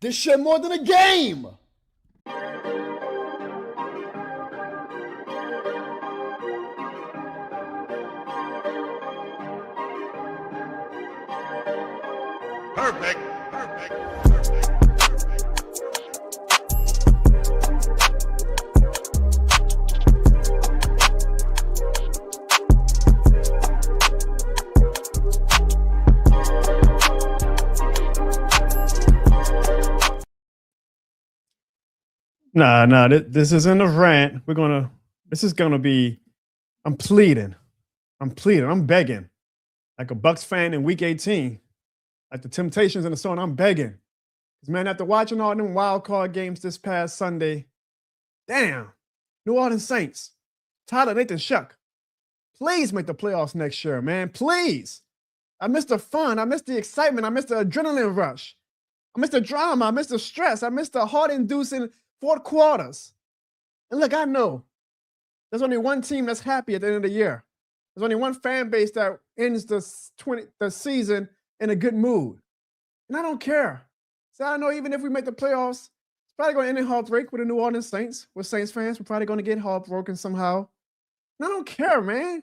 This shit more than a game. Perfect. Nah, this isn't a rant. This is gonna be, I'm pleading, I'm begging. Like a Bucks fan in week 18, like the Temptations and the song, I'm begging. Because, man, after watching all them wild card games this past Sunday, damn, New Orleans Saints, Tyler Nathan Shuck, please make the playoffs next year, man, please. I miss the fun, I miss the excitement, I miss the adrenaline rush. I miss the drama, I miss the stress, I miss the heart-inducing fourth quarters. And look, I know there's only one team that's happy at the end of the year. There's only one fan base that ends the season in a good mood. And I don't care. So I know even if we make the playoffs, it's probably going to end in heartbreak with the New Orleans Saints. We're Saints fans. We're probably going to get heartbroken somehow. And I don't care, man.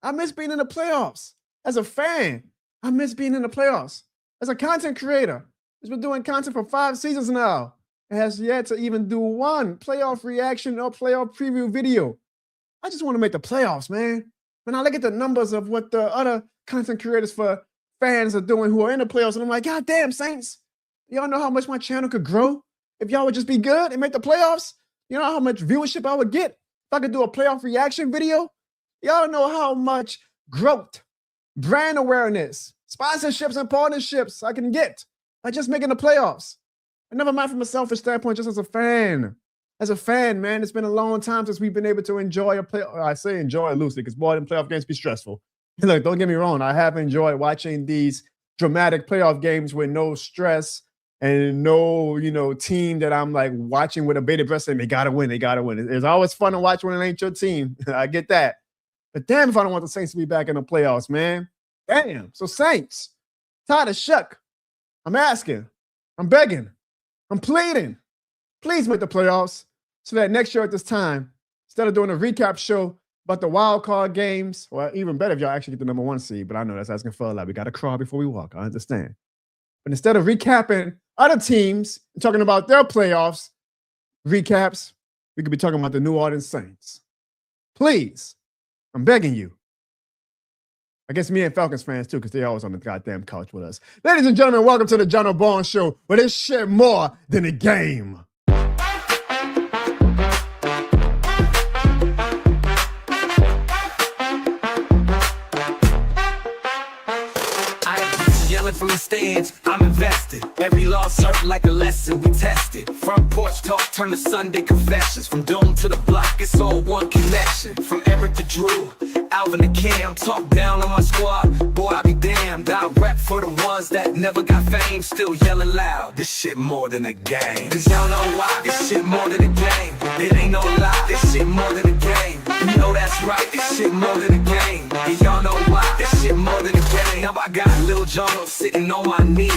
I miss being in the playoffs. As a fan, I miss being in the playoffs. As a content creator, who's been doing content for 5 seasons now, and has yet to even do one playoff reaction or playoff preview video. I just want to make the playoffs, man. When I look at the numbers of what the other content creators for fans are doing who are in the playoffs, and I'm like, God damn, Saints, y'all know how much my channel could grow if y'all would just be good and make the playoffs? You know how much viewership I would get if I could do a playoff reaction video? Y'all know how much growth, brand awareness, sponsorships, and partnerships I can get by just making the playoffs. And never mind from a selfish standpoint, just as a fan. As a fan, man, it's been a long time since we've been able to enjoy a play. I say enjoy loosely because boy, them playoff games be stressful. Look, don't get me wrong. I have enjoyed watching these dramatic playoff games with no stress and no, team that I'm like watching with a bated breath saying they gotta win. It's always fun to watch when it ain't your team. I get that. But damn if I don't want the Saints to be back in the playoffs, man. Damn. So Saints, tired of Shuck. I'm asking. I'm begging. I'm pleading, please make the playoffs so that next year at this time, instead of doing a recap show about the wild card games, or even better if y'all actually get the number 1 seed, but I know that's asking for a lot. We got to crawl before we walk. I understand. But instead of recapping other teams and talking about their playoffs recaps, we could be talking about the New Orleans Saints. Please, I'm begging you. I guess me and Falcons fans too, because they always on the goddamn couch with us. Ladies and gentlemen, welcome to the Jono Show, where this shit more than a game. From the stands, I'm invested. Every loss hurt like a lesson we tested. Front porch talk turn to Sunday confessions. From dome to the block, it's all one connection. From Eric to Drew, Alvin to Cam, talk down on my squad. Boy, I be damned. I rap for the ones that never got fame, still yelling loud. This shit more than a game. Cause y'all know why. This shit more than a game. It ain't no lie. This shit more than a game. You know that's right. This shit more than a game. And y'all know why. This shit more than a game. Now I got Lil Jono sitting on my knee,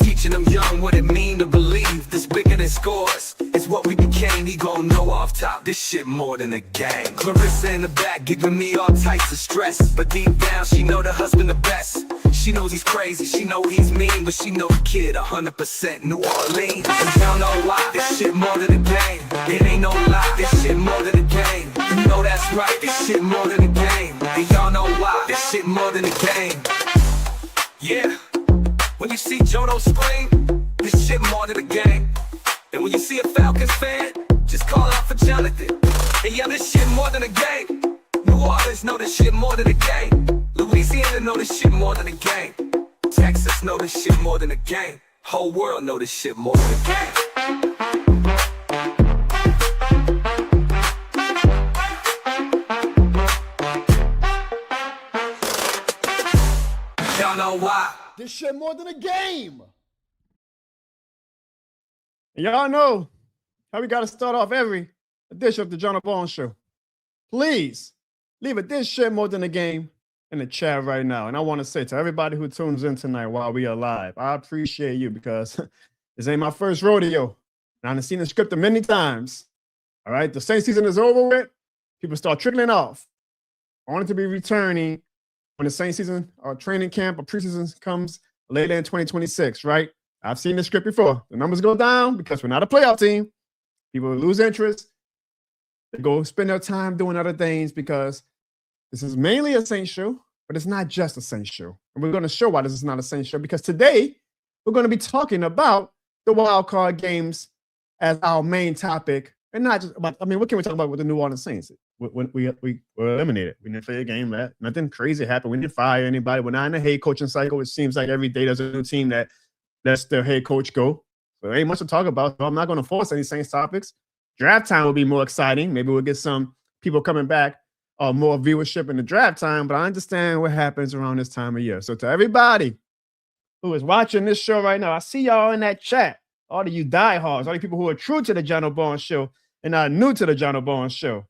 teaching them young what it mean to believe. This bigger than scores, it's what we became. He gon' know off top, this shit more than a game. Clarissa in the back giving me all types of stress, but deep down she know the husband the best. She knows he's crazy, she know he's mean, but she know the kid 100% New Orleans. And y'all know why, this shit more than a game. It ain't no lie, this shit more than a game. You know that's right, this shit more than a game. And y'all know why, this shit more than a game. Yeah. When you see Jono scream, this shit more than a game. And when you see a Falcons fan, just call out for Jonathan. And yeah, this shit more than a game. New Orleans know this shit more than a game. Louisiana know this shit more than a game. Texas know this shit more than a game. Whole world know this shit more than a game. Y'all know why. This shit more than a game. And y'all know how we got to start off every edition of the Jono Show. Please leave it this shit more than a game in the chat right now. And I want to say to everybody who tunes in tonight while we are live, I appreciate you because This ain't my first rodeo. I've seen the script many times. All right, the Saints season is over with. People start trickling off. I want it to be returning when the Saints season or training camp or preseason comes later in 2026, right? I've seen the script before. The numbers go down because we're not a playoff team. People lose interest. They go spend their time doing other things because this is mainly a Saints show, but it's not just a Saints show. And we're going to show why this is not a Saints show, because today we're going to be talking about the wild card games as our main topic, and not just about, I mean, what can we talk about with the New Orleans Saints? When we were eliminated. We didn't play a game. Nothing crazy happened. We didn't fire anybody. We're not in a head coaching cycle. It seems like every day there's a new team that lets their head coach go. So there ain't much to talk about. So I'm not going to force any Saints topics. Draft time will be more exciting. Maybe we'll get some people coming back, more viewership in the draft time, but I understand what happens around this time of year. So to everybody who is watching this show right now, I see y'all in that chat. All of you diehards, all the people who are true to the Jono Barnes Show and are new to the Jono Barnes Show.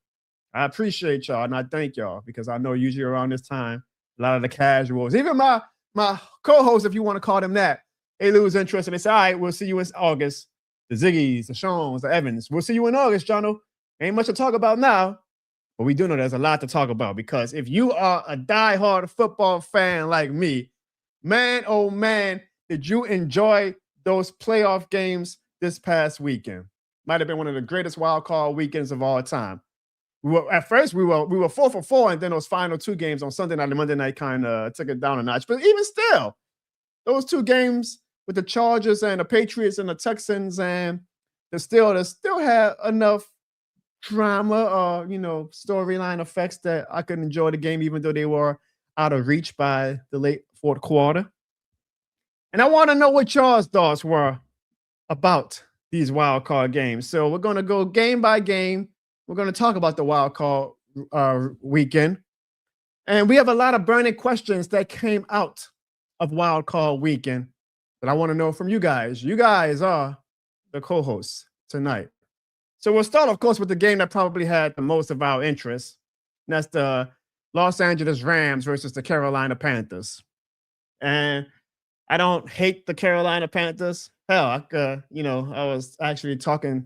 I appreciate y'all and I thank y'all, because I know usually around this time, a lot of the casuals, even my co-hosts, if you want to call them that, they lose interest and they say, all right, we'll see you in August. The Ziggies, the Seans, the Evans. We'll see you in August, Jono. Ain't much to talk about now, but we do know there's a lot to talk about, because if you are a diehard football fan like me, man, oh man, did you enjoy those playoff games this past weekend? Might have been one of the greatest wild card weekends of all time. At first we were 4-for-4, and then those final two games on Sunday night and Monday night kind of took it down a notch. But even still, those two games with the Chargers and the Patriots and the Texans, and they still had enough drama or storyline effects that I could enjoy the game, even though they were out of reach by the late fourth quarter. And I want to know what y'all's thoughts were about these wild card games. So we're going to go game by game. We're going to talk about the wild card weekend. And we have a lot of burning questions that came out of wild card weekend that I want to know from you guys. You guys are the co-hosts tonight. So we'll start, of course, with the game that probably had the most of our interest. And that's the Los Angeles Rams versus the Carolina Panthers. And I don't hate the Carolina Panthers. Hell, I was actually talking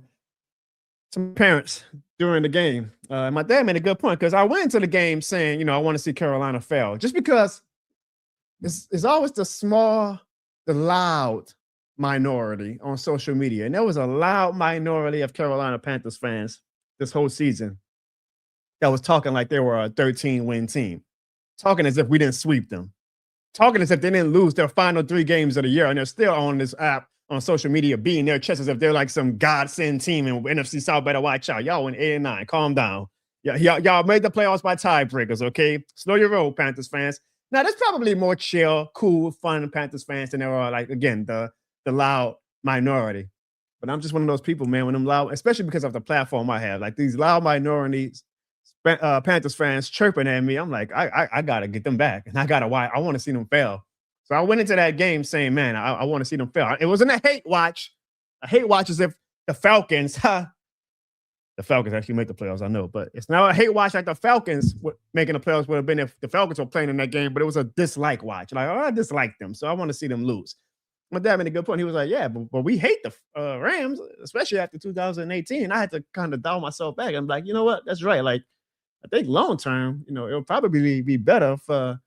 to my parents during the game. My dad made a good point, because I went into the game saying, I want to see Carolina fail, just because it's always the loud minority on social media. And there was a loud minority of Carolina Panthers fans this whole season that was talking like they were a 13-win team, talking as if we didn't sweep them, talking as if they didn't lose their final 3 games of the year, and they're still on this app on social media beating their chests as if they're like some godsend team and NFC South better watch out. Y'all went 8-9. Calm down. Y'all made the playoffs by tiebreakers, okay? Slow your roll, Panthers fans. Now, there's probably more chill, cool, fun Panthers fans than there are, like, again, the loud minority. But I'm just one of those people, man, when I'm loud, especially because of the platform I have, like these loud minorities, Panthers fans chirping at me. I'm like, I got to get them back. And I want to see them fail. So I went into that game saying, man, I want to see them fail. It wasn't a hate watch. A hate watch is if the Falcons, the Falcons actually make the playoffs, I know, but it's not a hate watch like the Falcons making the playoffs would have been if the Falcons were playing in that game, but it was a dislike watch. Like, I dislike them, so I want to see them lose. My dad made a good point. He was like, yeah, but we hate the Rams, especially after 2018. And I had to kind of dial myself back. I'm like, you know what? That's right. Like, I think long term, it'll probably be better for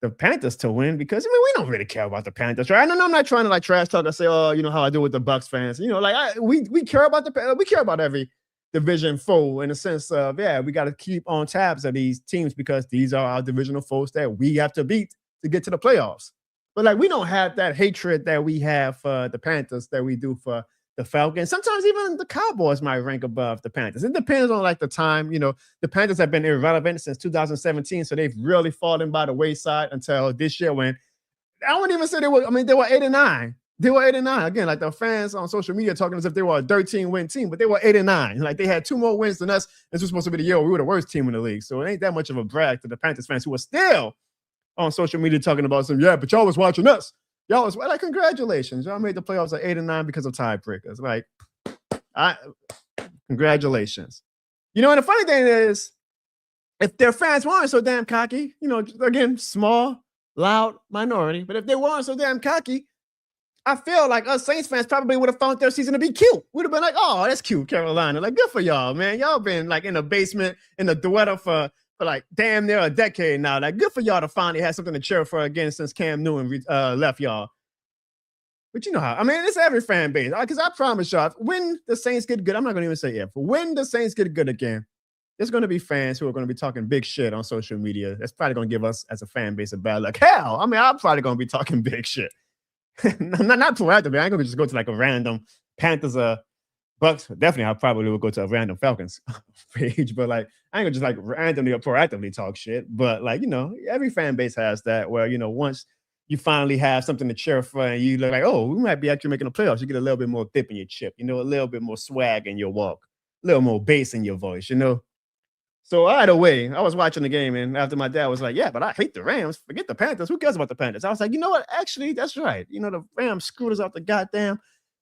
the Panthers to win, because we don't really care about the Panthers, right? I'm not trying to like trash talk and say, oh, how I do with the Bucs fans. We care about we care about every division foe in the sense of, we got to keep on tabs of these teams, because these are our divisional foes that we have to beat to get to the playoffs. But like, we don't have that hatred that we have for the Panthers that we do for the Falcons. Sometimes even the Cowboys might rank above the Panthers. It depends on like the time. The Panthers have been irrelevant since 2017, so they've really fallen by the wayside until this year, when I wouldn't even say they were 8-9. They were 8-9. Again, like the fans on social media talking as if they were a 13-win team, but they were 8-9. Like they had 2 more wins than us. This was supposed to be the year we were the worst team in the league. So it ain't that much of a brag to the Panthers fans who are still on social media talking about but y'all was watching us. Y'all was like, congratulations. Y'all made the playoffs at 8-9 because of tiebreakers. Like, congratulations. And the funny thing is, if their fans weren't so damn cocky, again, small, loud minority, but if they weren't so damn cocky, I feel like us Saints fans probably would have found their season to be cute. We'd have been like, oh, that's cute, Carolina. Like, good for y'all, man. Y'all been like in the basement in the duetta for like damn near a decade now. Like, good for y'all to finally have something to cheer for again since Cam Newton left y'all. But you know how, I mean, it's every fan base. Because I promise y'all, when the Saints get good, I'm not going to even say if, but when the Saints get good again, there's going to be fans who are going to be talking big shit on social media. That's probably going to give us as a fan base a bad luck. Hell, I mean, I'm probably going to be talking big shit. not proactively. I ain't going to just go to like a random Panthers Bucks. Definitely, I probably will go to a random Falcons page. But like, I ain't going to just like randomly or proactively talk shit. But like, you know, every fan base has that where, you know, once you finally have something to cheer for and you look like, oh, we might be actually making the playoffs. You get a little bit more dip in your chip, you know, a little bit more swag in your walk, a little more bass in your voice, you know. So either way, I was watching the game, and after my dad was like, yeah, but I hate the Rams. Forget the Panthers. Who cares about the Panthers? I was like, you know what? Actually, that's right. You know, the Rams screwed us out the goddamn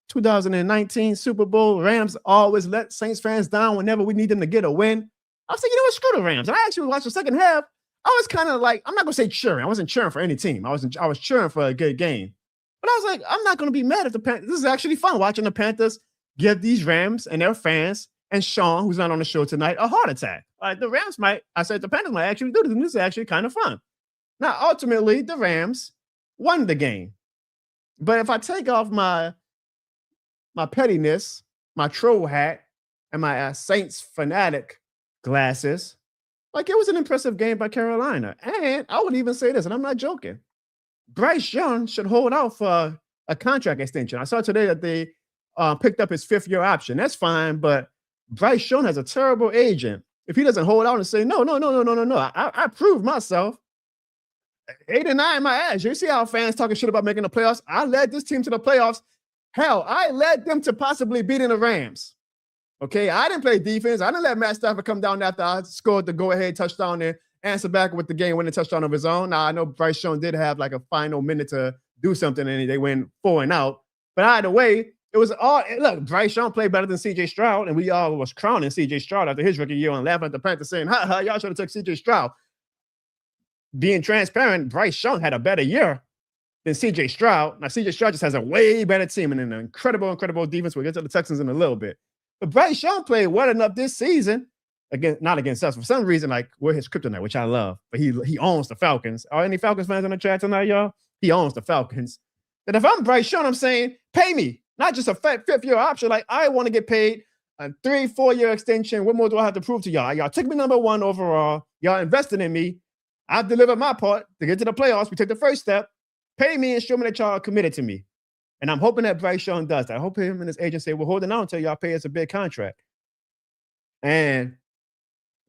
2019 Super Bowl. Rams always let Saints fans down whenever we need them to get a win. I was like, you know what? Screw the Rams. And I actually watched the second half. I was kind of like, I'm not going to say cheering. I wasn't cheering for any team. I was cheering for a good game. But I was like, I'm not going to be mad at the Panthers. This is actually fun watching the Panthers give these Rams and their fans and Sean, who's not on the show tonight, a heart attack. The Rams might, I said the Panthers might actually do this, and this is actually kind of fun. Now, ultimately, the Rams won the game. But if I take off my pettiness, my troll hat, and my Saints fanatic glasses, like it was an impressive game by Carolina. And I would even say this, and I'm not joking. Bryce Young should hold out for a contract extension. I saw today that they picked up his 5th-year option. That's fine, but Bryce Young has a terrible agent. If he doesn't hold out and say, no, I proved myself. 8-9 my ass. You see how fans talking shit about making the playoffs? I led this team to the playoffs. Hell, I led them to possibly beating the Rams. Okay, I didn't play defense. I didn't let Matt Stafford come down after I scored the go-ahead touchdown and answer back with the game-winning touchdown of his own. Now, I know Bryce Young did have like a final minute to do something, and they went 4 and out. But either way, it was all, look, Bryce Young played better than CJ Stroud, and we all was crowning CJ Stroud after his rookie year and laughing at the Panthers saying, y'all should have took CJ Stroud. Being transparent, Bryce Young had a better year than CJ Stroud. Now, CJ Stroud just has a way better team and an incredible defense. We'll get to the Texans in a little bit. But Bryce Young played well enough this season, again, not against us. For some reason, like, we're his kryptonite, which I love. But he owns the Falcons. Are any Falcons fans in the chat tonight, y'all? He owns the Falcons. And if I'm Bryce Young, I'm saying, pay me. Not just a 5th-year option. Like, I want to get paid a 3-4-year extension. What more do I have to prove to y'all? Y'all took me number 1 overall. Y'all invested in me. I've delivered my part to get to the playoffs. We take the first step. Pay me and show me that y'all are committed to me. And I'm hoping that Bryce Young does that. I hope him and his agent say, we're holding on until y'all pay us a big contract. And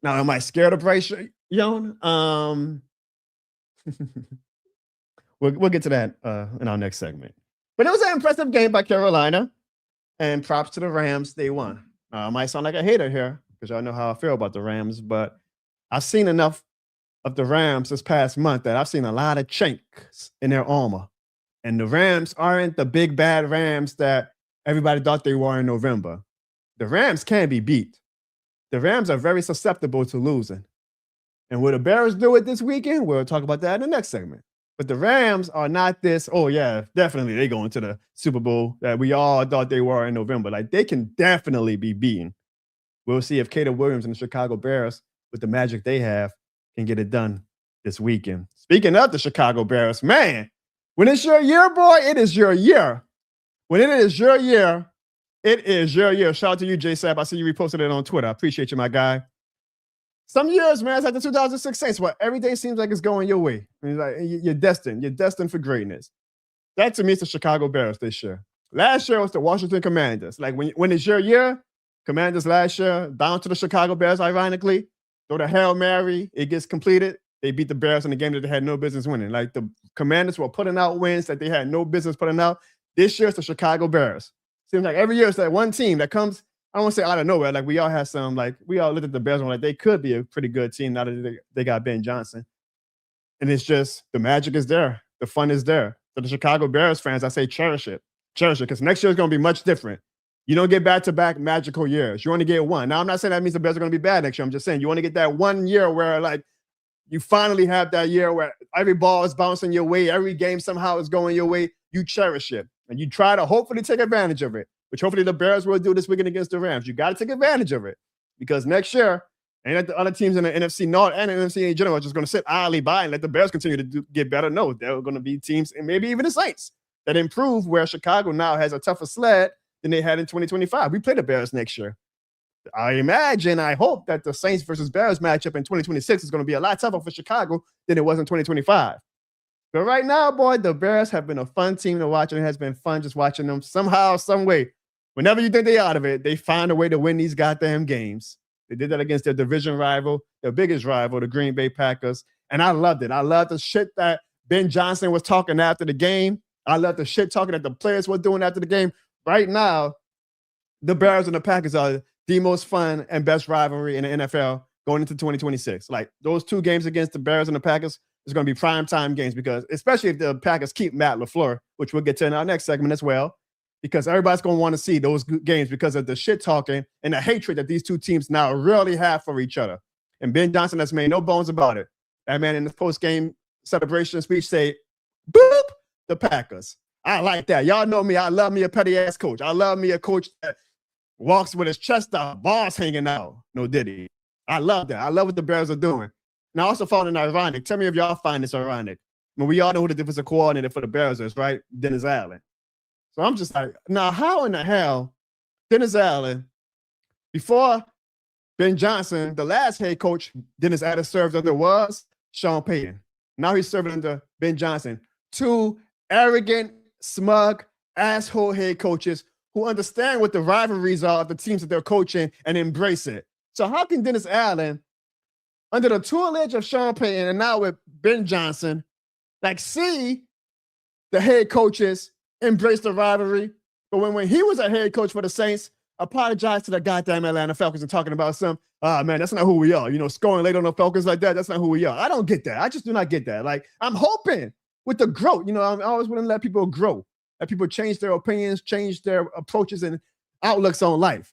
now, am I scared of Bryce Young? We'll get to that in our next segment. But it was an impressive game by Carolina, and props to the Rams. They won. I might sound like a hater here because y'all know how I feel about the Rams, but I've seen enough of the Rams this past month that I've seen a lot of chinks in their armor. And the Rams aren't the big, bad Rams that everybody thought they were in November. The Rams can be beat. The Rams are very susceptible to losing. And will the Bears do it this weekend? We'll talk about that in the next segment. But the Rams are not this, oh, yeah, definitely they go into the Super Bowl that we all thought they were in November. Like, they can definitely be beaten. We'll see if Caleb Williams and the Chicago Bears, with the magic they have, can get it done this weekend. Speaking of the Chicago Bears, man, when it's your year, boy, it is your year. When it is your year, it is your year. Shout out to you, J-Sap. I see you reposted it on Twitter. I appreciate you, my guy. Some years, man, it's like the 2006 Saints, where everything seems like it's going your way. I mean, like, you're destined. You're destined for greatness. That, to me, is the Chicago Bears this year. Last year was the Washington Commanders. Like, when it's your year, Commanders last year, down to the Chicago Bears, ironically, throw the Hail Mary, it gets completed. They beat the Bears in the game that they had no business winning. Like, the Commanders were putting out wins that they had no business putting out. This year, it's the Chicago Bears. Seems like every year it's that one team that comes, I don't want to say out of nowhere. Like, we all had some, like, we all looked at the Bears and were like, they could be a pretty good team now that they got Ben Johnson. And it's just, the magic is there. The fun is there. So the Chicago Bears fans, I say cherish it. Cherish it, because next year is going to be much different. You don't get back-to-back magical years. You only get one. Now, I'm not saying that means the Bears are going to be bad next year. I'm just saying you want to get that 1 year where, like, you finally have that year where every ball is bouncing your way. Every game somehow is going your way. You cherish it. and you try to hopefully take advantage of it, which hopefully the Bears will do this weekend against the Rams. You got to take advantage of it because next year, ain't that the other teams in the NFC North and the NFC in general are just going to sit idly by and let the Bears continue to get better. No, there are going to be teams, and maybe even the Saints, that improve where Chicago now has a tougher sled than they had in 2025. We play the Bears next year. I hope that the Saints versus Bears matchup in 2026 is going to be a lot tougher for Chicago than it was in 2025. But right now, boy, the Bears have been a fun team to watch, and it has been fun just watching them somehow, some way. Whenever you think they're out of it, they find a way to win these goddamn games. They did that against their division rival, their biggest rival, the Green Bay Packers, and I loved it. I loved the shit that Ben Johnson was talking after the game. I love the shit talking that the players were doing after the game. Right now, the Bears and the Packers are the most fun and best rivalry in the NFL going into 2026. Like those two games against the Bears and the Packers is going to be primetime games because especially if the Packers keep Matt LaFleur, which we'll get to in our next segment as well, because everybody's going to want to see those games because of the shit talking and the hatred that these two teams now really have for each other. And Ben Johnson has made no bones about it. That man in the post-game celebration speech say, boop, the Packers. I like that. Y'all know me. I love me a petty-ass coach. I love me a coach that walks with his chest out, balls hanging out. No diddy. I love that. I love what the Bears are doing. And I also found it ironic. Tell me if y'all find this ironic. I mean, we all know who the defensive coordinator for the Bears is, right? Dennis Allen. So I'm just like, now how in the hell Dennis Allen, before Ben Johnson, the last head coach Dennis Allen served under was Sean Payton. Now he's serving under Ben Johnson. Two arrogant, smug, asshole head coaches who understand what the rivalries are of the teams that they're coaching and embrace it. So how can Dennis Allen, under the tutelage of Sean Payton and now with Ben Johnson, like see the head coaches embrace the rivalry? But when he was a head coach for the Saints, apologized to the goddamn Atlanta Falcons and talking about some, man, that's not who we are. You know, scoring late on the Falcons like that, that's not who we are. I don't get that. I just do not get that. Like, I'm hoping with the growth, you know, I'm always willing to let people grow, let people change their opinions, change their approaches and outlooks on life.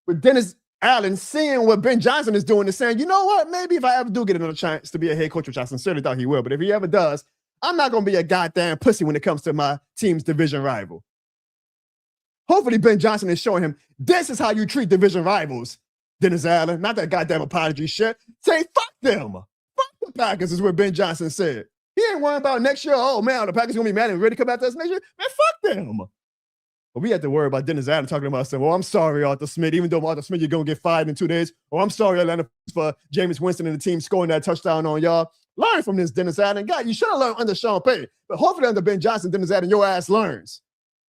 With Dennis Allen seeing what Ben Johnson is doing and saying, you know what, maybe if I ever do get another chance to be a head coach, which I sincerely thought he will, but if he ever does, I'm not going to be a goddamn pussy when it comes to my team's division rival. Hopefully Ben Johnson is showing him, this is how you treat division rivals, Dennis Allen. Not that goddamn apology shit. Say, fuck them. Fuck the Packers is what Ben Johnson said. He ain't worrying about next year. Oh, man, the Packers going to be mad and ready to come after us next year. Man, fuck them. But we had to worry about Dennis Allen talking about saying, well, I'm sorry, Arthur Smith, even though Arthur Smith, you're going to get fired in 2 days. Or I'm sorry, Atlanta, for Jameis Winston and the team scoring that touchdown on y'all. Learn from this, Dennis Allen. God, you should have learned under Sean Payton. But hopefully under Ben Johnson, Dennis Allen, your ass learns.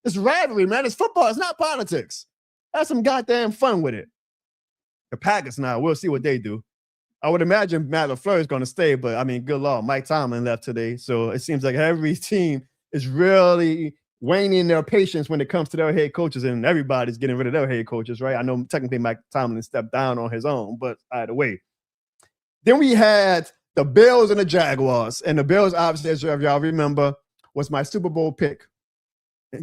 It's rivalry, man. It's football. It's not politics. Have some goddamn fun with it. The Packers now, we'll see what they do. I would imagine Matt LaFleur is going to stay, but I mean, good Lord, Mike Tomlin left today. So it seems like every team is really waning their patience when it comes to their head coaches, and everybody's getting rid of their head coaches, right? I know technically Mike Tomlin stepped down on his own, but either way. Then we had the Bills and the Jaguars. And the Bills, obviously, as y'all remember, was my Super Bowl pick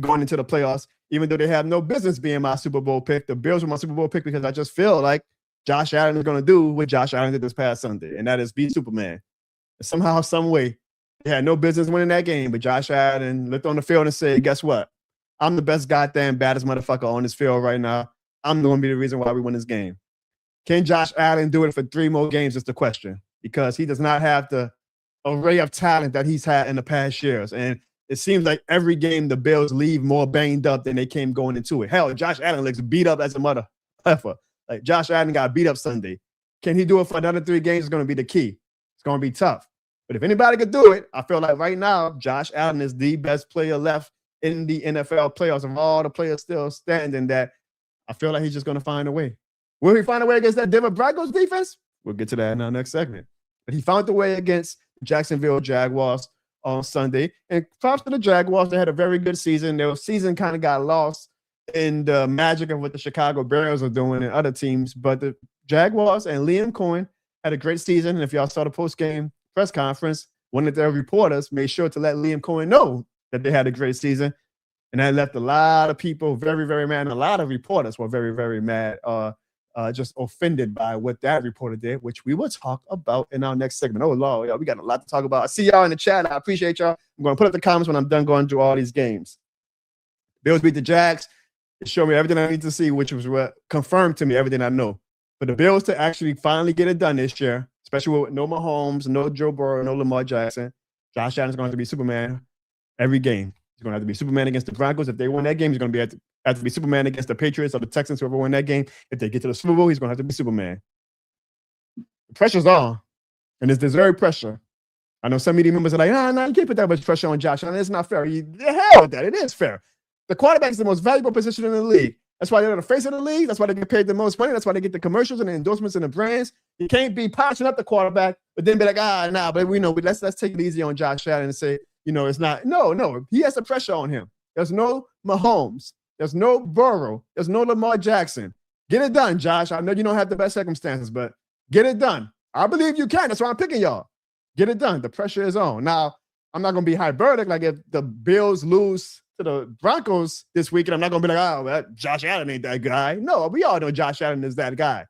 going into the playoffs, even though they have no business being my Super Bowl pick. The Bills were my Super Bowl pick because I just feel like Josh Allen is going to do what Josh Allen did this past Sunday, and that is beat Superman. And somehow, some way, they had no business winning that game, but Josh Allen looked on the field and said, guess what? I'm the best goddamn baddest motherfucker on this field right now. I'm going to be the reason why we win this game. Can Josh Allen do it for 3 more games is the question, because he does not have the array of talent that he's had in the past years. And it seems like every game the Bills leave more banged up than they came going into it. Hell, Josh Allen looks beat up as a mother effer. Like Josh Allen got beat up Sunday. Can he do it for another 3 games? Is going to be the key. It's going to be tough. But if anybody could do it, I feel like right now, Josh Allen is the best player left in the NFL playoffs of all the players still standing, that I feel like he's just going to find a way. Will he find a way against that Denver Broncos defense? We'll get to that in our next segment. But he found the way against Jacksonville Jaguars on Sunday. And props to the Jaguars. They had a very good season. Their season kind of got lost in the magic of what the Chicago Bears are doing and other teams. But the Jaguars and Liam Cohen had a great season. And if y'all saw the post-game press conference, one of their reporters made sure to let Liam Cohen know that they had a great season. And that left a lot of people very, very mad. And a lot of reporters were very, very mad, just offended by what that reporter did, which we will talk about in our next segment. Oh, Lord, y'all, we got a lot to talk about. I see y'all in the chat. I appreciate y'all. I'm going to put up the comments when I'm done going through all these games. Bills beat the Jags. It showed me everything I need to see, which was what confirmed to me everything I know. For the Bills to actually finally get it done this year, especially with no Mahomes, no Joe Burrow, no Lamar Jackson, Josh Allen's going to have to be Superman every game. He's going to have to be Superman against the Broncos. If they win that game, he's going to have to be Superman against the Patriots or the Texans, whoever win that game. If they get to the Super Bowl, he's going to have to be Superman. The pressure's on, and it's deserved pressure. I know some media members are like, no, you can't put that much pressure on Josh Allen. It's not fair. The hell with that. It is fair. The quarterback is the most valuable position in the league. That's why they're the face of the league. That's why they get paid the most money. That's why they get the commercials and the endorsements and the brands. You can't be patching up the quarterback, but then be like, but we know, let's take it easy on Josh Allen and say, it's not. No. He has the pressure on him. There's no Mahomes. There's no Burrow. There's no Lamar Jackson. Get it done, Josh. I know you don't have the best circumstances, but get it done. I believe you can. That's why I'm picking y'all. Get it done. The pressure is on. Now, I'm not going to be hyperbolic. Like if the Bills lose to the Broncos this week, and I'm not going to be like, Josh Allen ain't that guy. No, we all know Josh Allen is that guy.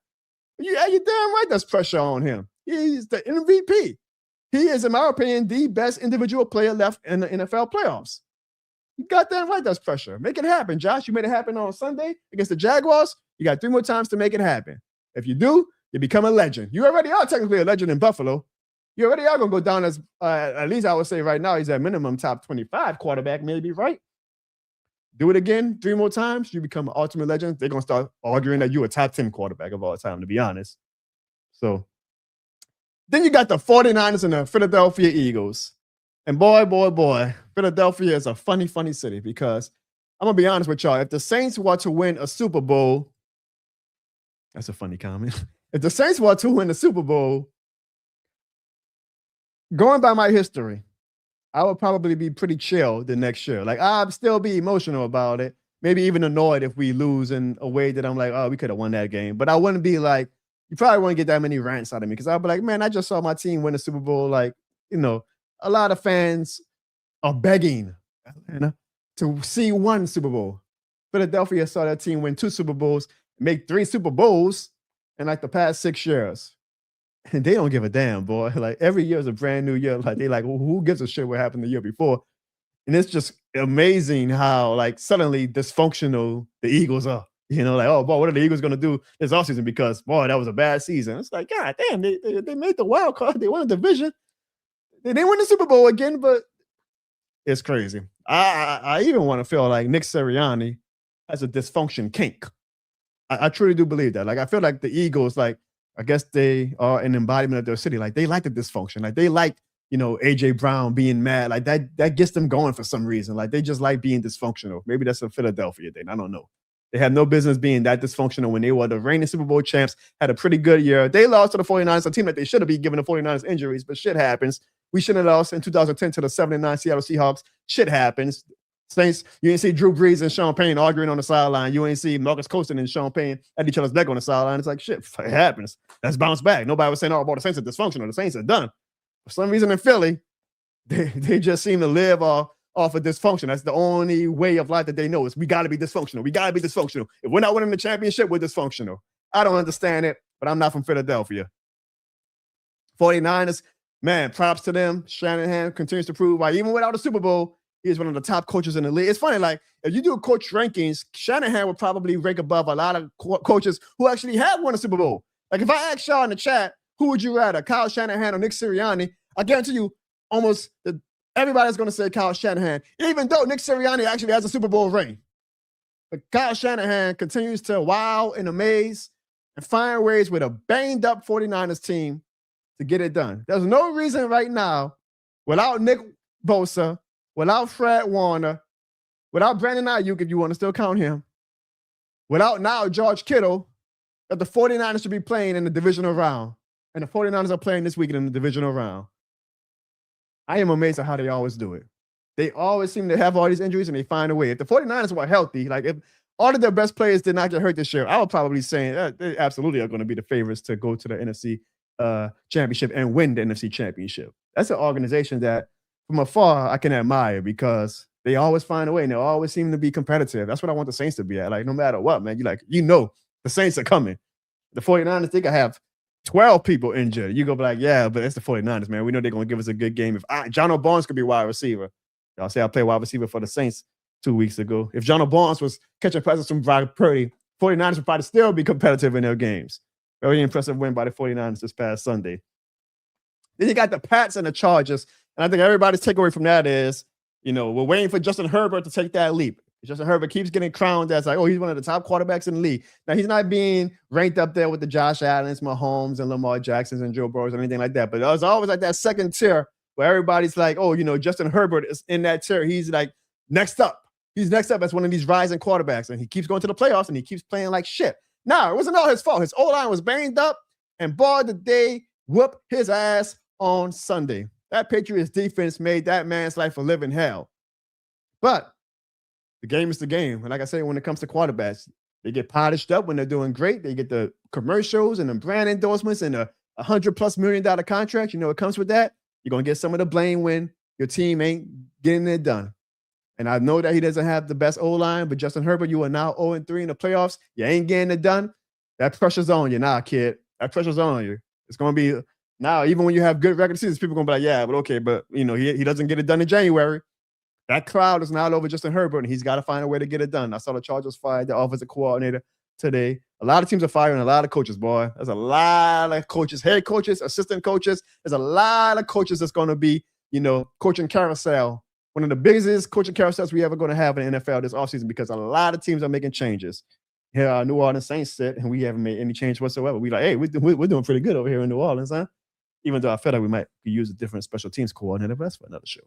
Yeah, you're damn right there's pressure on him. He's the MVP. He is, in my opinion, the best individual player left in the NFL playoffs. You got that right, there's pressure. Make it happen, Josh. You made it happen on Sunday against the Jaguars. You got 3 more times to make it happen. If you do, you become a legend. You already are technically a legend in Buffalo. You already are going to go down as, at least I would say right now, he's at minimum top 25 quarterback, maybe, right? Do it again 3 more times, you become an ultimate legend. They're going to start arguing that you're a top 10 quarterback of all time, to be honest. So then you got the 49ers and the Philadelphia Eagles. And boy, Philadelphia is a funny, funny city because I'm going to be honest with y'all. If the Saints were to win a Super Bowl, that's a funny comment. If the Saints were to win the Super Bowl, going by my history, I would probably be pretty chill the next year. Like, I'd still be emotional about it. Maybe even annoyed if we lose in a way that I'm like, oh, we could have won that game. But I wouldn't be like, you probably wouldn't get that many rants out of me because I'd be like, man, I just saw my team win the Super Bowl. Like, a lot of fans are begging to see 1 Super Bowl. Philadelphia saw that team win 2 Super Bowls, make 3 Super Bowls in like the past 6 years. And they don't give a damn, boy. Like every year is a brand new year. Like they like, well, who gives a shit what happened the year before? And it's just amazing how like suddenly dysfunctional the Eagles are. Like, oh, boy, what are the Eagles going to do this offseason? Because, boy, that was a bad season. It's like, God damn, they made the wild card. They won the division. They didn't win the Super Bowl again, but it's crazy. I even want to feel like Nick Sirianni has a dysfunction kink. I truly do believe that. Like, I feel like the Eagles, like, I guess they are an embodiment of their city. Like, they like the dysfunction. Like, they like, A.J. Brown being mad. Like, that gets them going for some reason. Like, they just like being dysfunctional. Maybe that's a Philadelphia thing. I don't know. They had no business being that dysfunctional when they were the reigning Super Bowl champs, had a pretty good year. They lost to the 49ers, a team that they should have been giving the 49ers injuries, but shit happens. We shouldn't have lost in 2010 to the 79 Seattle Seahawks. Shit happens. Saints, you ain't see Drew Brees and Sean Payne arguing on the sideline. You ain't see Marcus Colston and Sean Payne at each other's neck on the sideline. It's like, shit, it happens. Let's bounce back. Nobody was saying, oh, the Saints are dysfunctional. The Saints are done. For some reason in Philly, they just seem to live off of dysfunction. That's the only way of life that they know is we got to be dysfunctional. We got to be dysfunctional. If we're not winning the championship, we're dysfunctional. I don't understand it, but I'm not from Philadelphia. 49ers, man, props to them. Shanahan continues to prove why even without a Super Bowl, he's one of the top coaches in the league. It's funny, like, if you do coach rankings, Shanahan would probably rank above a lot of coaches who actually have won a Super Bowl. Like, if I ask y'all in the chat, who would you rather, Kyle Shanahan or Nick Sirianni, I guarantee you almost everybody's going to say Kyle Shanahan, even though Nick Sirianni actually has a Super Bowl ring. But Kyle Shanahan continues to wow and amaze and find ways with a banged-up 49ers team to get it done. There's no reason right now, without Nick Bosa, without Fred Warner, without Brandon Ayuk, if you want to still count him, without now George Kittle, that the 49ers should be playing in the divisional round. And the 49ers are playing this weekend in the divisional round. I am amazed at how they always do it. They always seem to have all these injuries and they find a way. If the 49ers were healthy, like if all of their best players did not get hurt this year, I would probably say they absolutely are going to be the favorites to go to the NFC championship and win the NFC championship. That's an organization that from afar I can admire because they always find a way and they always seem to be competitive. That's what I want the Saints to be at. Like, no matter what, man, the Saints are coming. The 49ers, they could have 12 people injured. You go be like, yeah, but it's the 49ers, man. We know they're going to give us a good game. If Jono Barnes could be wide receiver. Y'all say I play wide receiver for the Saints. 2 weeks ago. If Jono Barnes was catching passes from Brock Purdy, 49ers would probably still be competitive in their games. Very impressive win by the 49ers this past Sunday. Then you got the Pats and the Chargers. And I think everybody's takeaway from that is, we're waiting for Justin Herbert to take that leap. Justin Herbert keeps getting crowned as like, he's one of the top quarterbacks in the league. Now, he's not being ranked up there with the Josh Allens, Mahomes, and Lamar Jacksons and Joe Burrows or anything like that. But there's always like that second tier where everybody's like, Justin Herbert is in that tier. He's like next up. He's next up as one of these rising quarterbacks. And he keeps going to the playoffs and he keeps playing like shit. Now, it wasn't all his fault. His O-line was banged up, and boy, did they whoop his ass on Sunday. That Patriots defense made that man's life a living hell. But the game is the game. And like I say, when it comes to quarterbacks, they get polished up when they're doing great. They get the commercials and the brand endorsements and the $100+ million contract. It comes with that. You're going to get some of the blame when your team ain't getting it done. And I know that he doesn't have the best O-line, but Justin Herbert, you are now 0-3 in the playoffs. You ain't getting it done. That pressure's on you now, kid. That pressure's on you. It's going to be now, even when you have good record seasons, people are going to be like, yeah, but okay, but, he doesn't get it done in January. That crowd is now over Justin Herbert, and he's got to find a way to get it done. I saw the Chargers fired the offensive coordinator today. A lot of teams are firing a lot of coaches, boy. There's a lot of coaches, head coaches, assistant coaches. There's a lot of coaches that's going to be, coaching carousel. One of the biggest coaching carousels we ever going to have in the NFL this offseason because a lot of teams are making changes. Here our New Orleans Saints sit, and we haven't made any change whatsoever. We like, hey, we're doing pretty good over here in New Orleans, huh? Even though I feel like we might use a different special teams coordinator, but that's for another show.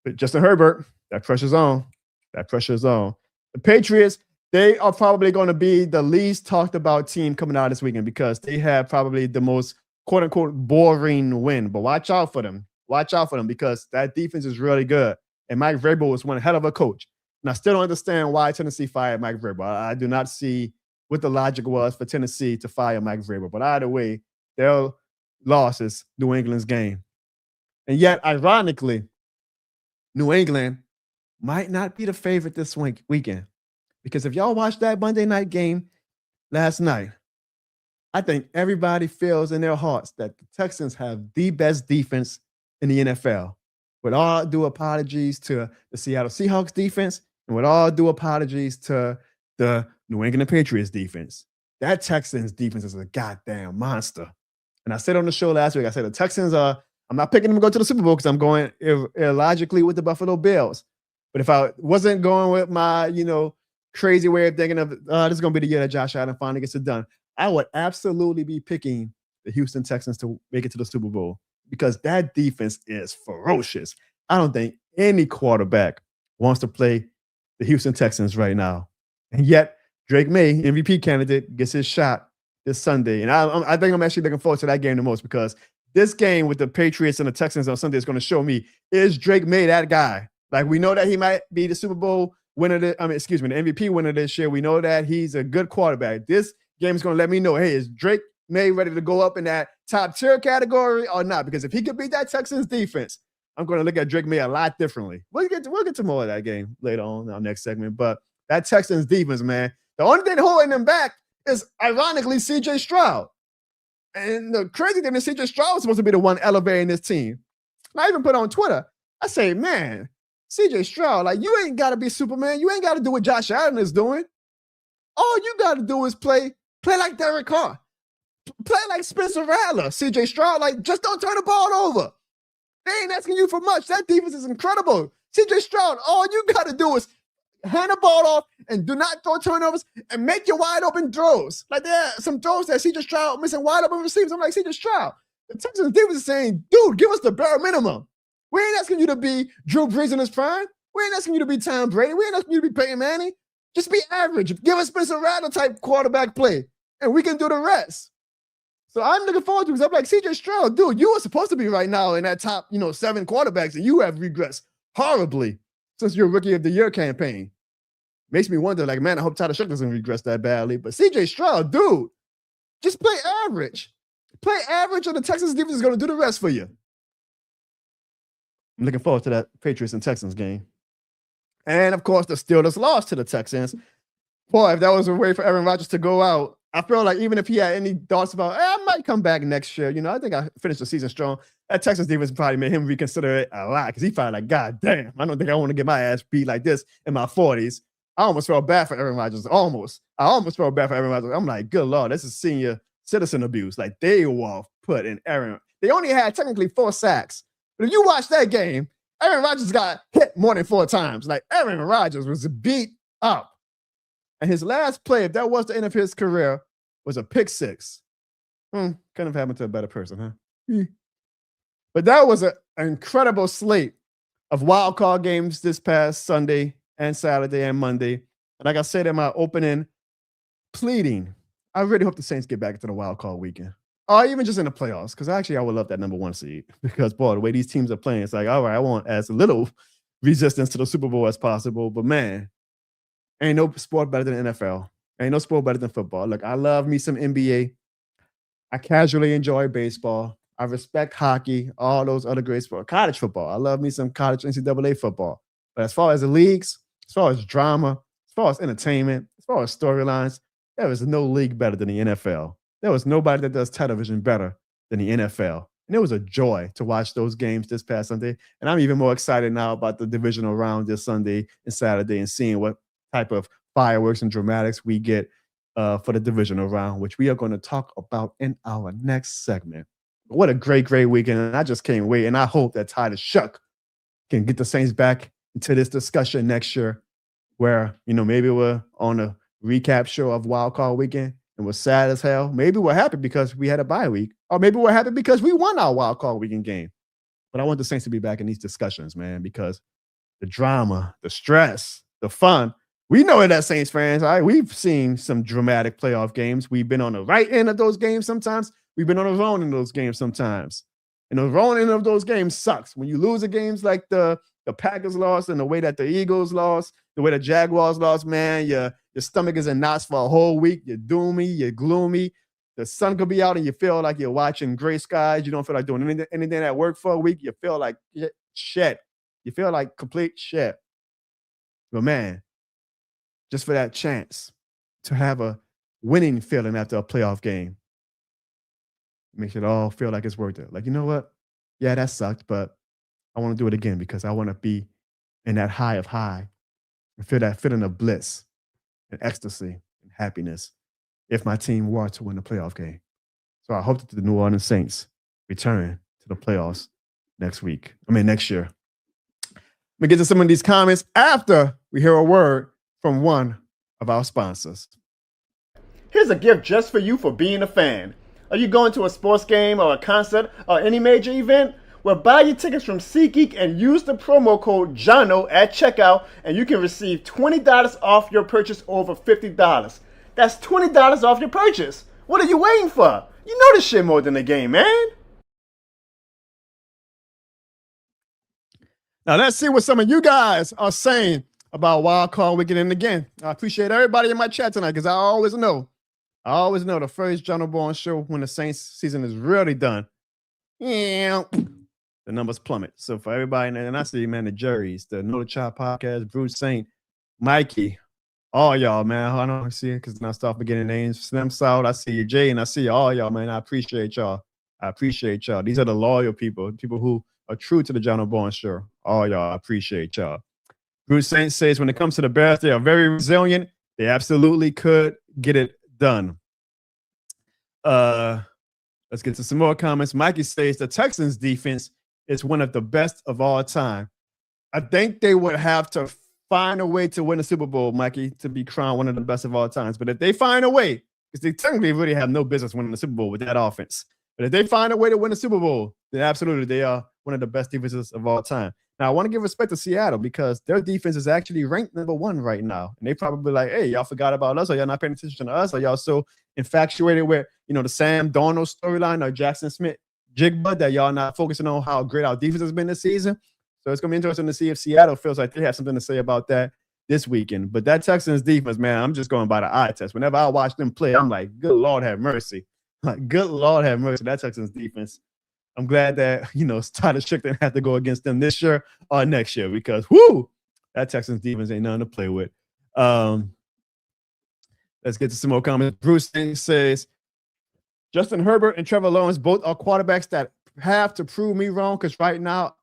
But Justin Herbert, that pressure's on. That pressure's on. The Patriots, they are probably going to be the least talked about team coming out this weekend because they have probably the most quote-unquote boring win. But watch out for them. Watch out for them because that defense is really good. And Mike Vrabel is one hell of a coach. And I still don't understand why Tennessee fired Mike Vrabel. I do not see what the logic was for Tennessee to fire Mike Vrabel. But either way, their loss is New England's game. And yet, ironically, New England might not be the favorite this weekend. Because if y'all watched that Monday night game last night, I think everybody feels in their hearts that the Texans have the best defense in the NFL. With all due apologies to the Seattle Seahawks defense, and with all due apologies to the New England Patriots defense, that Texans defense is a goddamn monster. And I said on the show last week, I said the Texans are, I'm not picking them to go to the Super Bowl because I'm going illogically with the Buffalo Bills. But if I wasn't going with my, crazy way of thinking of this is going to be the year that Josh Allen finally gets it done, I would absolutely be picking the Houston Texans to make it to the Super Bowl because that defense is ferocious. I don't think any quarterback wants to play the Houston Texans right now. And yet, Drake May, MVP candidate, gets his shot this Sunday. And I think I'm actually looking forward to that game the most because this game with the Patriots and the Texans on Sunday is going to show me, is Drake May that guy? Like, we know that he might be the Super Bowl winner, the MVP winner this year. We know that he's a good quarterback. This game is going to let me know, hey, is Drake May ready to go up in that top tier category or not? Because if he could beat that Texans defense, I'm going to look at Drake May a lot differently. We'll get to more of that game later on in our next segment. But that Texans defense, man, the only thing holding them back is, ironically, CJ Stroud. And the crazy thing is CJ Stroud was supposed to be the one elevating this team. And I even put on Twitter, I say, man, CJ Stroud, like, you ain't got to be Superman. You ain't got to do what Josh Allen is doing. All you got to do is play like Derek Carr. Play like Spencer Rattler. CJ Stroud, like, just don't turn the ball over. They ain't asking you for much. That defense is incredible. CJ Stroud, all you got to do is hand the ball off and do not throw turnovers and make your wide open throws. Like, there are some throws that CJ Stroud missing wide open receivers. I'm like, CJ Stroud, the Texans defense is saying, dude, give us the bare minimum. We ain't asking you to be Drew Brees in his prime. We ain't asking you to be Tom Brady. We ain't asking you to be Peyton Manning. Just be average. Give us Spencer Rattler type quarterback play, and we can do the rest. So I'm looking forward to it because I'm like, CJ Stroud, dude, you were supposed to be right now in that top, 7 quarterbacks, and you have regressed horribly since your Rookie of the Year campaign. Makes me wonder, like, man, I hope Tyler Shough doesn't regress that badly. But CJ Stroud, dude, just play average. Play average, and the Texans defense is going to do the rest for you. I'm looking forward to that Patriots and Texans game. And, of course, the Steelers lost to the Texans. Boy, if that was a way for Aaron Rodgers to go out, I feel like even if he had any thoughts about, I might come back next year, I think I finished the season strong. That Texas defense probably made him reconsider it a lot because he probably like, God damn, I don't think I want to get my ass beat like this in my 40s. I almost felt bad for Aaron Rodgers. I almost felt bad for Aaron Rodgers. I'm like, good Lord, this is senior citizen abuse. Like they were put in Aaron. They only had technically 4 sacks. But if you watch that game, Aaron Rodgers got hit more than 4 times. Like Aaron Rodgers was beat up. And his last play, if that was the end of his career, was a pick 6. Couldn't have happened to a better person, huh? But that was an incredible slate of wild card games this past Sunday and Saturday and Monday. And like I said in my opening, pleading, I really hope the Saints get back into the wild card weekend. Or even just in the playoffs, because actually I would love that number 1 seed. Because, boy, the way these teams are playing, it's like, all right, I want as little resistance to the Super Bowl as possible. But, man, ain't no sport better than the NFL. Ain't no sport better than football. Look, I love me some NBA. I casually enjoy baseball. I respect hockey, all those other great sports. College football. I love me some college NCAA football. But as far as the leagues, as far as drama, as far as entertainment, as far as storylines, there is no league better than the NFL. There was nobody that does television better than the NFL. And it was a joy to watch those games this past Sunday. And I'm even more excited now about the divisional round this Sunday and Saturday and seeing what type of fireworks and dramatics we get for the divisional round, which we are going to talk about in our next segment. What a great, great weekend. And I just can't wait. And I hope that Titus Shuck can get the Saints back into this discussion next year where, maybe we're on a recap show of Wildcard Weekend and we're sad as hell. Maybe we're happy because we had a bye week, or maybe we're happy because we won our Wildcard Weekend game. But I want the Saints to be back in these discussions, man, because the drama, the stress, the fun, we know it as Saints fans. All right? We've seen some dramatic playoff games. We've been on the right end of those games sometimes. We've been on the wrong end of those games sometimes. And the wrong end of those games sucks. When you lose the games like the Packers lost and the way that the Eagles lost, the way the Jaguars lost, man, your stomach is in knots for a whole week. You're doomy, you're gloomy. The sun could be out and you feel like you're watching gray skies. You don't feel like doing anything at work for a week. You feel like shit. You feel like complete shit. But, man, just for that chance to have a winning feeling after a playoff game, makes it all feel like it's worth it. Like, you know what? Yeah, that sucked, but I want to do it again because I want to be in that high of high and feel that feeling of bliss and ecstasy and happiness if my team were to win the playoff game. So I hope that the New Orleans Saints return to the playoffs next year. Let me get to some of these comments after we hear a word from one of our sponsors. Here's a gift just for you for being a fan. Are you going to a sports game or a concert or any major event? Well, buy your tickets from SeatGeek and use the promo code Jono at checkout and you can receive $20 off your purchase over $50. That's $20 off your purchase. What are you waiting for? You know this shit more than a game, man. Now, let's see what some of you guys are saying about Wildcard Weekend. And again, I appreciate everybody in my chat tonight because I always know the first Jono Born show when the Saints season is really done. Yeah, the numbers plummet. So for everybody, and I see, man, the Jerry's, the Know the Child podcast, Bruce Saint, Mikey, all y'all, man. I don't see it because then I start forgetting names. Slim South, I see you, Jay, and I see all y'all, man. I appreciate y'all. These are the loyal people who are true to the Jono Born show. All y'all, I appreciate y'all. Bruce Saint says when it comes to the Bears, they are very resilient. They absolutely could get it done. Let's get to some more comments. Mikey says the Texans defense is one of the best of all time. I think they would have to find a way to win a Super Bowl, Mikey, to be crowned one of the best of all times. But if they find a way, because they technically really have no business winning the Super Bowl with that offense. But if they find a way to win the Super Bowl, then absolutely they are one of the best defenses of all time. Now, I want to give respect to Seattle because their defense is actually ranked number 1 right now. And they probably like, hey, y'all forgot about us, or y'all not paying attention to us, or y'all so infatuated with, the Sam Darnold storyline or Jackson Smith Jigba that y'all not focusing on how great our defense has been this season. So it's going to be interesting to see if Seattle feels like they have something to say about that this weekend. But that Texans defense, man, I'm just going by the eye test. Whenever I watch them play, I'm like, good Lord have mercy. Like, good Lord have mercy. That Texans defense. I'm glad that, Titus Shuck didn't have to go against them this year or next year because, that Texans defense ain't nothing to play with. Let's Let's get to some more comments. Bruce says, Justin Herbert and Trevor Lawrence both are quarterbacks that have to prove me wrong because right now,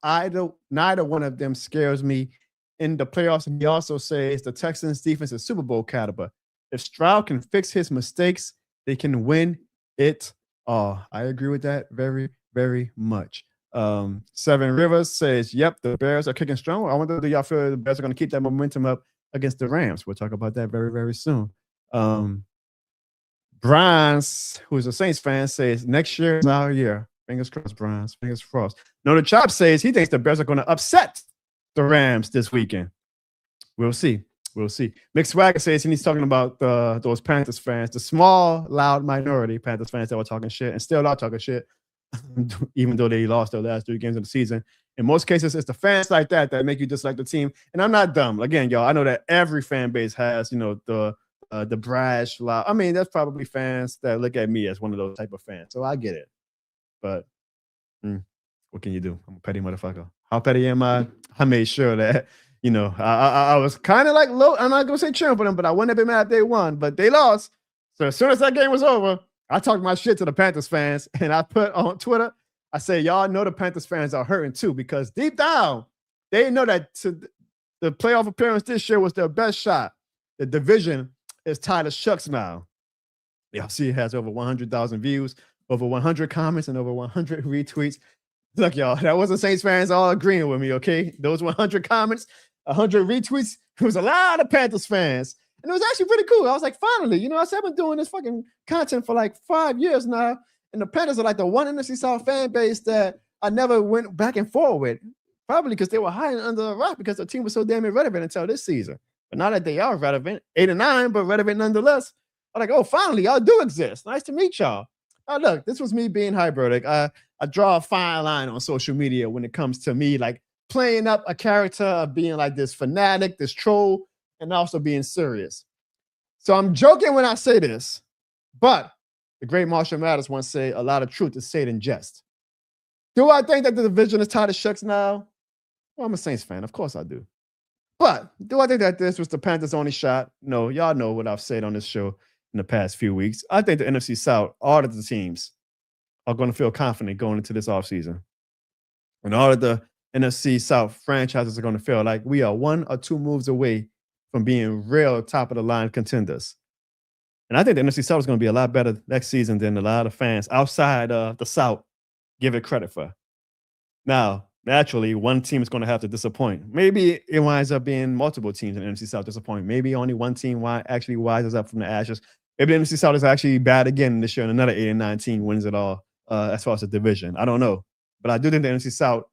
neither one of them scares me in the playoffs. And he also says the Texans defense is Super Bowl caliber. If Stroud can fix his mistakes, they can win it all. I agree with that very, very much. Seven Rivers says, yep, the Bears are kicking strong. I wonder, do y'all feel the Bears are going to keep that momentum up against the Rams? We'll talk about that very, very soon. Brian's, who is a Saints fan, says next year is our year. Fingers crossed, Brian's. Fingers crossed. No, the Chop says he thinks the Bears are going to upset the Rams this weekend. We'll see. We'll see. Mick Swagger says he's talking about those Panthers fans, the small, loud minority Panthers fans that were talking shit and still are talking shit, even though they lost their last 3 games of the season. In most cases, it's the fans like that that make you dislike the team. And I'm not dumb. Again, y'all, I know that every fan base has, the brash, loud. I mean, there's probably fans that look at me as one of those type of fans. So I get it. But what can you do? I'm a petty motherfucker. How petty am I? I made sure that, I was kind of like low. I'm not going to say cheering for them, but I wouldn't have been mad if they won. But they lost. So as soon as that game was over, I talked my shit to the Panthers fans. And I put on Twitter, I say, y'all know the Panthers fans are hurting too, because deep down, they know that the playoff appearance this year was their best shot. The division is tied to shucks now. Y'all see it has over 100,000 views, over 100 comments, and over 100 retweets. Look, y'all, that wasn't Saints fans all agreeing with me, okay? Those 100 comments, 100 retweets, it was a lot of Panthers fans. And it was actually pretty cool. I was like, finally, I said I've been doing this fucking content for like 5 years now. And the Panthers are like the one NFC South fan base that I never went back and forth with. Probably because they were hiding under a rock because the team was so damn irrelevant until this season. But now that they are relevant, 8-9, but relevant nonetheless, I'm like, oh, finally, y'all do exist. Nice to meet y'all. Oh, look, this was me being hyperbolic. I draw a fine line on social media when it comes to me, like playing up a character of being like this fanatic, this troll, and also being serious. So I'm joking when I say this, but the great Marshall Mathers once said, a lot of truth is said in jest. Do I think that the division is tied to shucks now? Well, I'm a Saints fan. Of course I do. But do I think that this was the Panthers' only shot? No, y'all know what I've said on this show in the past few weeks. I think the NFC South, all of the teams are going to feel confident going into this offseason. And all of the NFC South franchises are going to feel like we are 1 or 2 moves away from being real top-of-the-line contenders. And I think the NFC South is going to be a lot better next season than a lot of fans outside of the South give it credit for. Now, naturally, one team is going to have to disappoint. Maybe it winds up being multiple teams in the NFC South disappoint. Maybe only one team actually rises up from the ashes. Maybe the NFC South is actually bad again this year and another 8-9 team wins it all as far as the division. I don't know. But I do think the NFC South,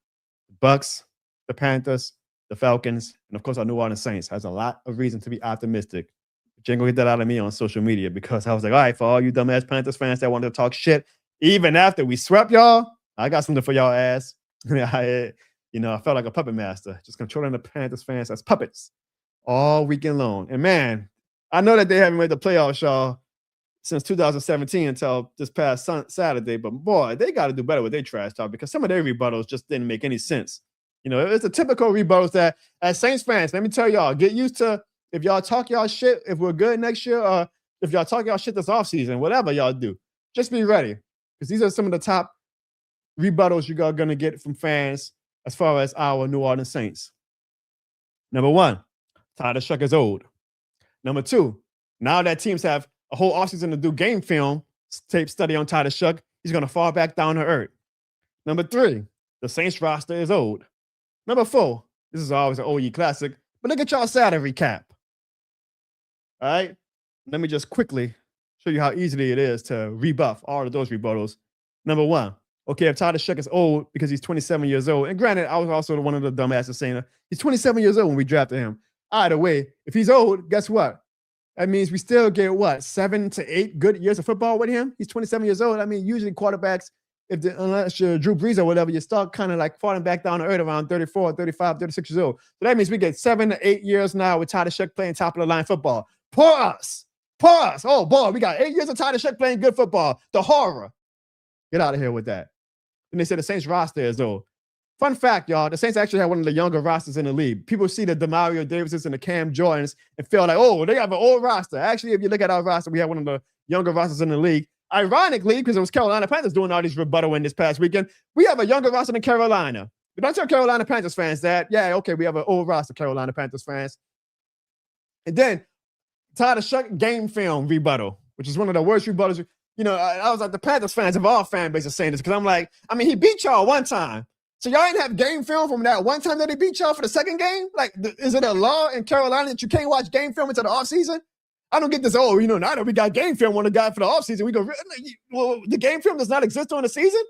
the Bucks, the Panthers, the Falcons, and of course our New Orleans Saints has a lot of reason to be optimistic. But you ain't gonna get that out of me on social media because I was like, all right, for all you dumbass Panthers fans that wanted to talk shit, even after we swept y'all, I got something for y'all ass. I felt like a puppet master, just controlling the Panthers fans as puppets all weekend long. And man, I know that they haven't made the playoffs, y'all, since 2017 until this past Saturday. But boy, they got to do better with their trash talk because some of their rebuttals just didn't make any sense. It's a typical rebuttals that as Saints fans, let me tell y'all, get used to if y'all talk y'all shit, if we're good next year, or if y'all talk y'all shit this offseason, whatever y'all do, just be ready because these are some of the top rebuttals you are going to get from fans as far as our New Orleans Saints. Number 1, Tyler Shuck is old. Number 2, now that teams have a whole offseason to do game film tape study on Tyler Shuck, he's going to fall back down to earth. Number 3, the Saints roster is old. Number 4, this is always an OE classic, but look at y'all salary cap. All right? Let me just quickly show you how easily it is to rebuff all of those rebuttals. Number 1, okay, if Tyler Shuck is old because he's 27 years old, and granted, I was also one of the dumbasses saying he's 27 years old when we drafted him. Either way, if he's old, guess what? That means we still get, 7 to 8 good years of football with him? He's 27 years old. I mean, usually quarterbacks, unless you're Drew Brees or whatever, you start kind of like falling back down to earth around 34, 35, 36 years old. So that means we get 7 to 8 years now with Tyler Shuck playing top-of-the-line football. Poor us. Oh, boy, we got 8 years of Tyler Shuck playing good football. The horror. Get out of here with that. And they said the Saints roster is old. Fun fact, y'all, the Saints actually have one of the younger rosters in the league. People see the DeMario Davises and the Cam Jordans and feel like, oh, they have an old roster. Actually, if you look at our roster, we have one of the younger rosters in the league. Ironically, because it was Carolina Panthers doing all these rebuttal in this past weekend, we have a younger roster than Carolina. But don't tell Carolina Panthers fans that, yeah, okay, we have an old roster, Carolina Panthers fans. And then, Tyler Shuck game film rebuttal, which is one of the worst rebuttals. You know, I was like, the Panthers fans of all fan bases saying this because I'm like, I mean, he beat y'all one time. So y'all didn't have game film from that one time that he beat y'all for the second game? Like, is it a law in Carolina that you can't watch game film until the offseason? I don't get this, oh, you know, now that we got game film on the guy for the offseason, we go, well, the game film does not exist during the season?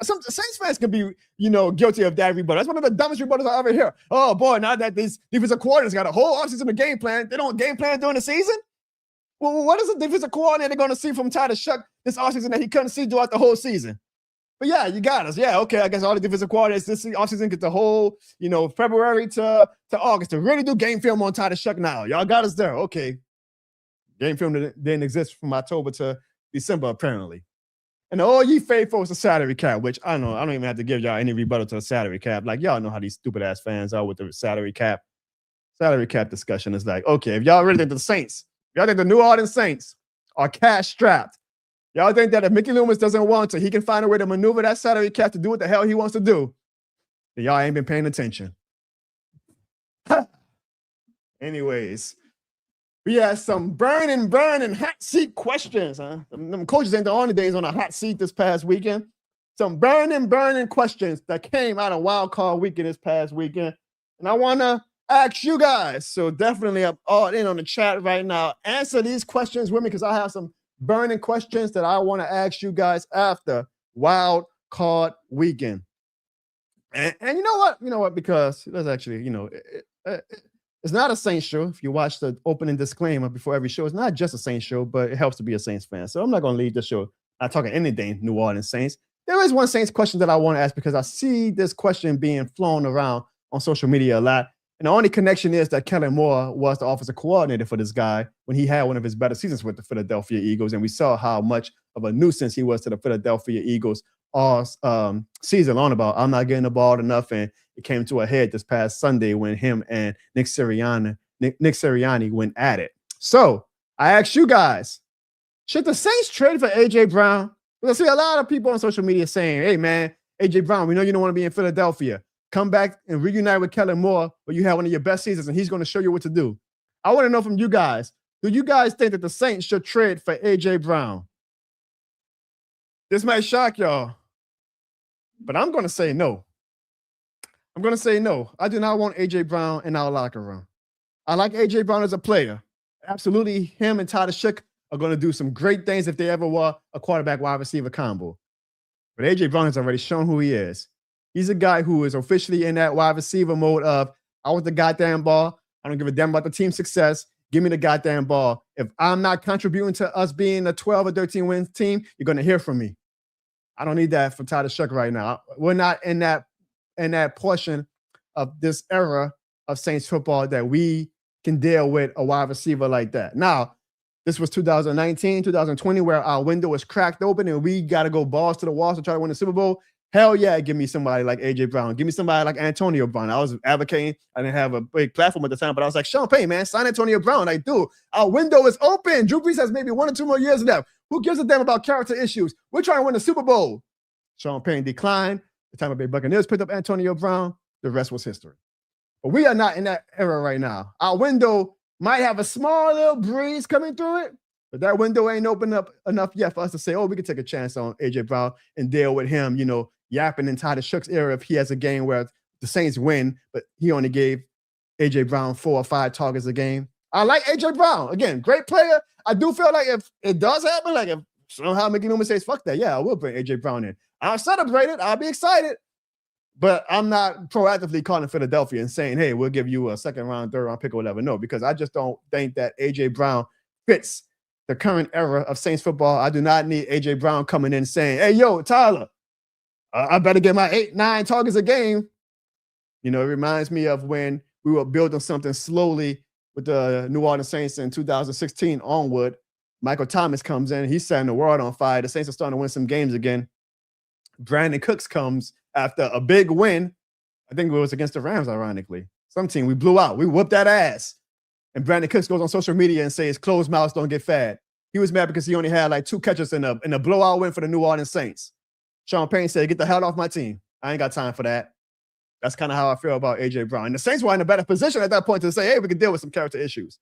Some Saints fans can be, you know, guilty of that rebuttal. That's one of the dumbest rebuttals I ever hear. Oh, boy, now that these defensive coordinators got a whole offseason to game plan, they don't game plan during the season? Well, what is the defensive coordinator going to see from Tyler Shuck this offseason that he couldn't see throughout the whole season? But yeah, you got us. Yeah, okay, I guess all the defensive coordinators this offseason get the whole, you know, February to August to really do game film on Tyler Shuck now. Y'all got us there. Okay. Game film didn't exist from October to December, apparently. And all ye faithful is a salary cap, which I don't even have to give y'all any rebuttal to the salary cap. Like, y'all know how these stupid-ass fans are with the salary cap. Salary cap discussion is like, okay, if y'all really think the Saints, y'all think the New Orleans Saints are cash-strapped, y'all think that if Mickey Loomis doesn't want to, he can find a way to maneuver that salary cap to do what the hell he wants to do, then y'all ain't been paying attention. Anyways, we had some burning hot seat questions, huh? Them coaches ain't the only days on a hot seat this past weekend. Some burning questions that came out of Wildcard Weekend this past weekend. And I want to ask you guys, so definitely I'm all in on the chat right now. Answer these questions with me because I have some burning questions that I want to ask you guys after Wildcard Weekend. And you know what? Because that's actually, you know, it's not a Saints show. If you watch the opening disclaimer before every show, it's not just a Saints show, but it helps to be a Saints fan. So I'm not going to leave the show not talking anything New Orleans Saints. There is one Saints question that I want to ask because I see this question being flown around on social media a lot. And the only connection is that Kellen Moore was the offensive coordinator for this guy when he had one of his better seasons with the Philadelphia Eagles. And we saw how much of a nuisance he was to the Philadelphia Eagles all season long about, I'm not getting the ball enough. And it came to a head this past Sunday when him and Nick Sirianni went at it. So I asked you guys, should the Saints trade for A.J. Brown? Because I see a lot of people on social media saying, hey, man, A.J. Brown, we know you don't want to be in Philadelphia. Come back and reunite with Kellen Moore, where you had one of your best seasons, and he's going to show you what to do. I want to know from you guys, do you guys think that the Saints should trade for A.J. Brown? This might shock y'all, but I'm going to say no. I'm going to say no. I do not want A.J. Brown in our locker room. I like A.J. Brown as a player. Absolutely, him and Tyler Shuck are going to do some great things if they ever were a quarterback wide receiver combo. But A.J. Brown has already shown who he is. He's a guy who is officially in that wide receiver mode of, I want the goddamn ball. I don't give a damn about the team's success. Give me the goddamn ball. If I'm not contributing to us being a 12 or 13 wins team, you're going to hear from me. I don't need that from Tyler Shuck right now. We're not in that portion of this era of Saints football that we can deal with a wide receiver like that. Now, this was 2019, 2020, where our window was cracked open and we got to go balls to the walls to try to win the Super Bowl. Hell yeah, give me somebody like A.J. Brown. Give me somebody like Antonio Brown. I was advocating. I didn't have a big platform at the time, but I was like, Sean Payne, man, sign Antonio Brown. Like, dude, our window is open. Drew Brees has maybe 1 or 2 more years left. Who gives a damn about character issues? We're trying to win the Super Bowl. Sean Payne declined. The Tampa Bay Buccaneers picked up Antonio Brown. The rest was history. But we are not in that era right now. Our window might have a small little breeze coming through it, but that window ain't opened up enough yet for us to say, oh, we can take a chance on A.J. Brown and deal with him, you know, yapping in Tyler Shuck's era if he has a game where the Saints win, but he only gave A.J. Brown 4 or 5 targets a game. I like A.J. Brown. Again, great player. I do feel like if it does happen, like if somehow Mickey Loomis says, fuck that, yeah, I will bring A.J. Brown in. I'll celebrate it. I'll be excited. But I'm not proactively calling Philadelphia and saying, hey, we'll give you a 2nd round, 3rd round pick or whatever. No, because I just don't think that A.J. Brown fits the current era of Saints football. I do not need A.J. Brown coming in saying, hey, yo, Tyler, I better get my 8, 9 targets a game. You know, it reminds me of when we were building something slowly with the New Orleans Saints in 2016 onward. Michael Thomas comes in. He's setting the world on fire. The Saints are starting to win some games again. Brandon Cooks comes after a big win. I think it was against the Rams, ironically. Some team we blew out. We whooped that ass. And Brandon Cooks goes on social media and says closed mouths don't get fed. He was mad because he only had like 2 catches in a blowout win for the New Orleans Saints. Sean Payne said, get the hell off my team. I ain't got time for that. That's kind of how I feel about A.J. Brown. And the Saints were in a better position at that point to say, hey, we can deal with some character issues.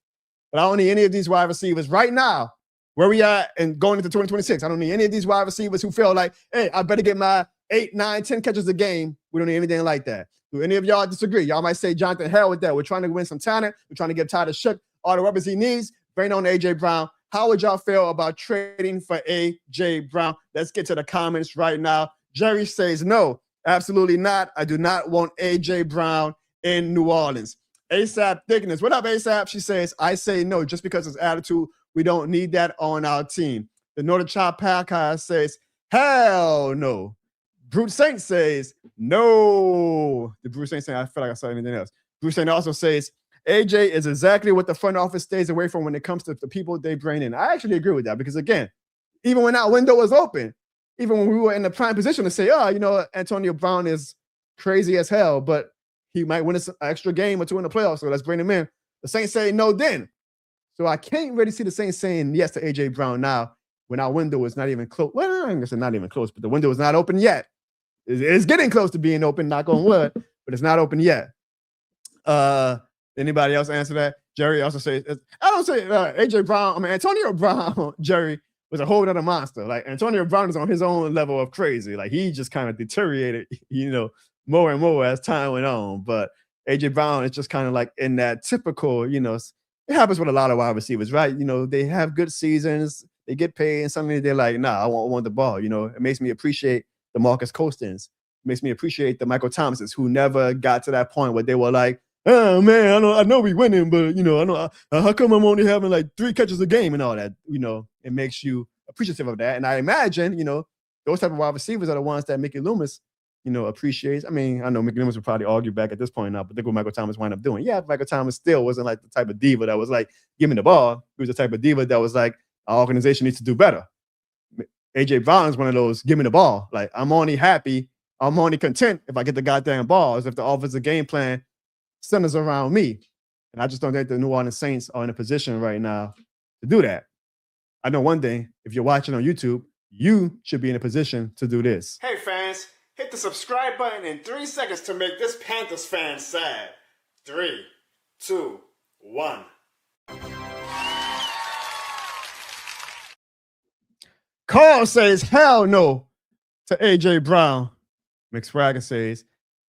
But I don't need any of these wide receivers right now, where we are and going into 2026. I don't need any of these wide receivers who feel like, hey, I better get my 8, 9, 10 catches a game. We don't need anything like that. Do any of y'all disagree? Y'all might say, Jonathan, hell with that. We're trying to win some talent. We're trying to give Tyler Shook all the weapons he needs. Bring on A.J. Brown. How would y'all feel about trading for A.J. Brown? Let's get to the comments right now. Jerry says, no, absolutely not. I do not want A.J. Brown in New Orleans. ASAP Thickness. What up, ASAP? She says, I say no, just because his attitude, we don't need that on our team. The Northern Child Podcast says, hell no. Brute Saint says, no. The Brute Saint saying, I feel like I saw anything else. Brute Saint also says, AJ is exactly what the front office stays away from when it comes to the people they bring in. I actually agree with that because, again, even when that window was open, even when we were in the prime position to say, oh, you know, Antonio Brown is crazy as hell, but he might win an extra game or 2 in the playoffs, so let's bring him in. The Saints say no then. So I can't really see the Saints saying yes to A.J. Brown now when our window is not even close. Well, I guess it's not even close, but the window is not open yet. It's getting close to being open, knock on wood, but it's not open yet. Anybody else answer that? Jerry also says, I don't say A.J. Brown, I mean, Antonio Brown, Jerry, was a whole other monster. Like, Antonio Brown is on his own level of crazy. Like, he just kind of deteriorated, you know, more and more as time went on. But A.J. Brown is just kind of like in that typical, you know, it happens with a lot of wide receivers, right? You know, they have good seasons, they get paid, and suddenly they're like, nah, I want the ball. You know, it makes me appreciate the Marcus Costins. It makes me appreciate the Michael Thomases who never got to that point where they were like, oh man, I know we winning, but you know, I know how come I'm only having like 3 catches a game and all that. You know, it makes you appreciative of that. And I imagine, you know, those type of wide receivers are the ones that Mickey Loomis, you know, appreciates. I mean, I know Mickey Loomis would probably argue back at this point now, but think what Michael Thomas wound up doing. Yeah, Michael Thomas still wasn't like the type of diva that was like, give me the ball. He was the type of diva that was like, our organization needs to do better. A.J. Brown is one of those, give me the ball. Like, I'm only happy, I'm only content if I get the goddamn balls, if the offensive game plan centers around me. And I just don't think the New Orleans Saints are in a position right now to do that. I know one thing, if you're watching on YouTube, you should be in a position to do this. Hey fans, hit the subscribe button in 3 seconds to make this Panthers fan sad. 3, 2, 1. Carl says, hell no to A.J. Brown. McSwagger says,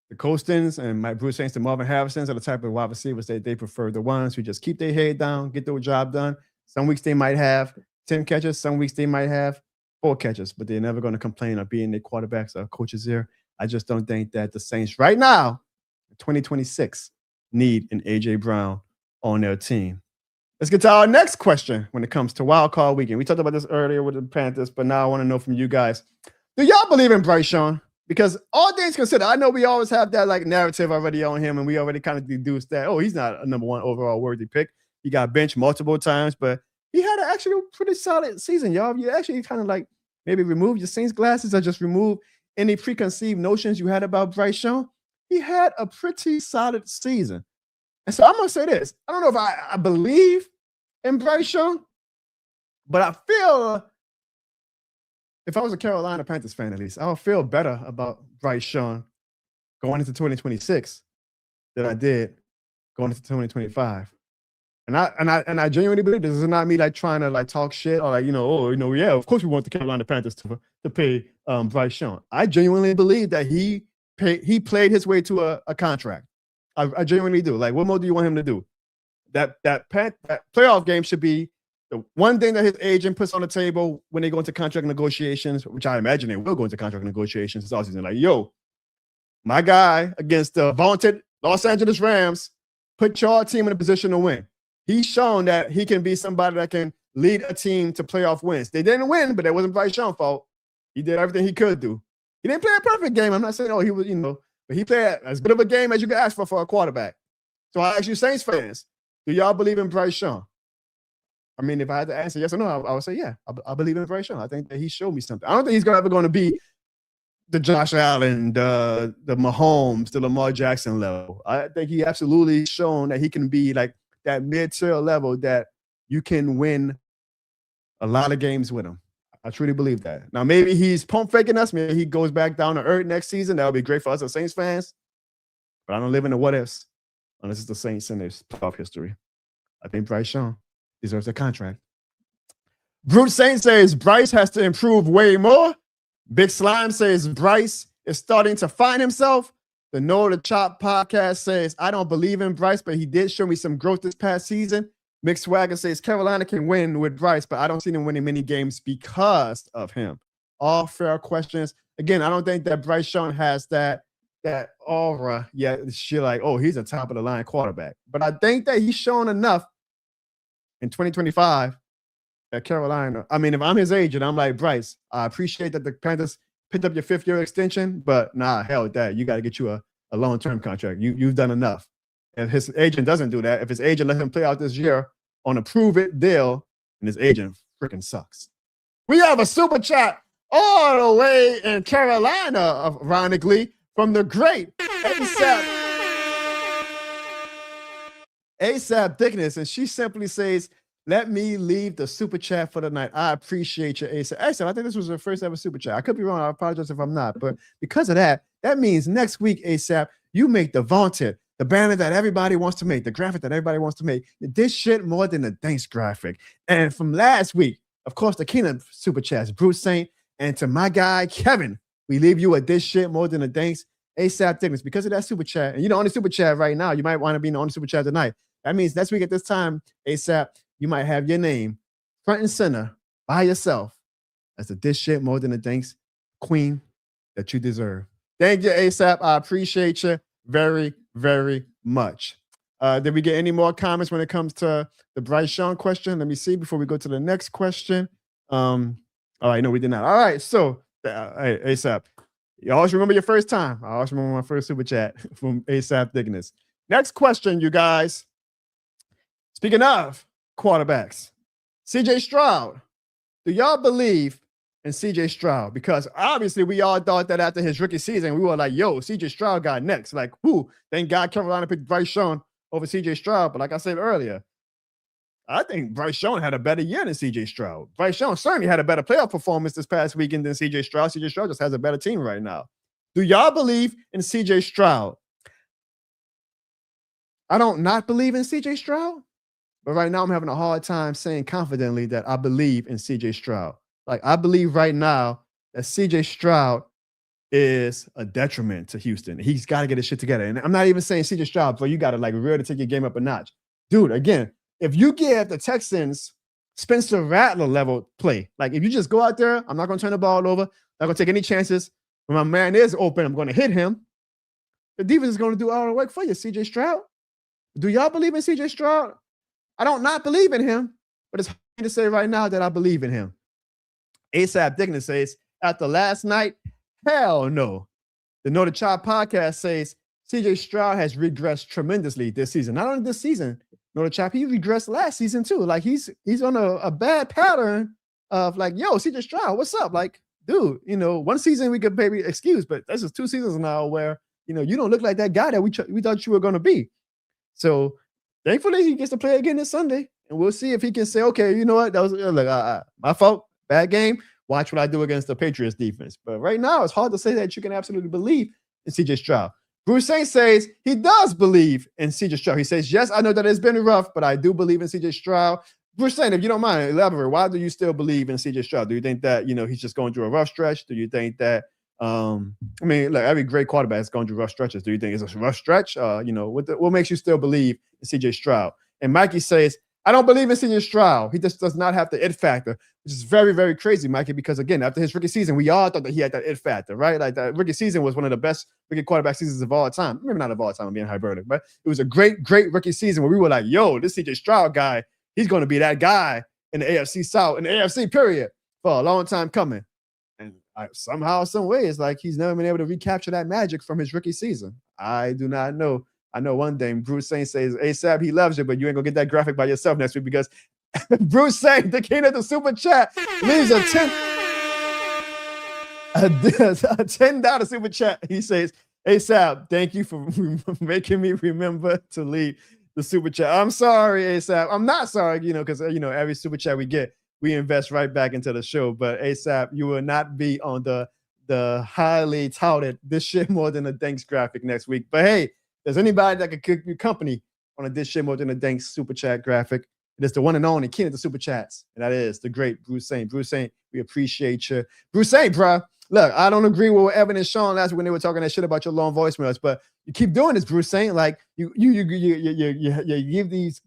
the Costins and my Bruce Saints and Marvin Harrisons are the type of wide receivers that they prefer. The ones who just keep their head down, get their job done. Some weeks they might have 10 catches. Some weeks they might have 4 catches, but they're never going to complain of being their quarterbacks or coaches there. I just don't think that the Saints right now, 2026, need an A.J. Brown on their team. Let's get to our next question when it comes to Wildcard Weekend. We talked about this earlier with the Panthers, but now I want to know from you guys. Do y'all believe in Bryce Young? Because all things considered, I know we always have that like narrative already on him, and we already kind of deduced that, oh, he's not a number 1 overall worthy pick. He got benched multiple times, but he had actually a pretty solid season, y'all. You actually kind of like maybe remove your Saints glasses or just remove any preconceived notions you had about Bryce Young. He had a pretty solid season. And so I'm going to say this. I don't know if I believe in Bryce Young, but I feel if I was a Carolina Panthers fan, at least, I would feel better about Bryce Young going into 2026 than I did going into 2025. And I genuinely believe this is not me like trying to like talk shit or like, you know, oh, you know, yeah, of course we want the Carolina Panthers to pay Bryce Young. I genuinely believe that he played his way to a contract. I genuinely do. Like, what more do you want him to do? That playoff game should be the one thing that his agent puts on the table when they go into contract negotiations, which I imagine they will go into contract negotiations this offseason. Like, yo, my guy against the vaunted Los Angeles Rams put your team in a position to win. He's shown that he can be somebody that can lead a team to playoff wins. They didn't win, but that wasn't Bryce Young's fault. He did everything he could do. He didn't play a perfect game. I'm not saying, oh, he was, you know, but he played as good of a game as you could ask for a quarterback. So I ask you, Saints fans, do y'all believe in Bryce Young? I mean, if I had to answer yes or no, I would say, yeah, I believe in Bryce Young. I think that he showed me something. I don't think he's ever going to be the Josh Allen, the Mahomes, the Lamar Jackson level. I think he absolutely shown that he can be like that mid-tier level that you can win a lot of games with him. I truly believe that. Now, maybe he's pump faking us. Maybe he goes back down to earth next season. That would be great for us as Saints fans. But I don't live in the what ifs unless it's the Saints in their playoff history. I think Bryce Young deserves a contract. Brute Saint says Bryce has to improve way more. Big Slime says Bryce is starting to find himself. The No to Chop podcast says I don't believe in Bryce, but he did show me some growth this past season. Mixed Swagger says Carolina can win with Bryce, but I don't see them winning many games because of him. All fair questions. Again, I don't think that Bryce Young has that aura yet. Shit like, oh, he's a top of the line quarterback. But I think that he's shown enough in 2025 at Carolina. I mean, if I'm his agent, I'm like, Bryce, I appreciate that the Panthers picked up your 5th-year extension, but nah, hell with that. You got to get you a long-term contract. You've done enough. If his agent doesn't do that, if his agent lets him play out this year on a prove-it deal, and his agent freaking sucks. We have a super chat all the way in Carolina, ironically, from the great ASAP Thickness, and she simply says, let me leave the super chat for the night. I appreciate you, ASAP. ASAP, I think this was her first ever super chat. I could be wrong. I apologize if I'm not. But because of that, that means next week, ASAP, you make the vaunted, the banner that everybody wants to make, the graphic that everybody wants to make. This shit more than the thanks graphic. And from last week, of course, the Keenan super chats, Bruce Saint, and to my guy, Kevin, we leave you with this shit more than the thanks, ASAP Thickness, because of that super chat. And you know, on the super chat right now, you might want to be on the super chat tonight. That means next week at this time, ASAP, you might have your name front and center by yourself as the this shit more than the thanks queen that you deserve. Thank you, ASAP. I appreciate you very, very much. Did we get any more comments when it comes to the Bryce Young question? Let me see before we go to the next question. All right, no, we did not. All right, so hey, ASAP, you always remember your first time. I always remember my first super chat from ASAP Thickness. Next question, you guys. Speaking of quarterbacks, CJ Stroud. Do y'all believe in CJ Stroud? Because obviously we all thought that after his rookie season, we were like, yo, CJ Stroud got next. Like, whoo, thank God Carolina picked Bryce Young over CJ Stroud. But like I said earlier, I think Bryce Young had a better year than CJ Stroud. Bryce Young certainly had a better playoff performance this past weekend than CJ Stroud. CJ Stroud just has a better team right now. Do y'all believe in CJ Stroud? I don't not believe in CJ Stroud. But right now, I'm having a hard time saying confidently that I believe in CJ Stroud. Like, I believe right now that CJ Stroud is a detriment to Houston. He's got to get his shit together. And I'm not even saying CJ Stroud, but you got to like really take your game up a notch. Dude, again, if you give the Texans Spencer Rattler level play, like if you just go out there, I'm not going to turn the ball over, not going to take any chances. When my man is open, I'm going to hit him. The defense is going to do all the work for you, CJ Stroud. Do y'all believe in CJ Stroud? I don't not believe in him, but it's hard to say right now that I believe in him. ASAP Thickness says, after last night, hell no. The No to Chop podcast says, CJ Stroud has regressed tremendously this season. Not only this season, No to Chop, he regressed last season too. Like he's on a bad pattern of like, yo, CJ Stroud, what's up? Like, dude, you know, one season we could maybe excuse, but that's just 2 seasons now where, you know, you don't look like that guy that we thought you were going to be. So, thankfully, he gets to play again this Sunday, and we'll see if he can say, okay, you know what? That was like my fault, bad game. Watch what I do against the Patriots defense. But right now, it's hard to say that you can absolutely believe in CJ Stroud. Bruce Saint says he does believe in CJ Stroud. He says, yes, I know that it's been rough, but I do believe in CJ Stroud. Bruce Saint, if you don't mind, elaborate. Why do you still believe in CJ Stroud? Do you think that, you know, he's just going through a rough stretch? Do you think that, I mean, like every great quarterback is going through rough stretches. Do you think it's a rough stretch? You know, what makes you still believe in CJ Stroud? And Mikey says, I don't believe in CJ Stroud. He just does not have the it factor, which is very, very crazy, Mikey, because again, after his rookie season, we all thought that he had that it factor, right? Like that rookie season was one of the best rookie quarterback seasons of all time. Maybe not of all time, I'm being hyperbolic, but it was a great, great rookie season where we were like, yo, this CJ Stroud guy, he's going to be that guy in the AFC South, in the AFC period, for a long time coming. And somehow, some way, it's like he's never been able to recapture that magic from his rookie season. I do not know. I know one thing. Bruce Saint says, ASAP, he loves you, but you ain't going to get that graphic by yourself next week because Bruce Saint, the king of the super chat, leaves a 10. a $10 super chat. He says, ASAP, thank you for making me remember to leave the super chat. I'm sorry, ASAP. I'm not sorry, because every super chat we get, we invest right back into the show. But ASAP, you will not be on the highly touted "this shit more than a thanks" graphic next week. But hey, there's anybody that could keep you company on a "this shit more than a thanks" super chat graphic, it is the one and only king of the super chats, and that is the great Bruce Saint. Bruce Saint, we appreciate you. Bruce Saint, bro. Look, I don't agree with what Evan and Sean last week when they were talking that shit about your long voicemails, but you keep doing this, Bruce Saint. Like you give these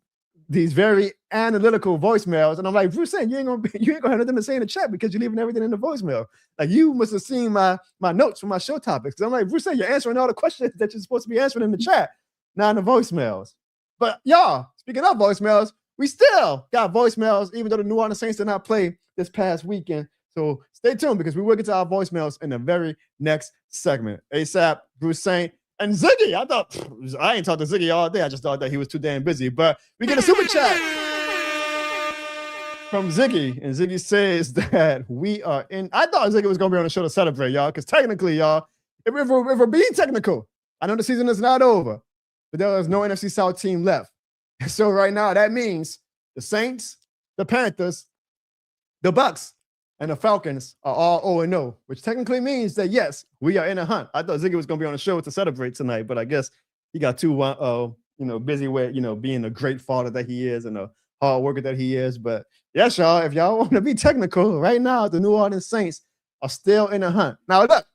very analytical voicemails, and I'm like, Bruce Saint, you ain't gonna have nothing to say in the chat because you're leaving everything in the voicemail. Like you must have seen my notes from my show topics. I'm like, Bruce Saint, you're answering all the questions that you're supposed to be answering in the chat, not in the voicemails. But y'all, speaking of voicemails, we still got voicemails, even though the New Orleans Saints did not play this past weekend. So stay tuned because we will get to our voicemails in the very next segment. ASAP, Bruce Saint, and Ziggy. I ain't talked to Ziggy all day. I just thought that he was too damn busy. But we get a super chat from Ziggy. And Ziggy says that we are in. I thought Ziggy was going to be on the show to celebrate, y'all, because technically, y'all, if we're being technical, I know the season is not over, but there is no NFC South team left. So right now, that means the Saints, the Panthers, the Bucks, and the Falcons are all 0-0, which technically means that, yes, we are in a hunt. I thought Ziggy was going to be on the show to celebrate tonight, but I guess he got too busy with, being a great father that he is and a hard worker that he is. But yes, y'all, if y'all want to be technical, right now, the New Orleans Saints are still in a hunt. Now, look,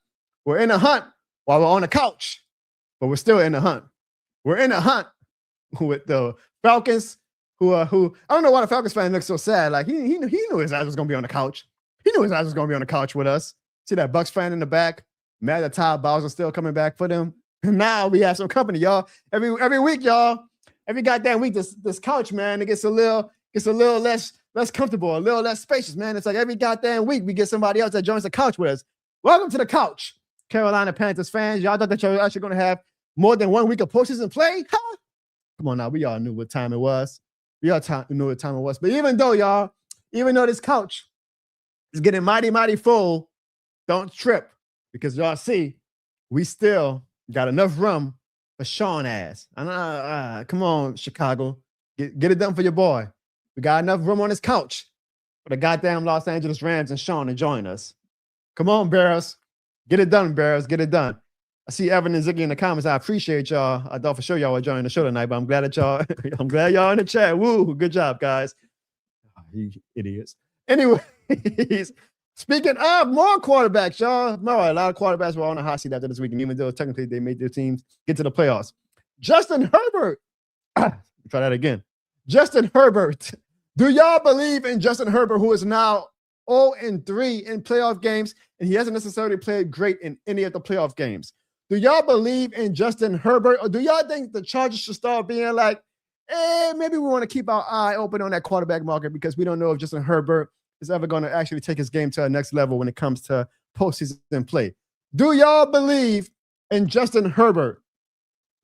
we're in a hunt while we're on the couch, but we're still in a hunt. We're in a hunt with the Falcons, who I don't know why the Falcons fan looks so sad. Like he knew his ass was going to be on the couch. He knew his ass was going to be on the couch with us. See that Bucks fan in the back? Mad that Todd Bowser's still coming back for them. And now we have some company, y'all. Every week, y'all. Every goddamn week, this couch, man, it gets a little less comfortable, a little less spacious, man. It's like every goddamn week we get somebody else that joins the couch with us. Welcome to the couch, Carolina Panthers fans. Y'all thought that y'all were actually going to have more than 1 week of postseason play? Huh? Come on now, we all knew what time it was. We all knew what time it was. But even though this couch is getting mighty, mighty full, don't trip, because y'all see, we still got enough room for Sean ass. Come on, Chicago. Get it done for your boy. We got enough room on this couch for the goddamn Los Angeles Rams and Sean to join us. Come on, Bears. Get it done, Bears. Get it done. I see Evan and Ziggy in the comments. I appreciate y'all. I thought for sure y'all were joining the show tonight, but I'm glad y'all in the chat. Woo, good job, guys. Oh, you idiots. Anyways, speaking of more quarterbacks, y'all. A lot of quarterbacks were on the hot seat after this weekend, even though technically they made their teams get to the playoffs. Justin Herbert. Try that again. Justin Herbert. Do y'all believe in Justin Herbert, who is now 0-3 in playoff games, and he hasn't necessarily played great in any of the playoff games? Do y'all believe in Justin Herbert, or do y'all think the Chargers should start being like, maybe we want to keep our eye open on that quarterback market because we don't know if Justin Herbert is ever going to actually take his game to a next level when it comes to postseason play? Do y'all believe in Justin Herbert?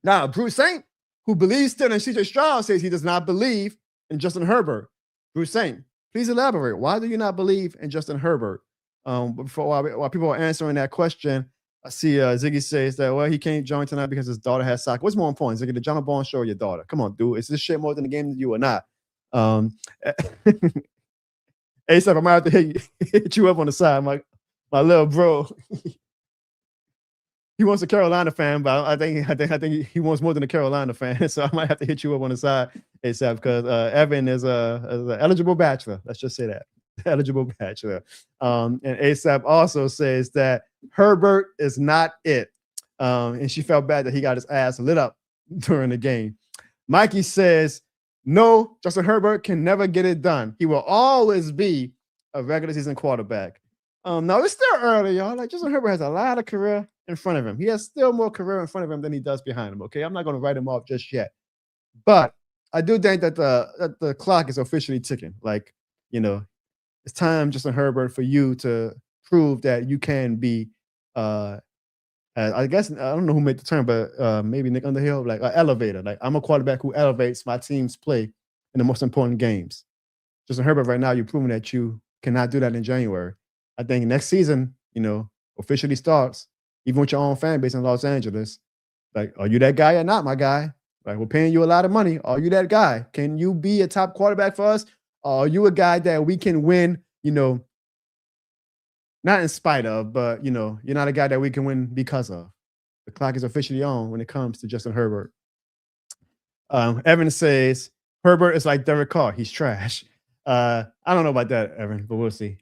Now, Bruce Saint, who believes still in CJ Stroud, says he does not believe in Justin Herbert. Bruce Saint, please elaborate. Why do you not believe in Justin Herbert? While people are answering that question, I see Ziggy says that, well, he can't join tonight because his daughter has soccer. What's more important, Ziggy, the John Bourne show or your daughter? Come on, dude. Is this shit more than the game than you or not? ASAP, I might have to hit you up on the side, my little bro. He wants a Carolina fan, but I think he wants more than a Carolina fan. So I might have to hit you up on the side, ASAP, because Evan is an eligible bachelor. Let's just say that. Eligible bachelor. And ASAP also says that Herbert is not it. And she felt bad that he got his ass lit up during the game. Mikey says, no, Justin Herbert can never get it done. He will always be a regular season quarterback. Now, it's still early, y'all. Like, Justin Herbert has a lot of career in front of him. He has still more career in front of him than he does behind him, okay? I'm not going to write him off just yet. But I do think that the clock is officially ticking. Like, it's time, Justin Herbert, for you to prove that you can be, I guess, I don't know who made the term, but maybe Nick Underhill, like an elevator. Like, I'm a quarterback who elevates my team's play in the most important games. Justin Herbert, right now, you're proving that you cannot do that in January. I think next season, officially starts, even with your own fan base in Los Angeles. Like, are you that guy or not, my guy? Like, we're paying you a lot of money. Are you that guy? Can you be a top quarterback for us? Or are you a guy that we can win, not in spite of, but, you're not a guy that we can win because of. The clock is officially on when it comes to Justin Herbert. Evan says, Herbert is like Derek Carr. He's trash. I don't know about that, Evan, but we'll see.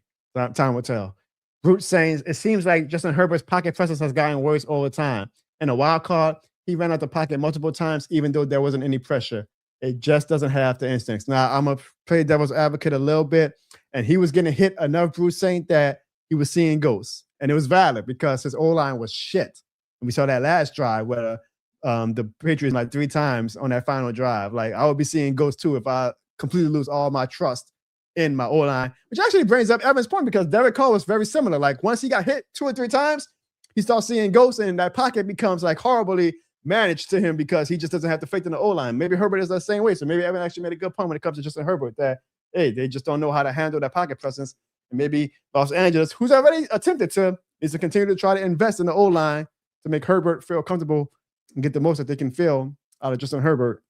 Time will tell. Brute saying, it seems like Justin Herbert's pocket presence has gotten worse all the time. In a wild card, he ran out the pocket multiple times, even though there wasn't any pressure. It just doesn't have the instincts. Now, I'm going to play devil's advocate a little bit, and he was getting hit enough, Bruce, saying that he was seeing ghosts. And it was valid because his O-line was shit. And we saw that last drive where the Patriots like 3 times on that final drive. Like, I would be seeing ghosts too if I completely lose all my trust in my O-line, which actually brings up Evan's point because Derek Carr was very similar. Like, once he got hit 2 or 3 times, he starts seeing ghosts, and that pocket becomes like horribly managed to him because he just doesn't have the faith in the O-line. Maybe Herbert is the same way. So maybe Evan actually made a good point when it comes to Justin Herbert that, hey, they just don't know how to handle that pocket presence. And maybe Los Angeles, who's already attempted to, is to continue to try to invest in the O-line to make Herbert feel comfortable and get the most that they can feel out of Justin Herbert.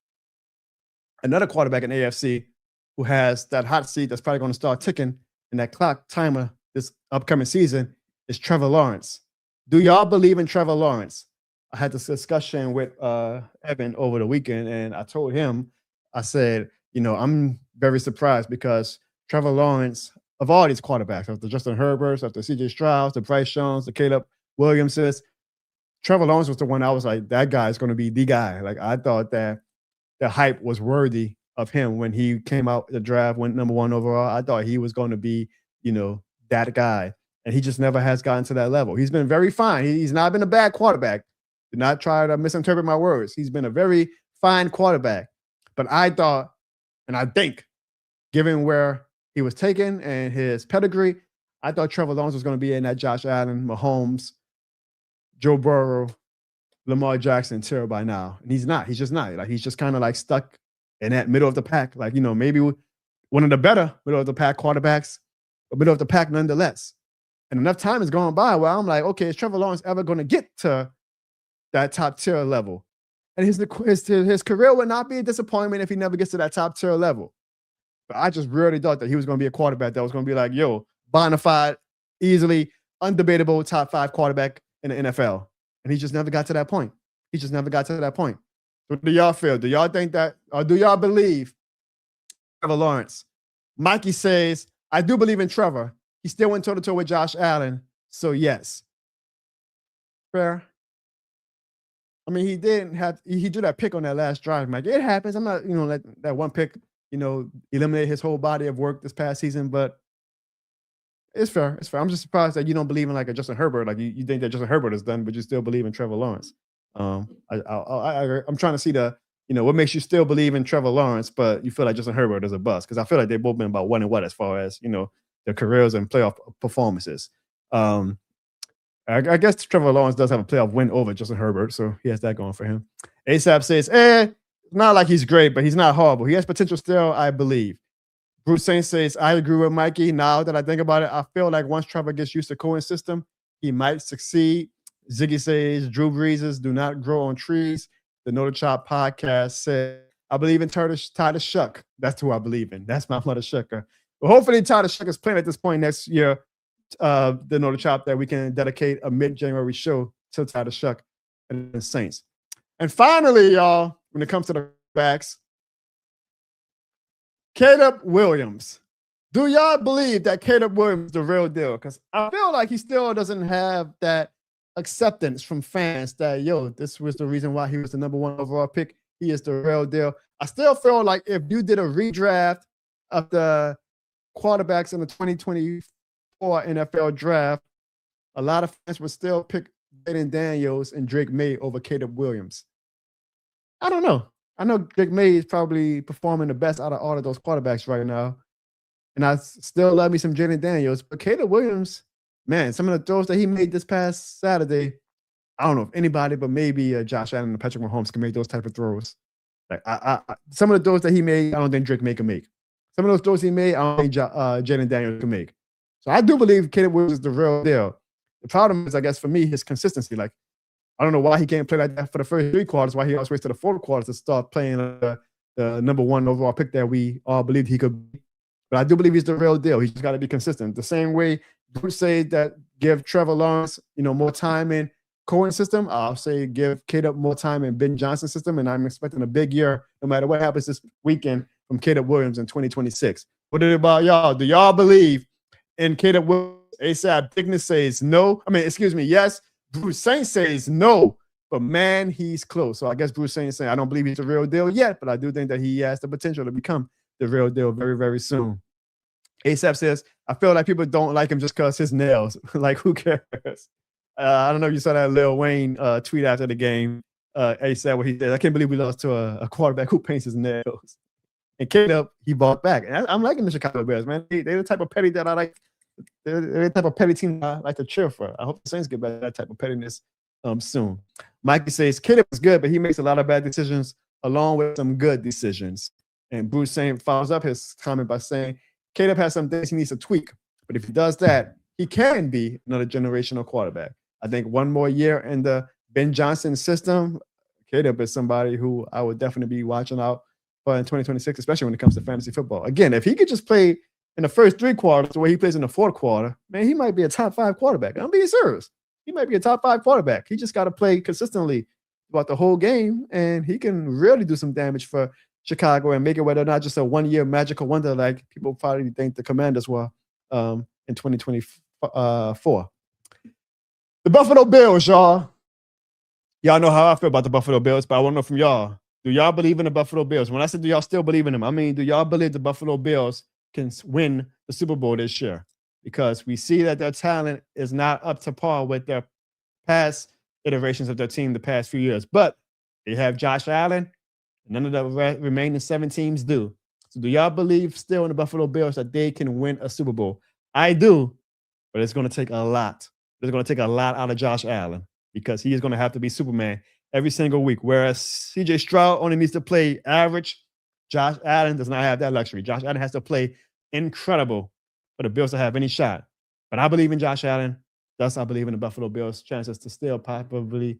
Another quarterback in AFC who has that hot seat that's probably going to start ticking in that clock timer this upcoming season is Trevor Lawrence. Do y'all believe in Trevor Lawrence? I had this discussion with Evan over the weekend, and I told him, I said, I'm very surprised because Trevor Lawrence, of all these quarterbacks, of the Justin Herberts, of the CJ Strouds, the Bryce Youngs, the Caleb Williamses, Trevor Lawrence was the one I was like, that guy is going to be the guy. Like, I thought that the hype was worthy of him when he came out the draft, went number 1 overall. I thought he was going to be, that guy. And he just never has gotten to that level. He's been very fine. He's not been a bad quarterback. Do not try to misinterpret my words. He's been a very fine quarterback. But I thought, and I think, given where he was taken and his pedigree, I thought Trevor Lawrence was going to be in that Josh Allen, Mahomes, Joe Burrow, Lamar Jackson tier by now. And he's not. He's just not. Like, he's just kind of like stuck in that middle of the pack. Like, maybe one of the better middle of the pack quarterbacks, but middle of the pack nonetheless. And enough time has gone by where I'm like, okay, is Trevor Lawrence ever going to get to that top tier level? And his career would not be a disappointment if he never gets to that top tier level. But I just really thought that he was going to be a quarterback that was going to be like, bona fide, easily, undebatable top 5 quarterback in the NFL. And he just never got to that point. He just never got to that point. What do y'all feel? Do y'all think that, or do y'all believe Trevor Lawrence? Mikey says, I do believe in Trevor. He still went toe-to-toe with Josh Allen. So, yes. Fair. I mean, he drew that pick on that last drive. Mike, it happens. I'm not, that one pick, eliminate his whole body of work this past season, but it's fair. It's fair. I'm just surprised that you don't believe in like a Justin Herbert. Like you think that Justin Herbert is done, but you still believe in Trevor Lawrence. I'm trying to see what makes you still believe in Trevor Lawrence, but you feel like Justin Herbert is a bust, because I feel like they've both been about 1-1 as far as their careers and playoff performances. I guess Trevor Lawrence does have a playoff win over Justin Herbert, so he has that going for him. ASAP says, not like he's great, but he's not horrible. He has potential still, I believe. Bruce Saint says, I agree with Mikey. Now that I think about it, I feel like once Trevor gets used to Cohen's system, he might succeed. Ziggy says, Drew Breeses do not grow on trees. The Know the Chop podcast said, I believe in Titus Shuck. That's who I believe in. That's my mother Shucker. But hopefully Titus Shuck is playing at this point next year. The Know the Chop, that we can dedicate a mid-January show to Titus Shuck and the Saints. And finally, y'all, when it comes to the backs, Caleb Williams. Do y'all believe that Caleb Williams is the real deal? Because I feel like he still doesn't have that acceptance from fans that, this was the reason why he was the number 1 overall pick. He is the real deal. I still feel like if you did a redraft of the quarterbacks in the 2024 NFL draft, a lot of fans would still pick Jaden Daniels and Drake May over Caleb Williams. I don't know. I know Drake May is probably performing the best out of all of those quarterbacks right now. And I still love me some Jaden Daniels. But Caleb Williams, man, some of the throws that he made this past Saturday, I don't know if anybody but maybe Josh Allen and Patrick Mahomes can make those type of throws. Like some of the throws that he made, I don't think Drake May can make. Some of those throws he made, I don't think Jaden Daniels can make. So I do believe Caleb Williams is the real deal. The problem is, I guess, for me, his consistency. Like, I don't know why he can't play like that for the first 3 quarters, why he always waits to the 4th quarter to start playing the number 1 overall pick that we all believed he could be. But I do believe he's the real deal. He's just got to be consistent. The same way Bruce say that give Trevor Lawrence, more time in Cohen's system, I'll say give Caleb more time in Ben Johnson's system, and I'm expecting a big year no matter what happens this weekend from Caleb Williams in 2026. What about y'all? Do y'all believe in Caleb Williams? ASAP Thickness says no. Yes. Bruce Saint says no, but man, he's close. So I guess Bruce Saint is saying, I don't believe he's the real deal yet, but I do think that he has the potential to become the real deal very, very soon. ASAP says, I feel like people don't like him just because his nails. Like, who cares? I don't know if you saw that Lil Wayne tweet after the game. ASAP, where he said, I can't believe we lost to a quarterback who paints his nails. And Caleb, he bought back. And I'm liking the Chicago Bears, man. They're the type of petty that I like. They're the type of petty team I like to cheer for. I hope the Saints get back to that type of pettiness soon. Mikey says, Caleb is good, but he makes a lot of bad decisions along with some good decisions. And Bruce Saint follows up his comment by saying, Caleb has some things he needs to tweak, but if he does that, he can be another generational quarterback. I think one more year in the Ben Johnson system, Caleb is somebody who I would definitely be watching out for in 2026, especially when it comes to fantasy football. Again, if he could just play in the first 3 quarters the way he plays in the 4th quarter, man, he might be a top 5 quarterback. I'm being serious. He might be a top 5 quarterback. He just got to play consistently throughout the whole game, and he can really do some damage for Chicago and make it whether or not just a 1-year magical wonder like people probably think the Commanders were in 2024. The Buffalo Bills, y'all. Y'all know how I feel about the Buffalo Bills, but I want to know from y'all. Do y'all believe in the Buffalo Bills? When I said do y'all still believe in them, I mean, do y'all believe the Buffalo Bills can win the Super Bowl this year? Because we see that their talent is not up to par with their past iterations of their team the past few years. But they have Josh Allen. None of the remaining 7 teams do. So do y'all believe still in the Buffalo Bills that they can win a Super Bowl? I do, but it's going to take a lot. It's going to take a lot out of Josh Allen because he is going to have to be Superman every single week. Whereas CJ Stroud only needs to play average, Josh Allen does not have that luxury. Josh Allen has to play incredible for the Bills to have any shot. But I believe in Josh Allen. Thus, I believe in the Buffalo Bills' chances to still probably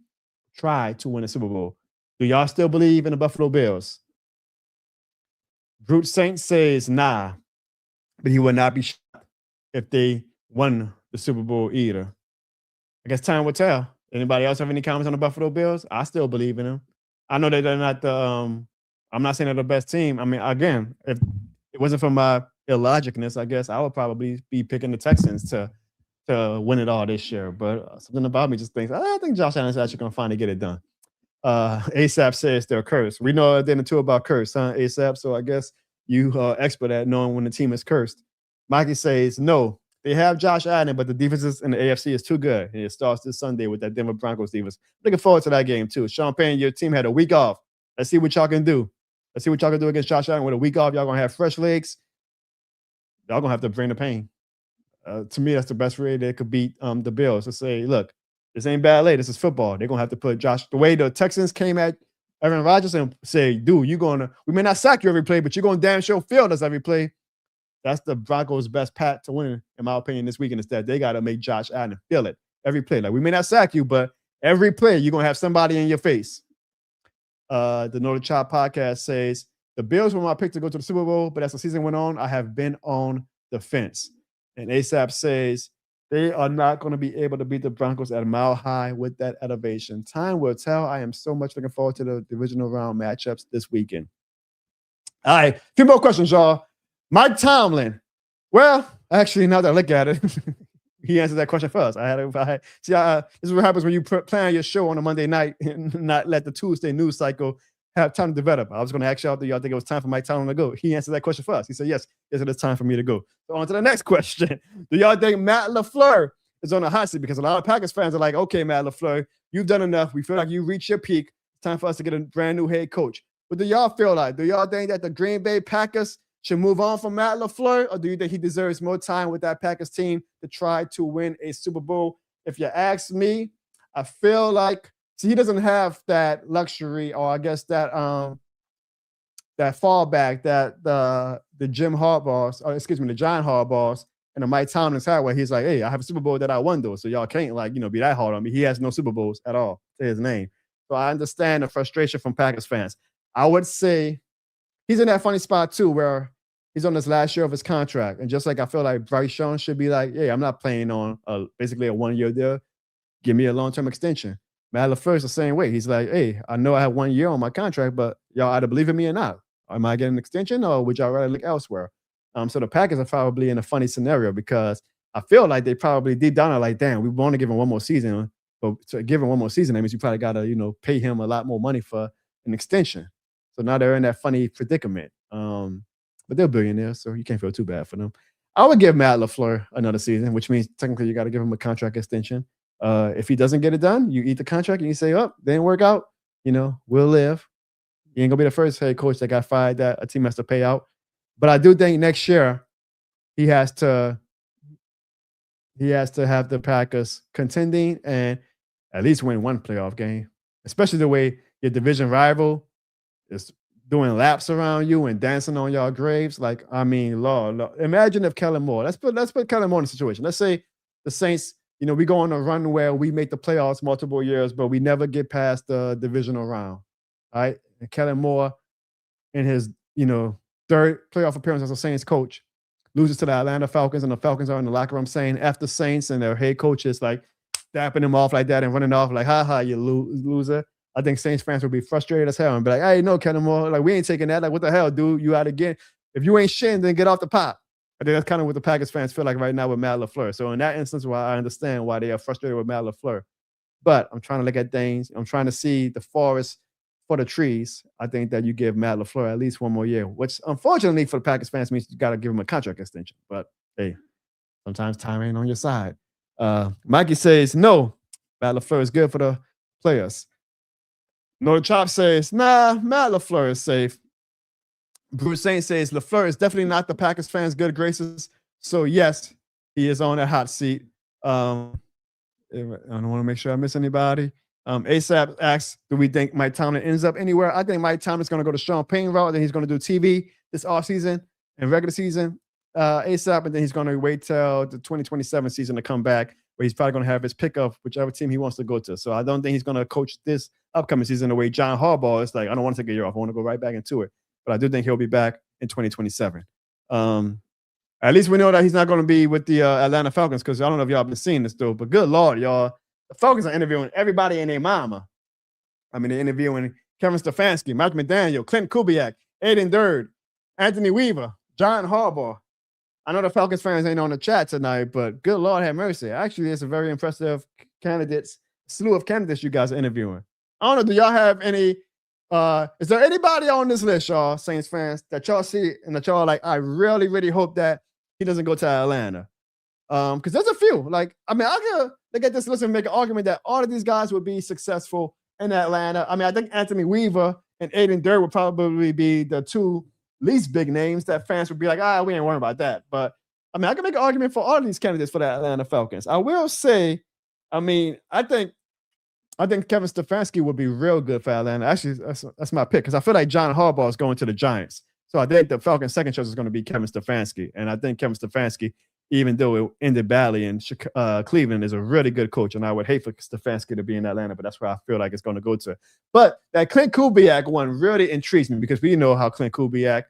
try to win a Super Bowl. Do y'all still believe in the Buffalo Bills? Brute Saint says nah, but he would not be shocked if they won the Super Bowl either. I guess time will tell. Anybody else have any comments on the Buffalo Bills? I still believe in them. I know that they're not the I'm not saying they're the best team. I mean, again, if it wasn't for my illogicness, I guess I would probably be picking the Texans to win it all this year. But something about me just thinks, I think Josh Allen's actually going to finally get it done. ASAP says they're cursed. We know a thing or two about curse, huh, ASAP? So I guess you are expert at knowing when the team is cursed. Mikey says, no, they have Josh Allen, but the defenses in the AFC is too good. And it starts this Sunday with that Denver Broncos defense. Looking forward to that game, too. Sean Payne, your team had a week off. Let's see what y'all can do. Let's see what y'all can do against Josh Allen with a week off. Y'all going to have fresh legs. Y'all going to have to bring the pain. To me, that's the best way they could beat the Bills. To say, look, this ain't ballet. This is football. They're going to have to put Josh, the way the Texans came at Aaron Rodgers and say, dude, we may not sack you every play, but you're going to damn sure field us every play. That's the Broncos' best path to win, in my opinion, this weekend is that they got to make Josh Allen feel it every play. Like, we may not sack you, but every play, you're going to have somebody in your face. The Know the Chop podcast says, the Bills were my pick to go to the Super Bowl, but as the season went on, I have been on the fence. And ASAP says, they are not going to be able to beat the Broncos at a mile high with that elevation. Time will tell. I am so much looking forward to the divisional round matchups this weekend. All right, a few more questions, y'all. Mike Tomlin. Well, actually, now that I look at it, he answered that question first. This is what happens when you plan your show on a Monday night and not let the Tuesday news cycle have time to develop. I was going to ask y'all, do y'all think it was time for Mike Tomlin to go? He answered that question first. He said, yes, it is time for me to go. So on to the next question. Do y'all think Matt LaFleur is on the hot seat? Because a lot of Packers fans are like, okay, Matt LaFleur, you've done enough. We feel like you reached your peak. It's time for us to get a brand new head coach. What do y'all feel like? Do y'all think that the Green Bay Packers should move on from Matt LaFleur, or do you think he deserves more time with that Packers team to try to win a Super Bowl? If you ask me, I feel like he doesn't have that luxury, or I guess that fallback that the John Harbaughs in the Mike Tomlin's hat where he's like, hey, I have a Super Bowl that I won though, so y'all can't like, be that hard on me. He has no Super Bowls at all to his name. So I understand the frustration from Packers fans. I would say he's in that funny spot too where he's on this last year of his contract. And just like I feel like Bryce Young should be like, yeah, I'm not playing on basically a 1 year deal. Give me a long-term extension. Matt LaFleur is the same way. He's like, hey, I know I have 1 year on my contract, but y'all either believe in me or not. Am I getting an extension or would y'all rather look elsewhere? So the Packers are probably in a funny scenario because I feel like they probably deep down are like, damn, we want to give him one more season. But to give him one more season, that means you probably got to, pay him a lot more money for an extension. So now they're in that funny predicament. But they're billionaires, so you can't feel too bad for them. I would give Matt LaFleur another season, which means technically you got to give him a contract extension. If he doesn't get it done, you eat the contract and you say, oh, didn't work out. We'll live. He ain't going to be the first head coach that got fired that a team has to pay out. But I do think next year he has to have the Packers contending and at least win one playoff game, especially the way your division rival is doing laps around you and dancing on y'all graves. Like, I mean, Lord. Imagine if Kellen Moore, let's put Kellen Moore in the situation. Let's say the Saints, we go on a run where we make the playoffs multiple years, but we never get past the divisional round. All right. And Kellen Moore in his, third playoff appearance as a Saints coach loses to the Atlanta Falcons, and the Falcons are in the locker room saying F the Saints, and their head coach is like dapping them off like that and running off like, ha, you loser. I think Saints fans would be frustrated as hell and be like, hey, no, Kellen Moore, like, we ain't taking that. Like, what the hell, dude? You out again. If you ain't shitting, then get off the pot. I think that's kind of what the Packers fans feel like right now with Matt LaFleur. So in that instance, I understand why they are frustrated with Matt LaFleur. But I'm trying to look at things. I'm trying to see the forest for the trees. I think that you give Matt LaFleur at least one more year, which unfortunately for the Packers fans means you got to give him a contract extension. But hey, sometimes time ain't on your side. Mikey says, no, Matt LaFleur is good for the players. No, the Chop says, nah, Matt LaFleur is safe. Bruce Saint says, LaFleur is definitely not the Packers fans' good graces. So yes, he is on that hot seat. I don't want to make sure I miss anybody. ASAP asks, do we think Mike Tomlin ends up anywhere? I think Mike Tomlin's going to go to Sean Payne route, then he's going to do TV this offseason and regular season ASAP, and then he's going to wait till the 2027 season to come back, where he's probably going to have his pick of whichever team he wants to go to. So I don't think he's going to coach this upcoming season the way John Harbaugh is like, I don't want to take a year off. I want to go right back into it. But I do think he'll be back in 2027. At least we know that he's not going to be with the Atlanta Falcons, because I don't know if y'all been seeing this, though, but good Lord, y'all. The Falcons are interviewing everybody and their mama. I mean, they're interviewing Kevin Stefanski, Mike McDaniel, Clint Kubiak, Aiden Durd, Anthony Weaver, John Harbaugh. I know the Falcons fans ain't on the chat tonight, but good Lord have mercy. Actually, it's a very impressive slew of candidates you guys are interviewing. I don't know, do y'all have any, is there anybody on this list, y'all, Saints fans, that y'all see and that y'all like, I really, really hope that he doesn't go to Atlanta? Because there's a few. Like, I mean, I could look at this list and make an argument that all of these guys would be successful in Atlanta. I mean, I think Anthony Weaver and Aiden Durr would probably be the two least big names that fans would be like, we ain't worried about that. But I mean, I can make an argument for all of these candidates for the Atlanta Falcons. I will say, I mean, I think Kevin Stefanski would be real good for Atlanta. Actually, that's my pick, because I feel like John Harbaugh is going to the Giants. So I think the Falcons' second choice is going to be Kevin Stefanski. And I think Kevin Stefanski, even though it ended badly in Cleveland, is a really good coach. And I would hate for Stefanski to be in Atlanta, but that's where I feel like it's going to go to. But that Clint Kubiak one really intrigues me, because we know how Clint Kubiak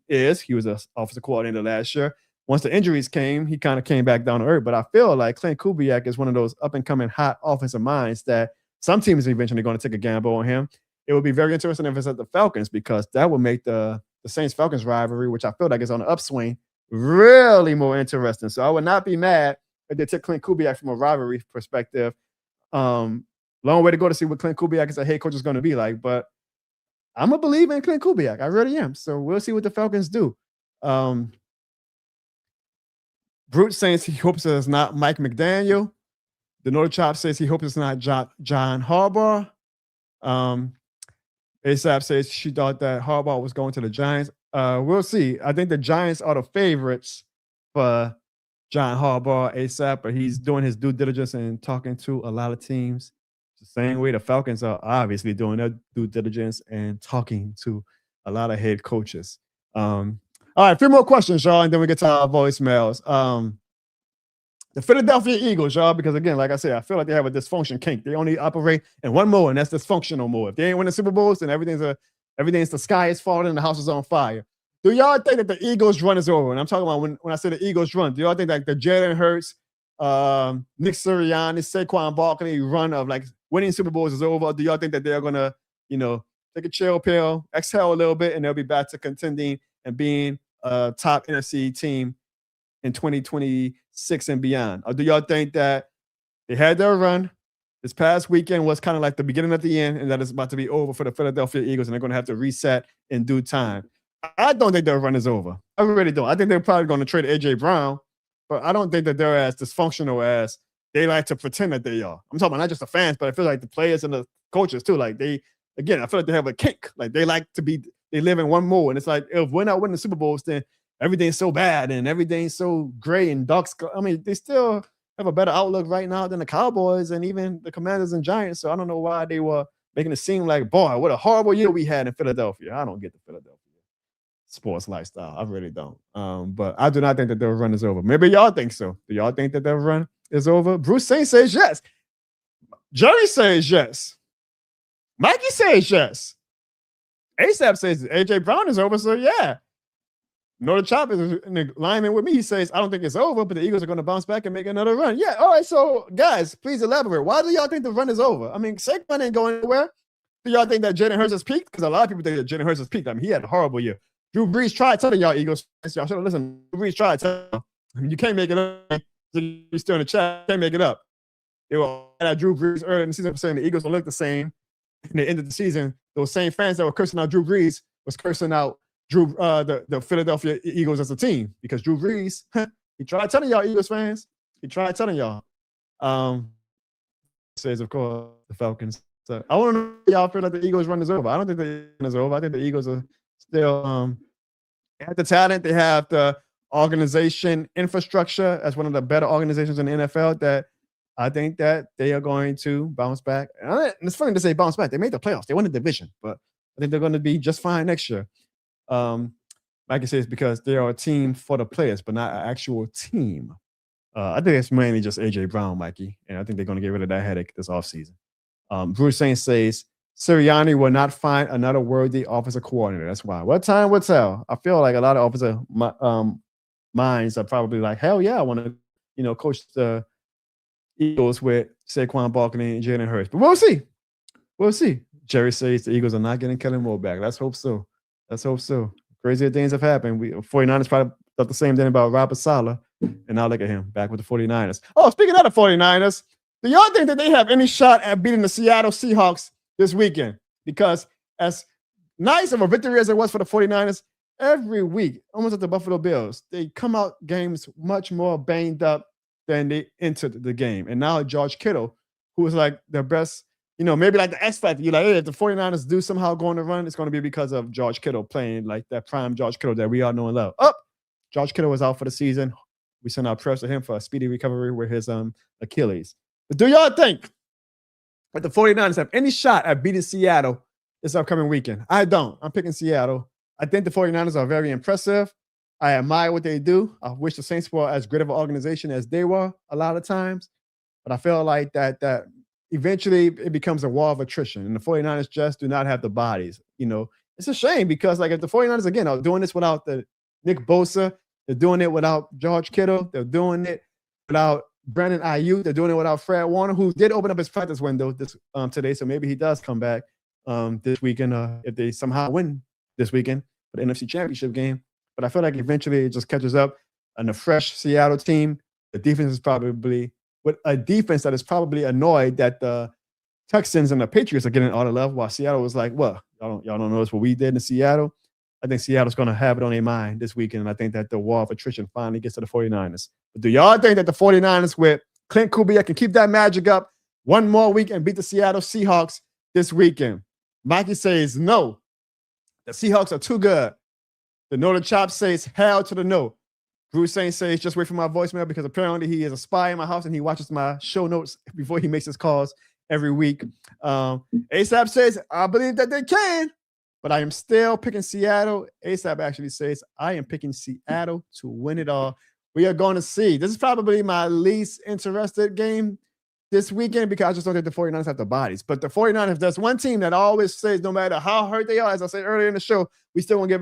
is. He was an offensive coordinator last year. Once the injuries came, he kind of came back down to earth. But I feel like Clint Kubiak is one of those up-and-coming hot offensive minds that some teams are eventually going to take a gamble on him. It would be very interesting if it's at the Falcons, because that would make the Saints-Falcons rivalry, which I feel like is on the upswing, really more interesting. So I would not be mad if they took Clint Kubiak from a rivalry perspective. Long way to go to see what Clint Kubiak as a head coach is going to be like, but I'm a believer in Clint Kubiak. I really am. So we'll see what the Falcons do. Brute says he hopes it's not Mike McDaniel. The North Chop says he hopes it's not John Harbaugh. ASAP says she thought that Harbaugh was going to the Giants. We'll see. I think the Giants are the favorites for John Harbaugh, ASAP, but he's doing his due diligence and talking to a lot of teams. The same way the Falcons are obviously doing their due diligence and talking to a lot of head coaches. All right, a few more questions, y'all, and then we get to our voicemails. The Philadelphia Eagles, y'all, because again, like I said, I feel like they have a dysfunction kink. They only operate in one mode, and that's dysfunctional mode. If they ain't winning Super Bowls, then everything's the sky is falling and the house is on fire. Do y'all think that the Eagles run is over? And I'm talking about when I say the Eagles run, do y'all think like the Jalen Hurts, Nick Sirianni, Saquon Barkley run of like winning Super Bowls is over? Or do y'all think that they're gonna, take a chill pill, exhale a little bit, and they'll be back to contending and being a top NFC team in 2026 and beyond? Or do y'all think that they had their run? This past weekend was kind of like the beginning of the end, and that it's about to be over for the Philadelphia Eagles, and they're going to have to reset in due time. I don't think their run is over. I really don't. I think they're probably going to trade A.J. Brown, but I don't think that they're as dysfunctional as they like to pretend that they are. I'm talking about not just the fans, but I feel like the players and the coaches too. Like I feel like they have a kink. Like they live in one mode, and it's like if we're not winning the Super Bowls, then everything's so bad and everything's so gray and dark. I mean, they still have a better outlook right now than the Cowboys and even the Commanders and Giants. So I don't know why they were making it seem like, boy, what a horrible year we had in Philadelphia. I don't get the Philadelphia sports lifestyle. I really don't. But I do not think that their run is over. Maybe y'all think so. Do y'all think that their run is over? Bruce Saint says yes. Jerry says yes. Mikey says yes. ASAP says AJ Brown is over. So yeah. The Chop is in alignment with me. He says, I don't think it's over, but the Eagles are going to bounce back and make another run. Yeah. All right. So guys, please elaborate. Why do y'all think the run is over? I mean, Saquon ain't going anywhere. Do y'all think that Jalen Hurts has peaked? Because a lot of people think that Jalen Hurts has peaked. I mean, he had a horrible year. Drew Brees tried telling y'all Eagles. Y'all should have listened. Drew Brees tried telling y'all. I mean, you can't make it up. You're still in the chat. You can't make it up. They were at Drew Brees early in the season saying the Eagles don't look the same. And the end of the season, those same fans that were cursing out Drew Brees was cursing out the Philadelphia Eagles as a team, because Drew Brees, he tried telling y'all Eagles fans. He tried telling y'all. Says, of course, the Falcons. So I want to know if y'all feel like the Eagles run is over. I don't think the run is over. I think the Eagles are still they have the talent. They have the organization infrastructure as one of the better organizations in the NFL that I think that they are going to bounce back. And it's funny to say bounce back. They made the playoffs. They won the division, but I think they're going to be just fine next year. Mikey says because they are a team for the players, but not an actual team. I think it's mainly just A.J. Brown, Mikey, and I think they're going to get rid of that headache this offseason. Bruce Saint says Sirianni will not find another worthy offensive coordinator. That's why. What time will tell? I feel like a lot of offensive minds are probably like, hell yeah, I want to, coach the Eagles with Saquon Barkley and Jalen Hurts. But we'll see. We'll see. Jerry says the Eagles are not getting Kellen Moore back. Let's hope so. Let's hope so. Crazier things have happened. 49ers probably thought the same thing about Robert Saleh. And now look at him back with the 49ers. Oh, speaking of the 49ers, do y'all think that they have any shot at beating the Seattle Seahawks this weekend? Because as nice of a victory as it was for the 49ers, every week, almost like the Buffalo Bills, they come out games much more banged up than they entered the game. And now George Kittle, who was like their best, maybe like the X factor. You're like, hey, if the 49ers do somehow go on the run, it's going to be because of George Kittle playing like that prime George Kittle that we all know and love. George Kittle was out for the season. We send our prayers to him for a speedy recovery with his Achilles. But do y'all think that the 49ers have any shot at beating Seattle this upcoming weekend? I don't. I'm picking Seattle. I think the 49ers are very impressive. I admire what they do. I wish the Saints were as great of an organization as they were a lot of times. But I feel like that eventually it becomes a war of attrition. And the 49ers just do not have the bodies. It's a shame because like if the 49ers, again, are doing this without the Nick Bosa, they're doing it without George Kittle, they're doing it without Brandon Ayuk, they're doing it without Fred Warner, who did open up his practice window today. So maybe he does come back this weekend if they somehow win this weekend for the NFC Championship game. But I feel like eventually it just catches up. And the fresh Seattle team, the defense is probably with a defense that is probably annoyed that the Texans and the Patriots are getting all the love, while Seattle was like, well, y'all don't notice what we did in Seattle. I think Seattle's going to have it on their mind this weekend, and I think that the war of attrition finally gets to the 49ers. But do y'all think that the 49ers with Clint Kubiak can keep that magic up one more week and beat the Seattle Seahawks this weekend? Mikey says no. The Seahawks are too good. The No to Chop says hell to the no. Bruce Saint says just wait for my voicemail because apparently he is a spy in my house and he watches my show notes before he makes his calls every week. ASAP says, I believe that they can. but I am still picking Seattle. ASAP actually says, I am picking Seattle to win it all. We are going to see. This is probably my least interested game this weekend because I just don't think the 49ers have the bodies. But the 49ers, if there's one team that always says no matter how hurt they are, as I said earlier in the show, we still want to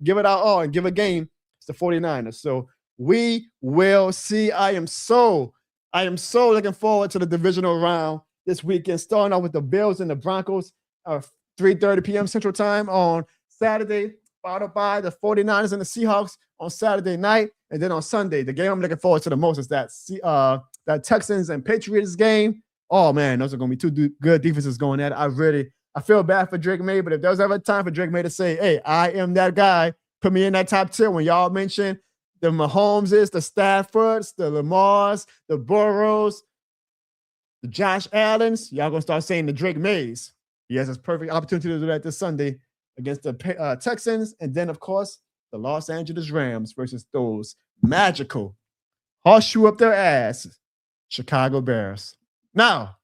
give it our all and give a game. It's the 49ers. So we will see. I am so looking forward to the divisional round this weekend, starting off with the Bills and the Broncos, 3:30 p.m. Central Time on Saturday, followed by the 49ers and the Seahawks on Saturday night. And then on Sunday, the game I'm looking forward to the most is that Texans and Patriots game. Oh, man, those are going to be two good defenses going at it. I feel bad for Drake May, but if there's ever a time for Drake May to say, hey, I am that guy, put me in that top tier when y'all mention the Mahomeses, the Staffords, the Lamars, the Burrows, the Josh Allens, y'all going to start saying the Drake Mays. He has his perfect opportunity to do that this Sunday against the Texans. And then, of course, the Los Angeles Rams versus those magical horseshoe up their ass Chicago Bears. Now,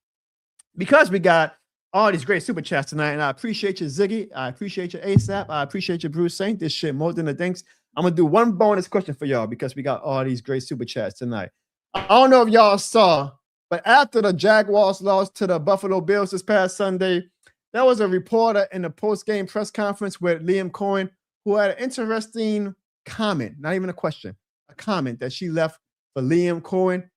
because we got all these great super chats tonight, and I appreciate you, Ziggy. I appreciate you, ASAP. I appreciate you, Bruce, saying this shit more than the thanks. I'm going to do one bonus question for y'all because we got all these great super chats tonight. I don't know if y'all saw, but after the Jaguars lost to the Buffalo Bills this past Sunday, there was a reporter in the post-game press conference with Liam Cohen who had an interesting comment, not even a question, a comment that she left for Liam Cohen.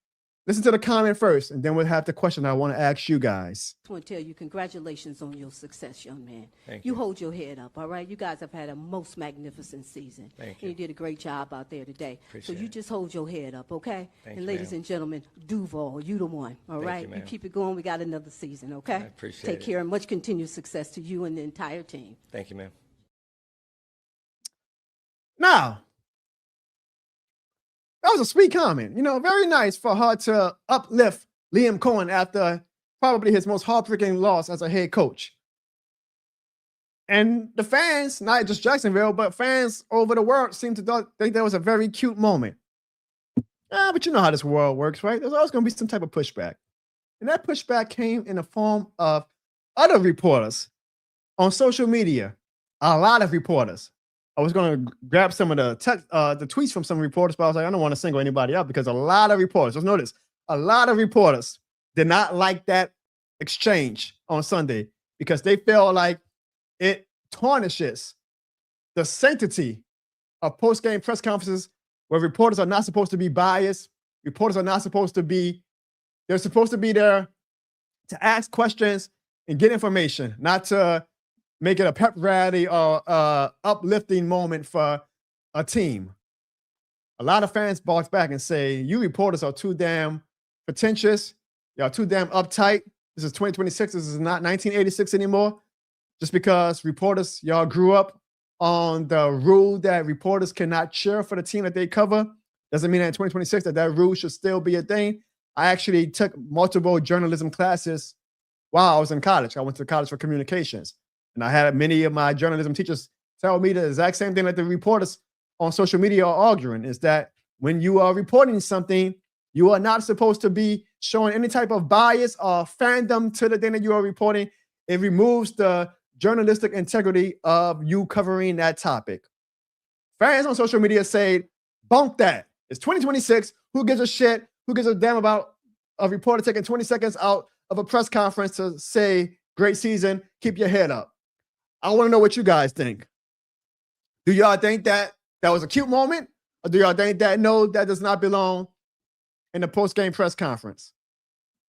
Listen to the comment first, and then we'll have the question I want to ask you guys. I want to tell you congratulations on your success, young man. Thank you. you. Hold your head up, all right? You guys have had a most magnificent season. Thank and you did a great job out there today. Appreciate so you it. just hold your head up, okay? Thank and you, ladies ma'am. and gentlemen, Duval, you the one, all right? you, ma'am. keep it going. We got another season, okay? I appreciate Take it. care and much continued success to you and the entire team. Thank you, ma'am. Now, that was a sweet comment. Very nice for her to uplift Liam Cohen after probably his most heartbreaking loss as a head coach. And the fans, not just Jacksonville, but fans over the world seem to think that was a very cute moment. But you know how this world works, right? There's always going to be some type of pushback. And that pushback came in the form of other reporters on social media. A lot of reporters. I was going to grab some of the tweets from some reporters, but I was like, I don't want to single anybody out because a lot of reporters, just notice, a lot of reporters did not like that exchange on Sunday because they feel like it tarnishes the sanctity of post-game press conferences where reporters are not supposed to be biased. Reporters are not supposed to be, they're supposed to be there to ask questions and get information, not to make it a pep rally or uplifting moment for a team. A lot of fans bark back and say, you reporters are too damn pretentious. Y'all too damn uptight. This is 2026. This is not 1986 anymore. Just because reporters, y'all grew up on the rule that reporters cannot cheer for the team that they cover doesn't mean that in 2026 that rule should still be a thing. I actually took multiple journalism classes while I was in college. I went to college for communications. And I had many of my journalism teachers tell me the exact same thing that the reporters on social media are arguing, is that when you are reporting something, you are not supposed to be showing any type of bias or fandom to the thing that you are reporting. It removes the journalistic integrity of you covering that topic. Fans on social media say, bunk that. It's 2026. Who gives a shit? Who gives a damn about a reporter taking 20 seconds out of a press conference to say, great season, keep your head up? I want to know what you guys think. Do y'all think that was a cute moment? Or do y'all think that, no, that does not belong in the post-game press conference?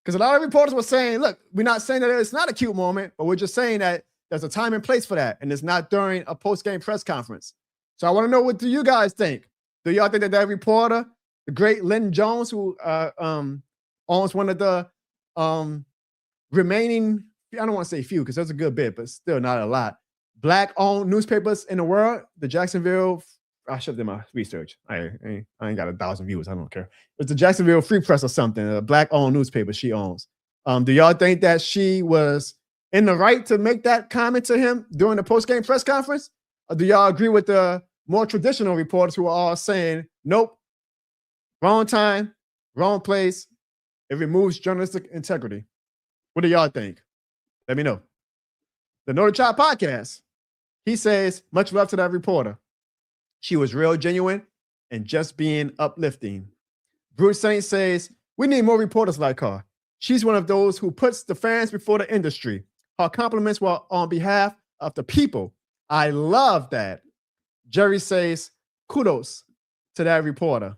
Because a lot of reporters were saying, look, we're not saying that it's not a cute moment, but we're just saying that there's a time and place for that, and it's not during a post-game press conference. So I want to know, what do you guys think? Do y'all think that reporter, the great Lynn Jones, who owns one of the remaining, I don't want to say few because that's a good bit, but still not a lot, Black-owned newspapers in the world, the Jacksonville, I should have done my research. I ain't got 1,000 viewers. I don't care. It's the Jacksonville Free Press or something, a Black-owned newspaper she owns. Do y'all think that she was in the right to make that comment to him during the post-game press conference? Or do y'all agree with the more traditional reporters who are all saying, nope, wrong time, wrong place, it removes journalistic integrity? What do y'all think? Let me know. The Know the Chop podcast. He says, much love to that reporter. She was real genuine and just being uplifting. Bruce Saint says, we need more reporters like her. She's one of those who puts the fans before the industry. Her compliments were on behalf of the people. I love that. Jerry says, kudos to that reporter.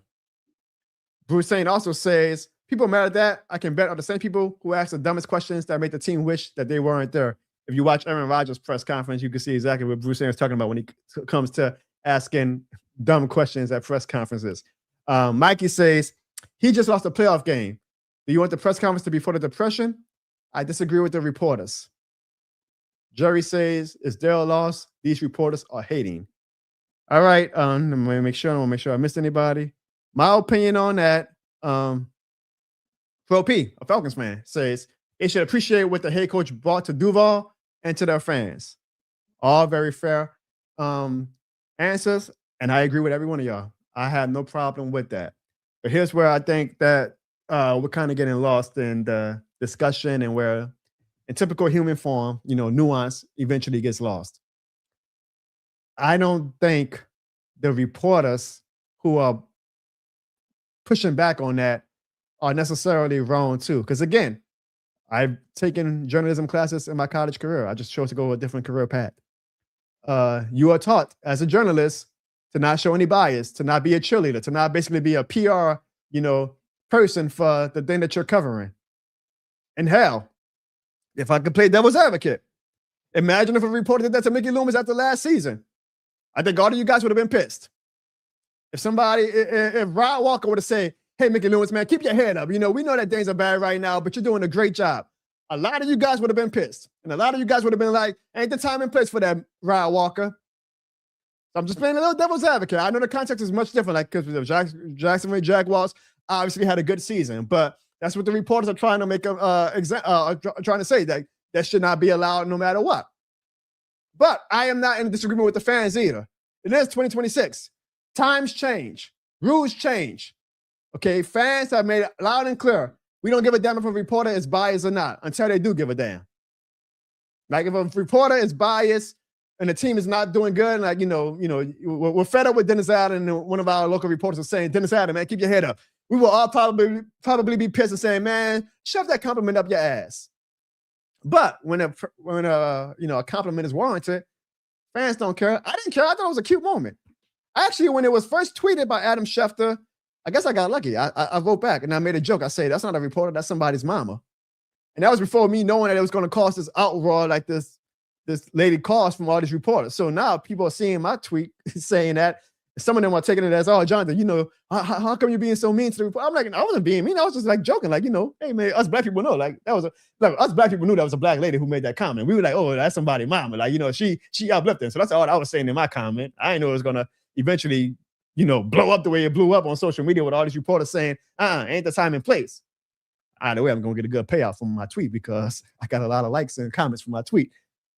Bruce Saint also says, people mad at that, I can bet are the same people who ask the dumbest questions that make the team wish that they weren't there. If you watch Aaron Rodgers' press conference, you can see exactly what Bruce Saint is talking about when he comes to asking dumb questions at press conferences. Mikey says, he just lost a playoff game. Do you want the press conference to be for the depression? I disagree with the reporters. Jerry says, is there a loss? These reporters are hating. All right, I want to make sure I missed anybody. My opinion on that, Pro P, a Falcons fan, says they should appreciate what the head coach brought to Duval and to their fans. All very fair answers, and I agree with every one of y'all. I have no problem with that. But here's where I think that we're kind of getting lost in the discussion and where, in typical human form, nuance eventually gets lost. I don't think the reporters who are pushing back on that are necessarily wrong too. Because again, I've taken journalism classes in my college career. I just chose to go a different career path. You are taught as a journalist to not show any bias, to not be a cheerleader, to not basically be a PR, person for the thing that you're covering. And hell, if I could play devil's advocate, imagine if a reporter did that to Mickey Loomis after last season. I think all of you guys would have been pissed. If Rod Walker would have said, hey, Mickey Loomis, man, keep your head up. We know that things are bad right now, but you're doing a great job. A lot of you guys would have been pissed. And a lot of you guys would have been like, ain't the time and place for that, Rod Walker. So I'm just playing a little devil's advocate. I know the context is much different, because the Jacksonville Jaguars obviously had a good season, but that's what the reporters are trying to make trying to say, that should not be allowed no matter what. But I am not in disagreement with the fans either. It is 2026. Times change. Rules change. Okay, fans have made it loud and clear. We don't give a damn if a reporter is biased or not until they do give a damn. Like if a reporter is biased and the team is not doing good, like, we're fed up with Dennis Allen, and one of our local reporters is saying, Dennis Allen, man, keep your head up. We will all probably be pissed and saying, man, shove that compliment up your ass. But when a compliment is warranted, fans don't care. I didn't care. I thought it was a cute moment. Actually, when it was first tweeted by Adam Schefter, I guess I got lucky. I wrote back and I made a joke. I say, that's not a reporter, that's somebody's mama. And that was before me knowing that it was going to cause this outroar like this lady caused from all these reporters. So now people are seeing my tweet saying that. Some of them are taking it as, oh, Jonathan, how come you're being so mean to the reporter? I'm like, I wasn't being mean. I was just like joking. Like, hey, man, us black people know. Like, us black people knew that was a black lady who made that comment. We were like, oh, that's somebody's mama. Like, she uplifting. So that's all I was saying in my comment. I didn't know it was going to eventually, blow up the way it blew up on social media with all these reporters saying, ain't the time and place. Either way, I'm going to get a good payout from my tweet because I got a lot of likes and comments from my tweet.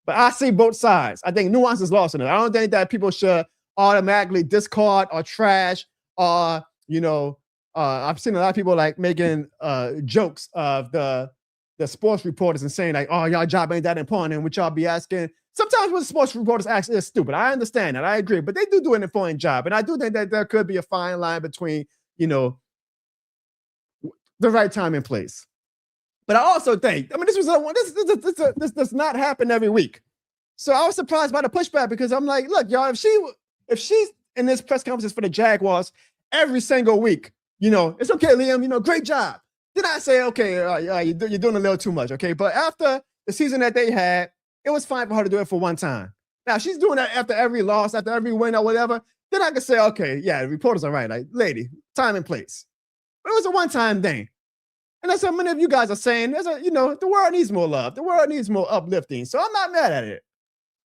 But I see both sides. I think nuance is lost in it. I don't think that people should automatically discard or trash or, I've seen a lot of people like making jokes of the sports reporters and saying like, oh, y'all job ain't that important, and which y'all be asking. Sometimes what sports reporters ask is stupid. I understand that. I agree. But they do an important job. And I do think that there could be a fine line between, the right time and place. But I also think, this does not happen every week. So I was surprised by the pushback because I'm like, look, y'all, if she's in this press conferences for the Jaguars every single week, it's okay, Liam, great job. Then I say, okay, you're doing a little too much, okay? But after the season that they had, it was fine for her to do it for one time. Now, she's doing that after every loss, after every win or whatever. Then I can say, okay, yeah, the reporters are right. Like, lady, time and place. But it was a one-time thing. And that's what many of you guys are saying. The world needs more love. The world needs more uplifting. So I'm not mad at it.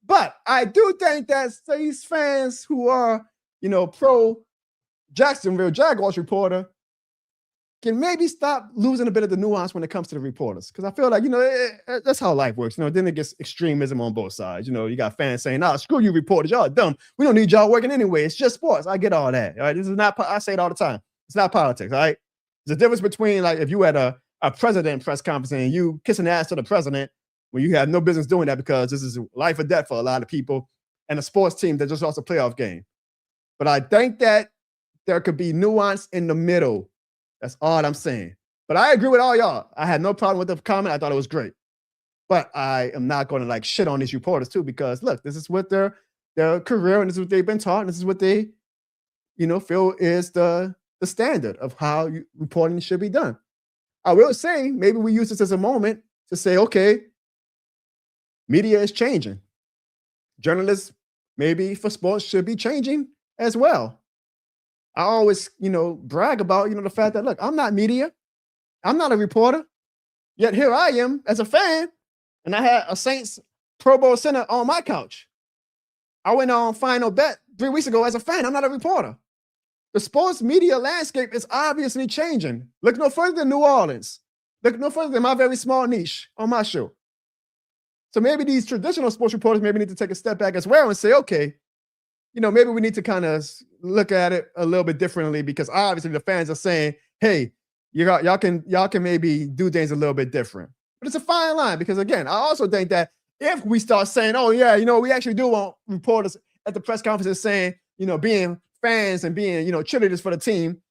But I do think that these fans who are, pro Jacksonville Jaguars reporter can maybe stop losing a bit of the nuance when it comes to the reporters. Because I feel like, that's how life works. Then it gets extremism on both sides. You got fans saying, screw you reporters. Y'all are dumb. We don't need y'all working anyway. It's just sports. I get all that. All right. This is not, I say it all the time. It's not politics. All right. There's a difference between like if you had a president press conference and you kissing the ass to the president when you have no business doing that because this is life or death for a lot of people. and a sports team that just lost a playoff game. But I think that there could be nuance in the middle. That's all I'm saying. But I agree with all y'all. I had no problem with the comment. I thought it was great. But I am not going to like shit on these reporters too, because look, this is what their career and this is what they've been taught, and this is what they, feel is the standard of how reporting should be done. I will say maybe we use this as a moment to say, okay, media is changing. Journalists, maybe for sports, should be changing as well. I always, brag about, the fact that, look, I'm not media. I'm not a reporter. Yet here I am as a fan, and I had a Saints Pro Bowl center on my couch. I went on Final Bet 3 weeks ago as a fan. I'm not a reporter. The sports media landscape is obviously changing. Look no further than New Orleans. Look no further than my very small niche on my show. So maybe these traditional sports reporters maybe need to take a step back as well and say, okay, maybe we need to kind of look at it a little bit differently, because obviously the fans are saying, hey, y'all can maybe do things a little bit different. But it's a fine line, because again, I also think that if we start saying, oh yeah, we actually do want reporters at the press conferences saying, being fans and being, cheerleaders for the team,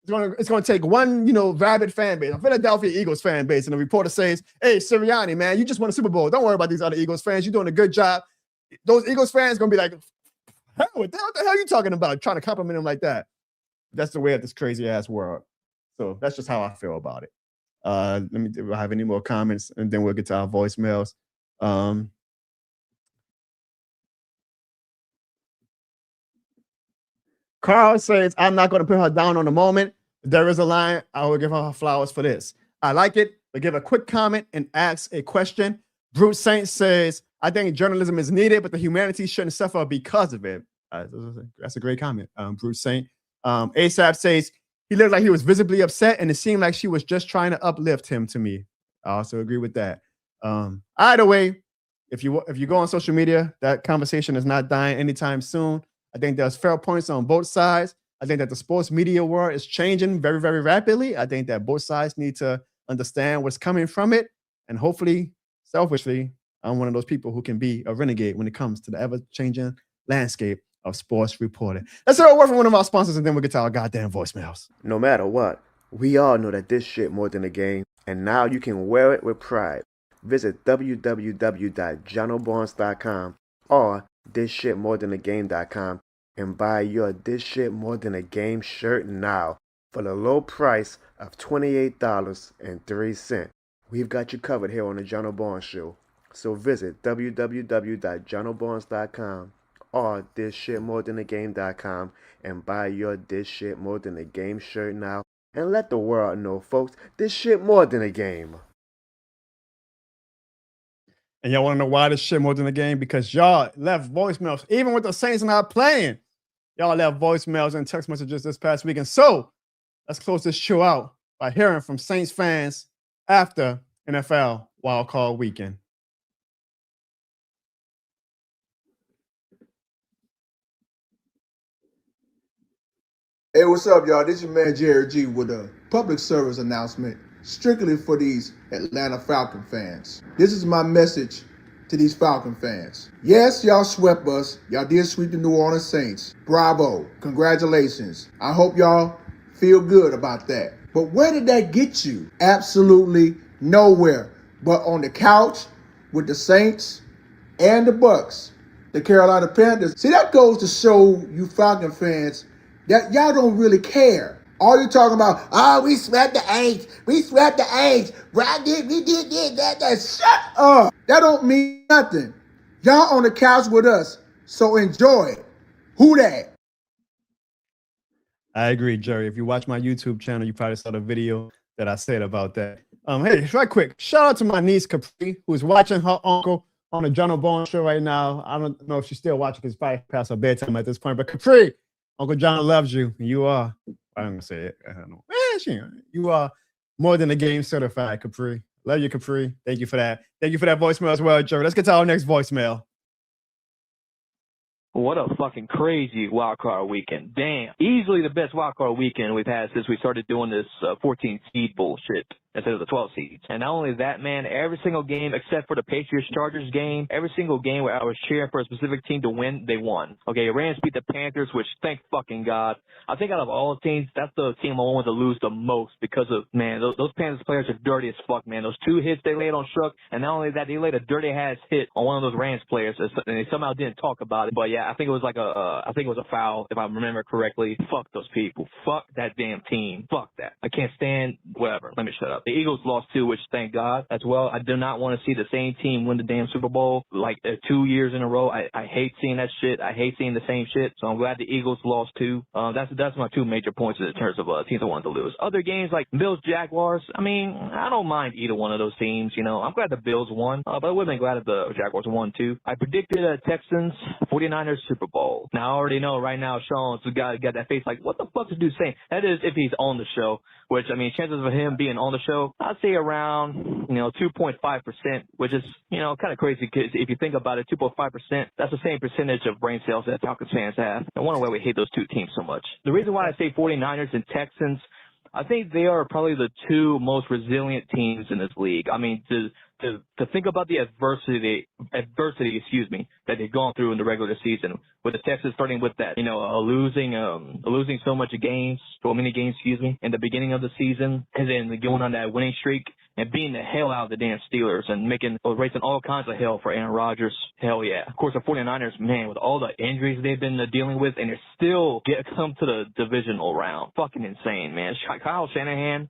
it's going to take one, rabid fan base, a Philadelphia Eagles fan base, and the reporter says, hey, Sirianni, man, you just won a Super Bowl. Don't worry about these other Eagles fans. You're doing a good job. Those Eagles fans going to be like, what the hell are you talking about? Trying to compliment them like that. That's the way of this crazy ass world. So that's just how I feel about it. Let me do I have any more comments, and then we'll get to our voicemails. Carl says, I'm not going to put her down on the moment. If there is a line, I will give her flowers for this. I like it, but give a quick comment and ask a question. Bruce Saint says, I think journalism is needed, but the humanity shouldn't suffer because of it. That's a great comment, Bruce Saint. ASAP says, he looked like he was visibly upset, and it seemed like she was just trying to uplift him to me. I also agree with that. Either way, if you go on social media, that conversation is not dying anytime soon. I think there's fair points on both sides. I think that the sports media world is changing very, very rapidly. I think that both sides need to understand what's coming from it. And hopefully, selfishly, I'm one of those people who can be a renegade when it comes to the ever-changing landscape of sports reporting. Let's hear a word from one of our sponsors, and then we'll get to our goddamn voicemails. No matter what, we all know that this shit more than a game, and now you can wear it with pride. Visit www.jonobarnes.com or thisshitmorethanagame.com and buy your This Shit More Than a Game shirt now for the low price of $28.03. We've got you covered here on the Jono Barnes Show. So visit www.jonobarnes.com or thisshitmorethanagame.com and buy your This Shit More Than a Game shirt now, and let the world know, folks, this shit more than a game. And y'all want to know why this shit more than a game? Because y'all left voicemails, even with the Saints not playing. Y'all left voicemails and text messages this past weekend. So let's close this show out by hearing from Saints fans after NFL Wildcard Weekend. Hey, what's up, y'all? This is your man, Jerry G, with a public service announcement strictly for these Atlanta Falcon fans. This is my message to these Falcon fans. Yes, y'all swept us. Y'all did sweep the New Orleans Saints. Bravo. Congratulations. I hope y'all feel good about that. But where did that get you? Absolutely nowhere but on the couch with the Saints and the Bucks, the Carolina Panthers. See, that goes to show you Falcon fans that y'all don't really care. All you're talking about, we swept the Aints. We swept the Aints. We did that. Shut up. That don't mean nothing. Y'all on the couch with us, so enjoy it. Who that? I agree, Jerry. If you watch my YouTube channel, you probably saw the video that I said about that. Hey, right quick, shout out to my niece Capri, who's watching her uncle on the Jono Barnes Show right now. I don't know if she's still watching because it's probably past her bedtime at this point. But Capri, Uncle John loves you. You are, I'm going to say it. I don't know. You are more than a game certified, Capri. Love you, Capri. Thank you for that. Thank you for that voicemail as well, Jerry. Let's get to our next voicemail. What a fucking crazy wildcard weekend. Damn. Easily the best wildcard weekend we've had since we started doing this 14 seed bullshit. instead of the 12 seeds. And not only that, man, every single game except for the Patriots-Chargers game, every single game where I was cheering for a specific team to win, they won. Okay, Rams beat the Panthers, which thank fucking God. I think out of all the teams, that's the team I wanted to lose the most because of, man, those Panthers players are dirty as fuck, man. Those 2 hits they laid on Shook, and not only that, they laid a dirty-ass hit on one of those Rams players, and they somehow didn't talk about it. But yeah, I think it was like I think it was a foul, if I remember correctly. Fuck those people. Fuck that damn team. Fuck that. I can't stand whatever. Let me shut up. The Eagles lost too, which thank God as well. I do not want to see the same team win the damn Super Bowl like 2 years in a row. I hate seeing that shit. I hate seeing the same shit. So I'm glad the Eagles lost too. That's my 2 major points in terms of teams I wanted to lose. Other games like Bills Jaguars, I mean, I don't mind either one of those teams. You know, I'm glad the Bills won, but I would have been glad if the Jaguars won too. I predicted Texans 49ers Super Bowl. Now I already know right now Sean's got that face like, what the fuck is dude saying? That is if he's on the show, which I mean, chances of him being on the show, I'd say around 2.5%, which is kind of crazy because if you think about it, 2.5%, that's the same percentage of brain cells that Falcons fans have. I wonder why we hate those 2 teams so much. The reason why I say 49ers and Texans, I think they are probably the 2 most resilient teams in this league. I mean, to think about the adversity, that they've gone through in the regular season, with the Texans starting with that, losing so many games, in the beginning of the season, and then going on that winning streak and beating the hell out of the damn Steelers and raising all kinds of hell for Aaron Rodgers. Hell yeah. Of course, the 49ers, man, with all the injuries they've been dealing with, and they're still come to the divisional round. Fucking insane, man. Kyle Shanahan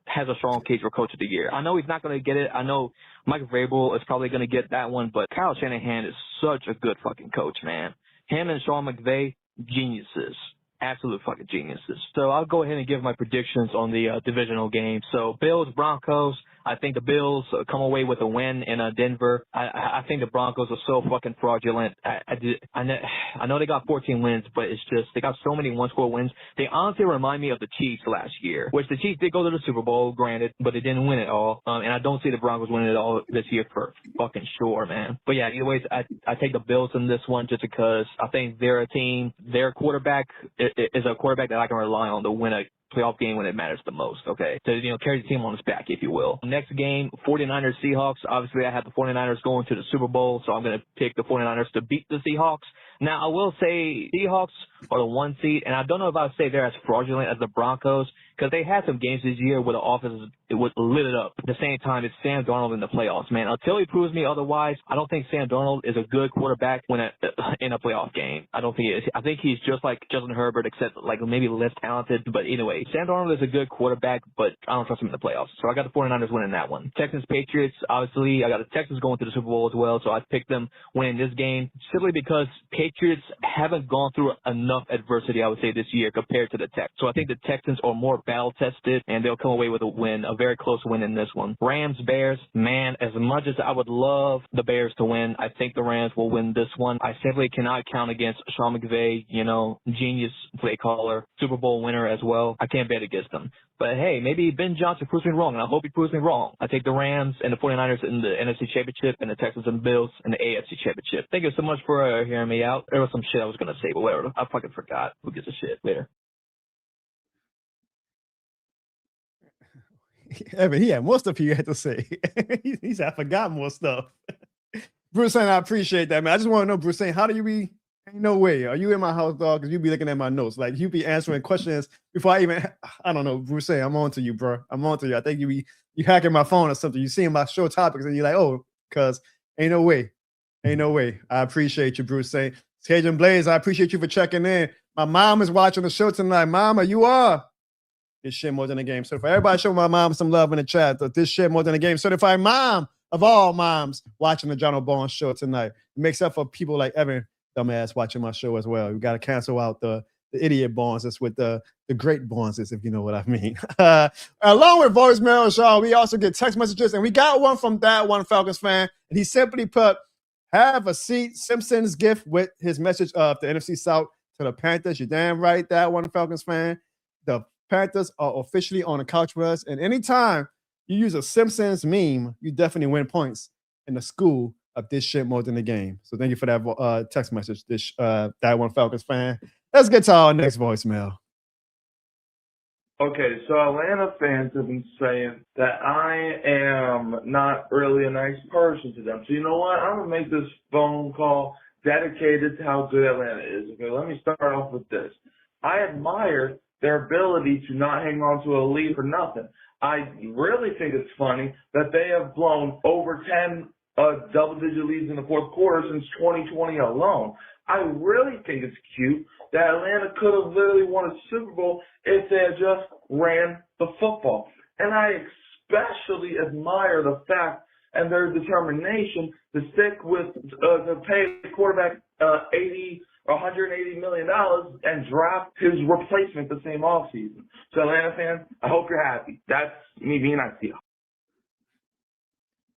has a strong case for Coach of the Year. I know he's not going to get it. I know Mike Vrabel is probably going to get that one, but Kyle Shanahan is such a good fucking coach, man. Him and Sean McVay, geniuses. Absolute fucking geniuses. So I'll go ahead and give my predictions on the divisional game. So Bills, Broncos. I think the Bills come away with a win in Denver. I think the Broncos are so fucking fraudulent. I know they got 14 wins, but it's just they got so many one-score wins. They honestly remind me of the Chiefs last year, which the Chiefs did go to the Super Bowl, granted, but they didn't win it all. And I don't see the Broncos winning it all this year for fucking sure, man. But yeah, anyways, I take the Bills in this one just because I think they're a team. Their quarterback is a quarterback that I can rely on to win a playoff game when it matters the most, okay? To, carry the team on his back, if you will. Next game, 49ers Seahawks. Obviously, I have the 49ers going to the Super Bowl, so I'm going to pick the 49ers to beat the Seahawks. Now, I will say Seahawks are the 1 seed, and I don't know if I would say they're as fraudulent as the Broncos because they had some games this year where the offense was lit it up. At the same time, it's Sam Darnold in the playoffs, man. Until he proves me otherwise, I don't think Sam Darnold is a good quarterback in a playoff game. I don't think he is. I think he's just like Justin Herbert, except like maybe less talented. But anyway, Sam Darnold is a good quarterback, but I don't trust him in the playoffs. So I got the 49ers winning that one. Texans Patriots, obviously, I got the Texans going to the Super Bowl as well, so I picked them winning this game simply because Patriots haven't gone through enough adversity, I would say, this year compared to the Texans. So I think the Texans are more battle-tested, and they'll come away with a win, a very close win in this one. Rams, Bears, man, as much as I would love the Bears to win, I think the Rams will win this one. I simply cannot count against Sean McVay, genius play caller, Super Bowl winner as well. I can't bet against them. But hey, maybe Ben Johnson proves me wrong, and I hope he proves me wrong. I take the Rams and the 49ers in the NFC Championship and the Texans and Bills in the AFC Championship. Thank you so much for hearing me out. There was some shit I was going to say, but whatever. I fucking forgot. Who gives a shit? Later. Evan, he had more stuff he had to say. he said, I forgot more stuff. Bruce Sayne, I appreciate that, man. I just want to know, Bruce Sayne, how do you be? Ain't no way. Are you in my house, dog? Because you be looking at my notes. Like, you be answering questions before I even, I don't know, Bruce Sayne, I'm on to you, bro. I'm on to you. I think you hacking my phone or something. You seeing my show topics and you're like, oh, because ain't no way. Ain't no way. I appreciate you, Bruce Sayne. Cajun Blaze, I appreciate you for checking in. My mom is watching the show tonight. Mama, you are. This shit more than a game. So for everybody, show my mom some love in the chat. This shit more than a game. Certified mom of all moms watching the Jono Barnes show tonight. It makes up for people like Evan, dumbass, watching my show as well. We got to cancel out the idiot Barnes with the great Barnes, if you know what I mean. Along with voicemail, Sean, we also get text messages, and we got one from that one Falcons fan, and he simply put, have a seat, Simpsons gift with his message of the NFC South to the Panthers. You're damn right, that one Falcons fan. The Panthers are officially on the couch with us, and anytime you use a Simpsons meme, you definitely win points in the school of this shit more than the game. So thank you for that text message, that one Falcons fan. Let's get to our next voicemail. Okay, so Atlanta fans have been saying that I am not really a nice person to them. So you know what? I'm going to make this phone call dedicated to how good Atlanta is. Okay, let me start off with this. I admire their ability to not hang on to a lead for nothing. I really think it's funny that they have blown over 10 double-digit leads in the fourth quarter since 2020 alone. I really think it's cute that Atlanta could have literally won a Super Bowl if they had just ran the football. And I especially admire the fact and their determination to stick with, to pay the quarterback $180 million and draft his replacement the same offseason. So Atlanta fans, I hope you're happy. That's me being nice to you.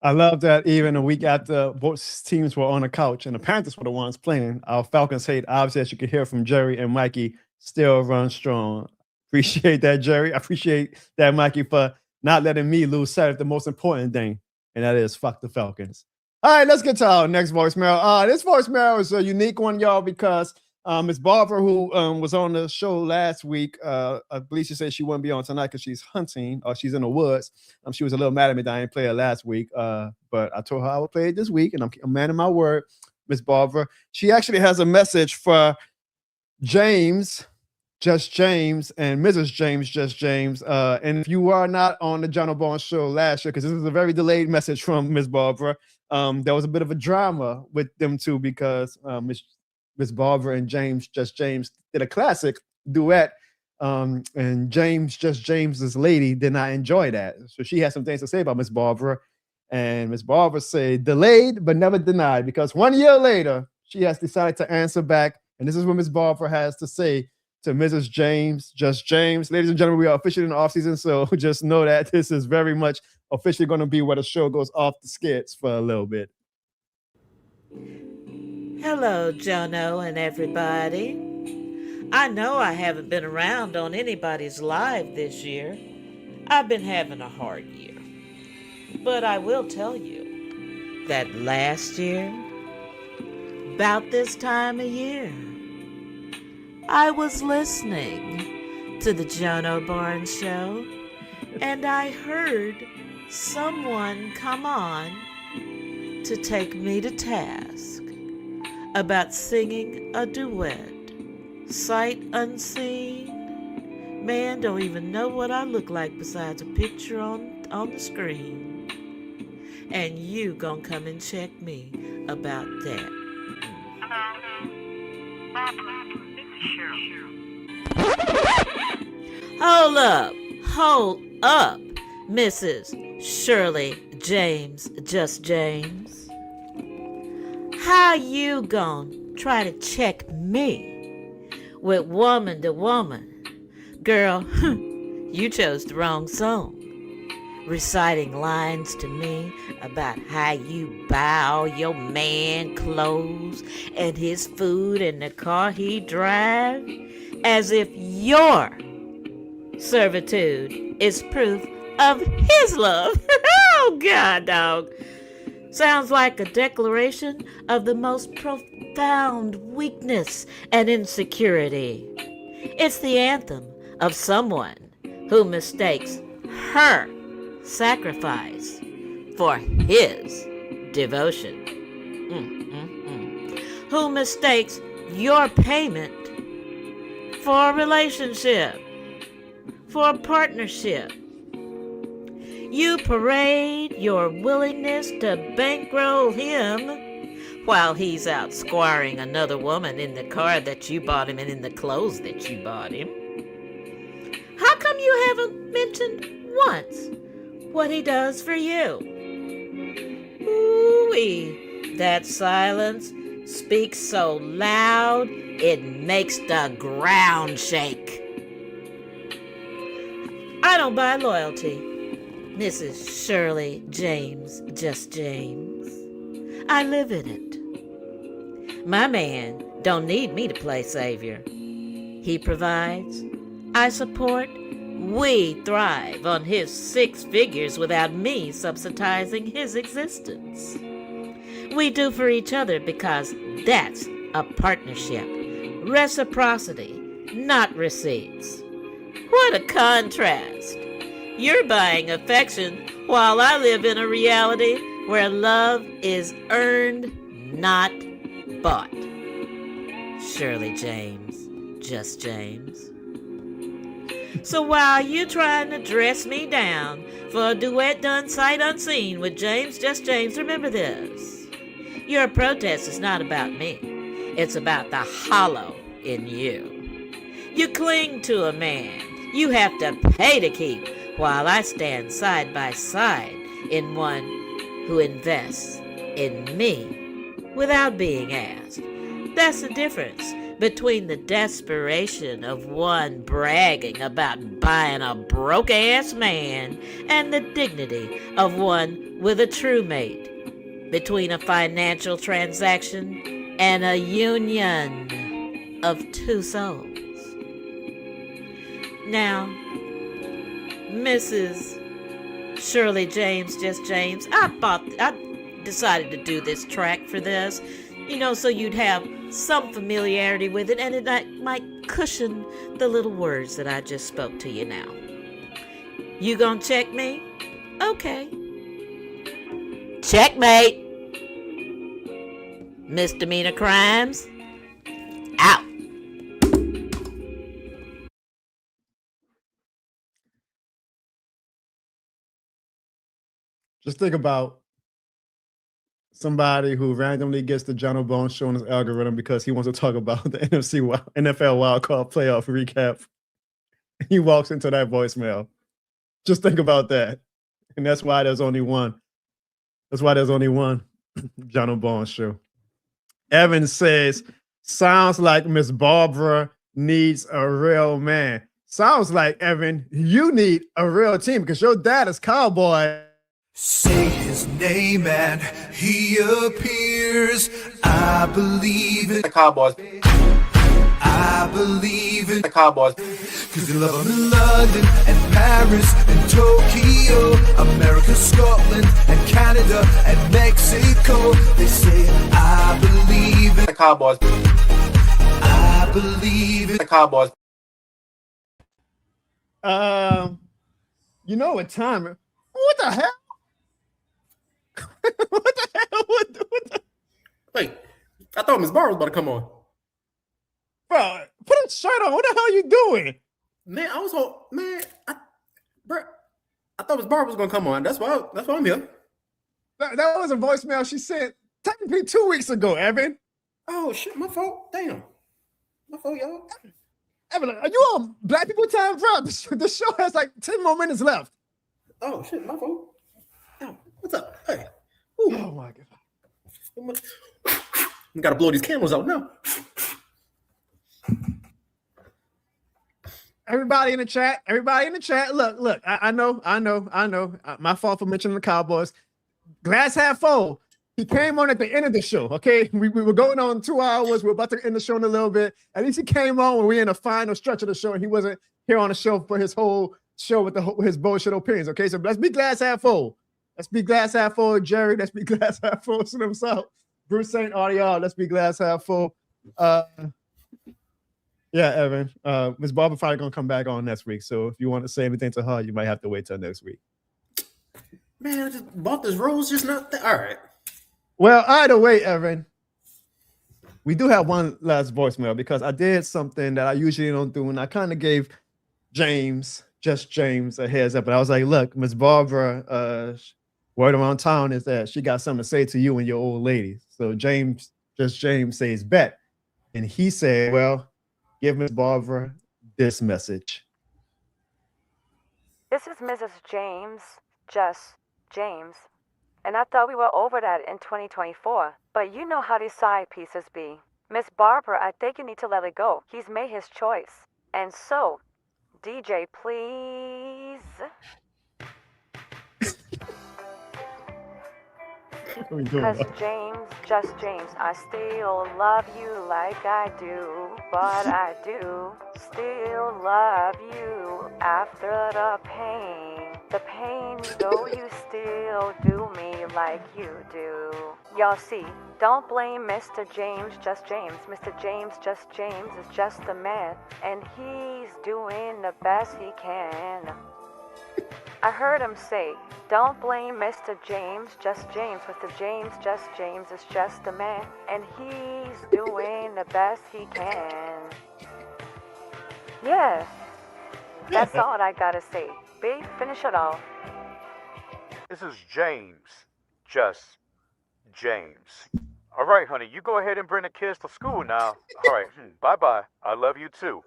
I love that even a week after both teams were on the couch and the Panthers were the ones playing, our Falcons hate, obviously, as you can hear from Jerry and Mikey, still run strong. Appreciate that, Jerry. I appreciate that, Mikey, for not letting me lose sight of the most important thing, and that is fuck the Falcons. All right, let's get to our next voicemail. This voicemail is a unique one, y'all, because Ms. Barbara, who was on the show last week, I believe she said she wouldn't be on tonight because she's hunting or she's in the woods. She was a little mad at me that I didn't play her last week, but I told her I would play it this week, and I'm a man of my word, Ms. Barbara. She actually has a message for James, Just James, and Mrs. James, Just James. And if you are not on the Jono Barnes show last year, because this is a very delayed message from Ms. Barbara, there was a bit of a drama with them two because Miss Barbara and James, Just James, did a classic duet, and James, Just James's lady did not enjoy that. So she had some things to say about Miss Barbara, and Miss Barbara said, delayed but never denied, because 1 year later, she has decided to answer back, and this is what Miss Barbara has to say to Mrs. James, Just James. Ladies and gentlemen, we are officially in the offseason, so just know that this is very much officially going to be where the show goes off the skits for a little bit. Hello, Jono and everybody. I know I haven't been around on anybody's live this year. I've been having a hard year. But I will tell you that last year, about this time of year, I was listening to the Jono Barnes show, and I heard someone come on to take me to task about singing a duet, sight unseen. Man, don't even know what I look like besides a picture on the screen. And you gonna come and check me about that. Hold up, Mrs. Shirley James, Just James. How you gonna try to check me with woman to woman? Girl, you chose the wrong song. Reciting lines to me about how you buy all your man clothes and his food and the car he drives, as if your servitude is proof of his love. Oh, God, dog. Sounds like a declaration of the most profound weakness and insecurity. It's the anthem of someone who mistakes her sacrifice for his devotion. Who mistakes your payment for a relationship, for a partnership. You parade your willingness to bankroll him while he's out squiring another woman in the car that you bought him and in the clothes that you bought him. How come you haven't mentioned once what he does for you? Ooh-wee, that silence speaks so loud it makes the ground shake. I don't buy loyalty, Mrs. Shirley James, Just James. I live in it. My man don't need me to play savior. He provides, I support, we thrive on his 6 figures without me subsidizing his existence. We do for each other because that's a partnership. Reciprocity, not receipts. What a contrast. You're buying affection while I live in a reality where love is earned, not bought. Shirley James, just James. So while you're trying to dress me down for a duet done sight unseen with James, just James, remember this. Your protest is not about me. It's about the hollow in you. You cling to a man you have to pay to keep, while I stand side by side in one who invests in me without being asked. That's the difference between the desperation of one bragging about buying a broke-ass man and the dignity of one with a true mate, between a financial transaction and a union of two souls. Now, Mrs. Shirley James, just James, I decided to do this track for this, so you'd have some familiarity with it, and it might cushion the little words that I just spoke to you now. You gonna check me? Okay. Checkmate. Misdemeanor crimes, out. Just think about somebody who randomly gets the Jono Bones show on his algorithm because he wants to talk about the NFL Wildcard playoff recap. He walks into that voicemail. Just think about that. And that's why there's only one. That's why there's only one Jono Bones show. Evan says, sounds like Miss Barbara needs a real man. Sounds like, Evan, you need a real team because your dad is Cowboy. Say his name and he appears. I believe in The Cowboys. I believe in The Cowboys. Cause they love him in London and Paris and Tokyo, America, Scotland and Canada and Mexico. They say I believe in The Cowboys. I believe in The Cowboys. What time? What the hell? What the hell? What the... Wait, I thought Miss Barr was about to come on. Bro, put a shirt on. What the hell are you doing? Man, I thought Miss Barr was gonna come on. That's why I'm here. That was a voicemail she sent technically 2 weeks ago, Evan. Oh shit, my fault. Damn. My fault, y'all. Evan, are you on Black People Time, bro? The show has like 10 more minutes left. Oh shit, my fault. Oh, what's up? Hey. Ooh. Oh my god. We gotta blow these candles out now. Everybody in the chat. Look. I know. My fault for mentioning the Cowboys. Glass half full. He came on at the end of the show. Okay, we were going on 2 hours. We're about to end the show in a little bit. At least he came on when we were in the final stretch of the show, and he wasn't here on the show for his whole show with his bullshit opinions. Okay, so let's be glass half full. Let's be glass half full, Jerry. Let's be glass half full to himself. Bruce St. Audio. Let's be glass half full. Yeah, Evan. Ms. Barbara probably gonna come back on next week. So if you want to say anything to her, you might have to wait till next week. Man, I just bought this rose, just not there. All right. Well, either way, Evan, we do have one last voicemail because I did something that I usually don't do, and I kind of gave James a heads up. But I was like, look, Ms. Barbara, word around town is that she got something to say to you and your old lady. So James says bet. And he said, well, give Ms. Barbara this message. This is Mrs. James, just James. And I thought we were over that in 2024. But you know how these side pieces be. Miss Barbara, I think you need to let it go. He's made his choice. And so, DJ, please. Because James, just James, I still love you like I do. But I do still love you after the pain. The pain, though you still do me like you do. Y'all see, Don't blame Mr. James, just James. Mr. James, just James is just a man, and he's doing the best he can. I heard him say, don't blame Mr. James, just James. Mr. James, just James is just a man, and he's doing the best he can. Yeah, that's all I gotta say. B, finish it all. This is James. Just James. All right, honey, you go ahead and bring the kids to school now. All right, bye-bye. I love you too.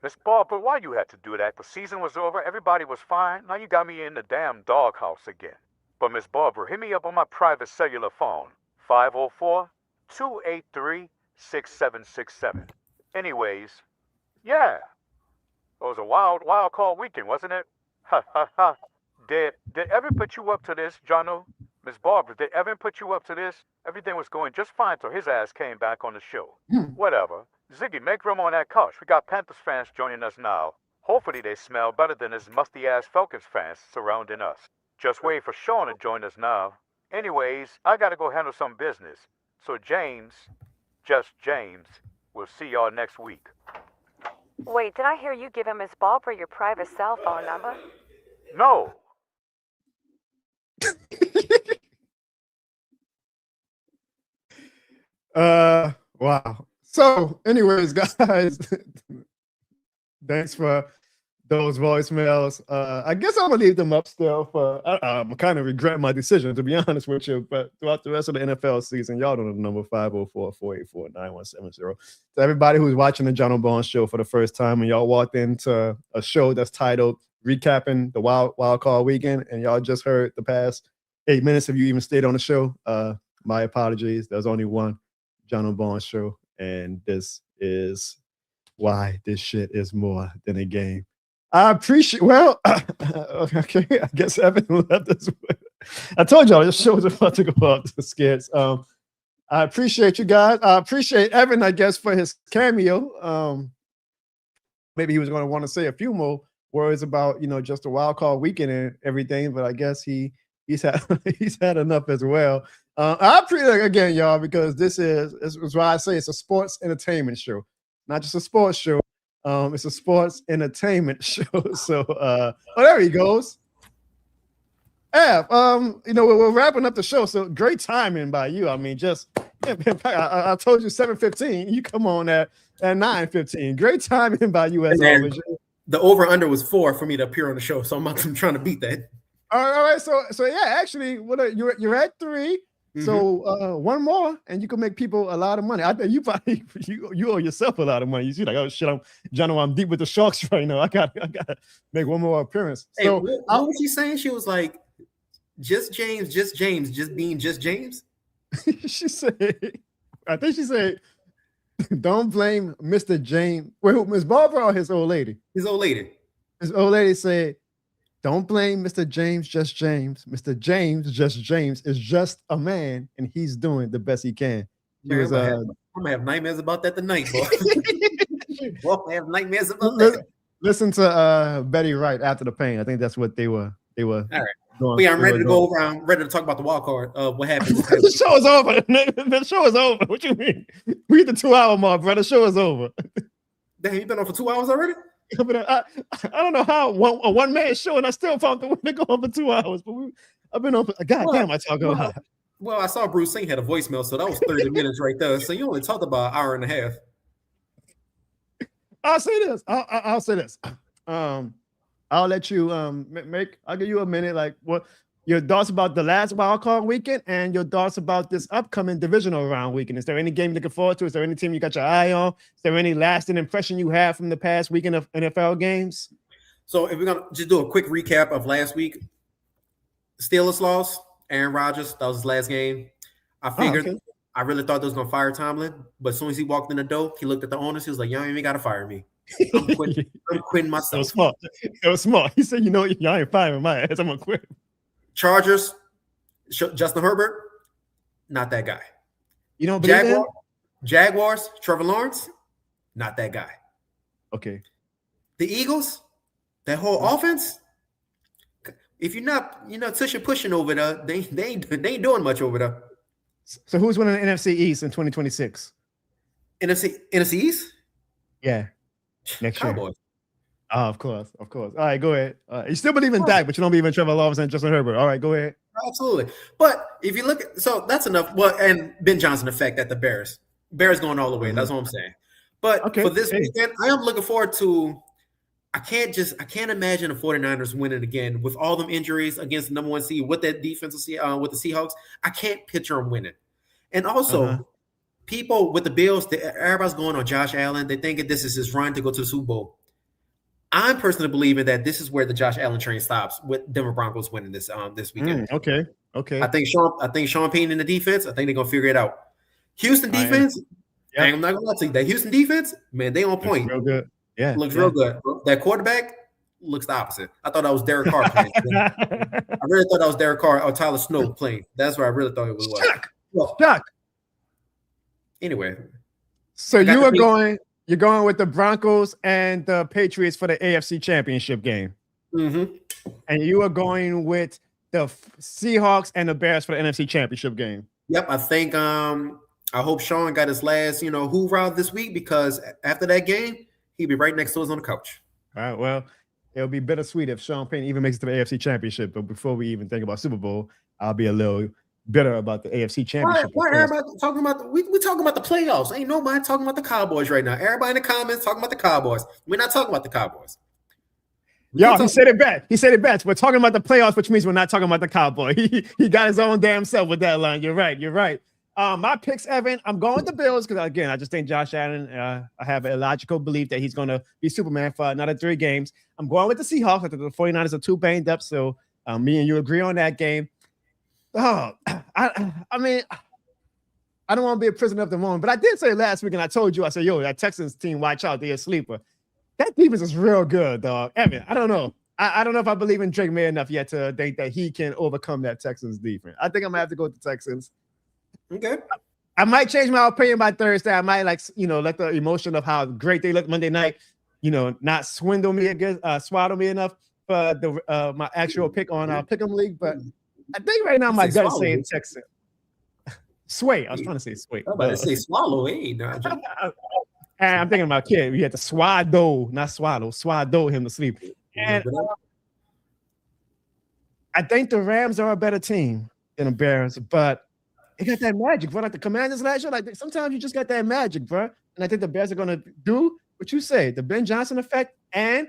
Miss Barbara, why you had to do that? The season was over, everybody was fine. Now you got me in the damn doghouse again. But Miss Barbara, hit me up on my private cellular phone. 504-283-6767. Anyways, yeah. It was a wild card weekend, wasn't it? Ha ha ha. Did Evan put you up to this, Jono? Miss Barbara, did Evan put you up to this? Everything was going just fine till his ass came back on the show. Whatever. Ziggy, make room on that couch. We got Panthers fans joining us now. Hopefully they smell better than this musty-ass Falcons fans surrounding us. Just wait for Sean to join us now. Anyways, I gotta go handle some business. So James, just James, we'll see y'all next week. Wait, did I hear you give Miss Barbara your private cell phone number? No. Wow. So, anyways, guys, thanks for those voicemails. I guess I'm gonna leave them up still. I'm kind of regret my decision, to be honest with you. But throughout the rest of the NFL season, y'all know the number 504-484-9170. To everybody who's watching the Jono Barnes show for the first time, and y'all walked into a show that's titled "Recapping the Wildcard Weekend," and y'all just heard the past 8 minutes, if you even stayed on the show, my apologies. There's only one Jono Barnes show, and this is why this shit is more than a game. I appreciate, okay, I guess Evan left this way. I told y'all this show was about to go off the skids. I appreciate you guys. I appreciate Evan, I guess, for his cameo. Maybe he was going to want to say a few more words about, just the wild card weekend and everything, but I guess he's had enough as well. I appreciate, again, y'all, because this is why I say it's a sports entertainment show, not just a sports show. It's a sports entertainment show. So, there he goes. We're wrapping up the show. So great timing by you. I mean, I told you 7:15. You come on at 9:15. Great timing by you as always. The over under was 4 for me to appear on the show, so I'm trying to beat that. All right. So yeah, actually, you're at 3. So one more, and you can make people a lot of money. I bet you probably you owe yourself a lot of money. You see, like, oh shit, I'm deep with the Sharks right now. I got to make one more appearance. Hey, so what was she saying? She was like, just James, just being just James. She said, I think she said, don't blame Mr. James. Wait, Miss Barbara or his old lady? His old lady. His old lady said, don't blame Mr. James, just James. Mr. James, just James, is just a man, and he's doing the best he can. I'm gonna have nightmares about that tonight, boy. I have nightmares about that. Listen to Betty Wright, After the Pain. I think that's what they were. All right. I'm ready to go over. I'm ready to talk about the wild card. What happened? The show is over. The show is over. What you mean? We hit the 2-hour mark, bro. The show is over. Damn, you been on for 2 hours already? I don't know how a one-man show, and I still found the way to go on for 2 hours. But I've been on for goddamn. I talk about. Well, I saw Bruce Singh had a voicemail, so that was 30 minutes right there. So you only talked about an hour and a half. I'll say this. I'll say this. I'll let you I'll give you a minute. Like, what your thoughts about the last wildcard weekend and your thoughts about this upcoming divisional round weekend? Is there any game you're looking forward to? Is there any team you got your eye on? Is there any lasting impression you have from the past weekend of NFL games? So if we're gonna just do a quick recap of last week, Steelers lost. Aaron Rodgers, that was his last game. I figured I really thought they was gonna fire Tomlin, but as soon as he walked in the door, he looked at the owners. He was like, "Y'all ain't even gotta fire me. I'm quitting myself." It was smart. He said, y'all ain't firing my ass. I'm gonna quit. Chargers, Justin Herbert, not that guy. You don't believe him? Jaguars, Trevor Lawrence, not that guy. Okay. The Eagles, that whole offense. If you're not, pushing over there, they ain't doing much over there. So who's winning the NFC East in 2026? NFC East? Yeah, next year. Cowboys. Oh, of course. All right, go ahead. You still believe in Dak, but you don't believe in Trevor Lawrence and Justin Herbert. All right, go ahead. Absolutely. But if you look at, so that's enough. Well, and Ben Johnson effect at the Bears. Bears going all the way. That's what I'm saying. But for this weekend, I am looking forward to. I can't imagine the 49ers winning again with all them injuries against the number one seed with that defense with the Seahawks. I can't picture them winning. And also, people with the Bills, everybody's going on Josh Allen. They think that this is his run to go to the Super Bowl. I'm personally believing that this is where the Josh Allen train stops with Denver Broncos winning this weekend. Okay. I think Sean Payton in the defense, I think they're gonna figure it out. Houston defense, I'm not gonna lie to you, that Houston defense, man, they on point. Real good. Yeah. Looks real good. That quarterback looks the opposite. I thought that was Derek Carr playing. I really thought that was Derek Carr or Tyler Snow playing. That's what I really thought it was. Chuck. Anyway. So you're going with the Broncos and the Patriots for the AFC Championship game. Mm-hmm. And you are going with the Seahawks and the Bears for the NFC Championship game. Yep, I think I hope Sean got his last, hoorah this week, because after that game, he'd be right next to us on the couch. All right, well, it'll be bittersweet if Sean Payton even makes it to the AFC Championship. But before we even think about Super Bowl, I'll be a little bitter about the AFC Championship. Why everybody talking about we talking about the playoffs? Ain't nobody talking about the Cowboys right now. Everybody in the comments talking about the Cowboys. We're not talking about the Cowboys. Yo, he said it best. We're talking about the playoffs, which means we're not talking about the Cowboy. He got his own damn self with that line. You're right. My picks, Evan, I'm going with the Bills because, again, I just think Josh Allen, I have a logical belief that he's going to be Superman for another 3 games. I'm going with the Seahawks. I think the 49ers are too banged up, so me and you agree on that game. Oh, I mean, I don't want to be a prisoner of the moment, but I did say last week, and I told you, I said, yo, that Texans team, watch out, they're a sleeper. That defense is real good, dog. Evan, I don't know. I don't know if I believe in Drake May enough yet to think that he can overcome that Texans defense. I think I'm going to have to go with the Texans. Okay. I might change my opinion by Thursday. I might let the emotion of how great they look Monday night, not swaddle me enough for the my actual pick on our Pick'em League. But I think right now my gut is saying Texans. Sway. I was trying to say sway. I'm about to say swallow. Hey, and I'm thinking about kid. We had to swaddle, not swaddle, swaddle him to sleep. And I think the Rams are a better team than the Bears, but they got that magic, bro. Like the Commanders last year, like sometimes you just got that magic, bro. And I think the Bears are gonna do what you say, the Ben Johnson effect, and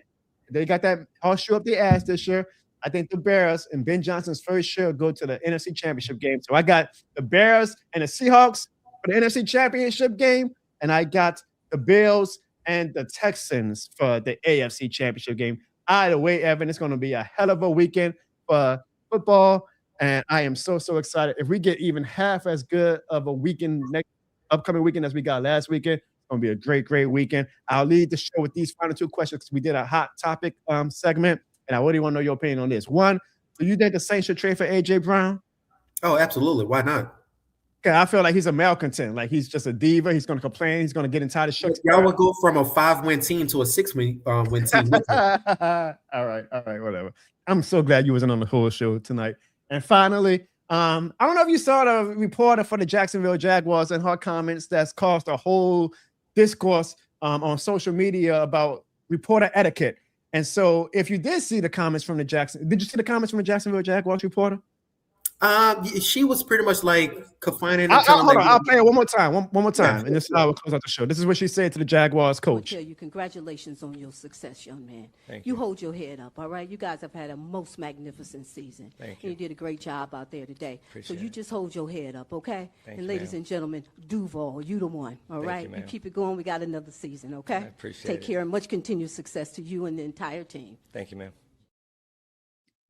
they got that horseshoe up the ass this year. I think the Bears and Ben Johnson's first year go to the NFC Championship game. So I got the Bears and the Seahawks for the NFC Championship game, and I got the Bills and the Texans for the AFC Championship game. Either way, Evan, it's going to be a hell of a weekend for football, and I am so excited. If we get even half as good of a weekend upcoming weekend as we got last weekend, it's going to be a great weekend. I'll lead the show with these final 2 questions because we did a hot topic segment, and I really want to know your opinion on this. 1, do you think the Saints should trade for A.J. Brown? Oh, absolutely. Why not? Okay, I feel like he's a malcontent. Like he's just a diva. He's going to complain. He's going to get inside the show. Y'all would go from a 5-win team to a 6-win win team. All right, whatever. I'm so glad you wasn't on the whole show tonight. And finally, I don't know if you saw the reporter for the Jacksonville Jaguars and her comments that's caused a whole discourse on social media about reporter etiquette. And so if you did see the comments from did you see the comments from the Jacksonville Jaguars reporter? She was pretty much like confining. I'll play it one more time. One more time, and this is how we'll close out the show. This is what she said to the Jaguars coach. I tell you, congratulations on your success, young man. Thank you. Hold your head up, all right? You guys have had a most magnificent season. Thank you. And you did a great job out there today. Appreciate so you just hold your head up, okay? Thank and you, ladies ma'am. and gentlemen, Duval, you the one, all right? You, you keep it going. We got another season, okay? I appreciate Take care and much continued success to you and the entire team. Thank you, ma'am.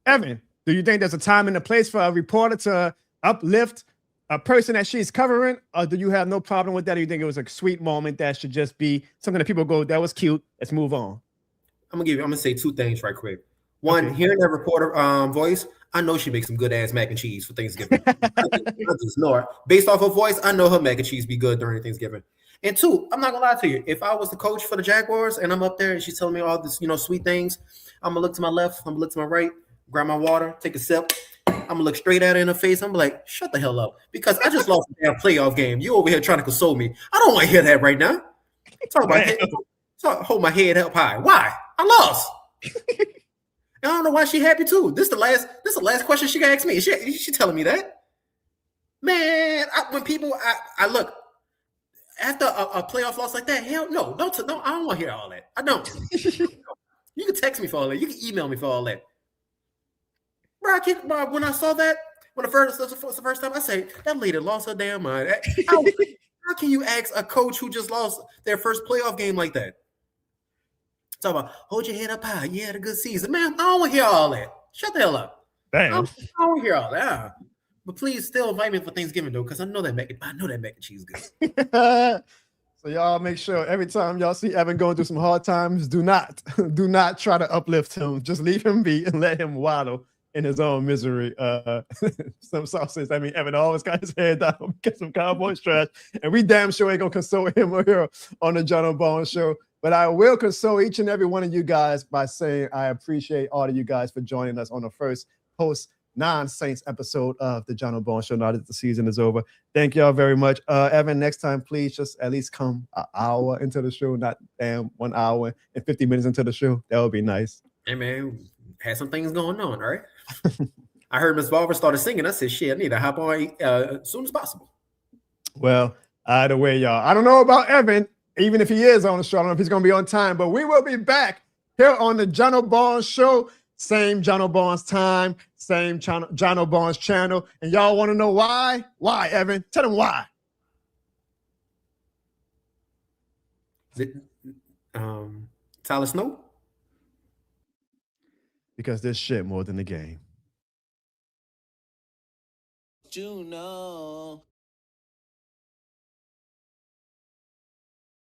Evan, do you think there's a time and a place for a reporter to uplift a person that she's covering, or do you have no problem with that? Or you think it was a sweet moment that should just be something that people go, that was cute, let's move on? I'm gonna say 2 things right quick. One, hearing that reporter voice, I know she makes some good ass mac and cheese for Thanksgiving. I just know her. Based off her voice, I know her mac and cheese be good during Thanksgiving. And 2, I'm not gonna lie to you. If I was the coach for the Jaguars and I'm up there and she's telling me all this, sweet things, I'm gonna look to my left, I'm gonna look to my right, grab my water, take a sip. I'm gonna look straight at her in her face. I'm like, shut the hell up, because I just lost a damn playoff game. You over here trying to console me. I don't want to hear that right now. Hold my head up high. Why? I lost. I don't know why she happy too. This the last question she asked me. She telling me that. Man, when people I look after a playoff loss like that, hell no, I don't want to hear all that. I don't. You can text me for all that. You can email me for all that. Bro, when I saw that, the first time, I say that lady lost her damn mind. How can you ask a coach who just lost their first playoff game like that? Talk about hold your head up high. You had a good season, man. I don't want to hear all that. Shut the hell up. Damn. I don't want to hear all that. But please still invite me for Thanksgiving though, because I know that mac and cheese good. So y'all make sure every time y'all see Evan going through some hard times, do not try to uplift him. Just leave him be and let him waddle in his own misery. Some sources, I mean, Evan always got his head down, get some Cowboys trash, and we damn sure ain't gonna console him or her on the Jono Bones Show. But I will console each and every one of you guys by saying I appreciate all of you guys for joining us on the first post non-Saints episode of the Jono Bones Show. Now that the season is over, thank y'all very much. Evan, next time, please just at least come an hour into the show, not damn 1 hour and 50 minutes into the show. That would be nice. Hey man, had some things going on, all right? I heard Miss Valver started singing. I said, shit, I need to hop on as soon as possible. Well, either way, y'all. I don't know about Evan, even if he is on the show. I don't know if he's going to be on time, but we will be back here on the Jono Bones Show. Same Jono Bones time, same Jono Bones channel. And y'all want to know why? Why, Evan? Tell them why. Tyler Snow? Because there's shit more than the game. Juno.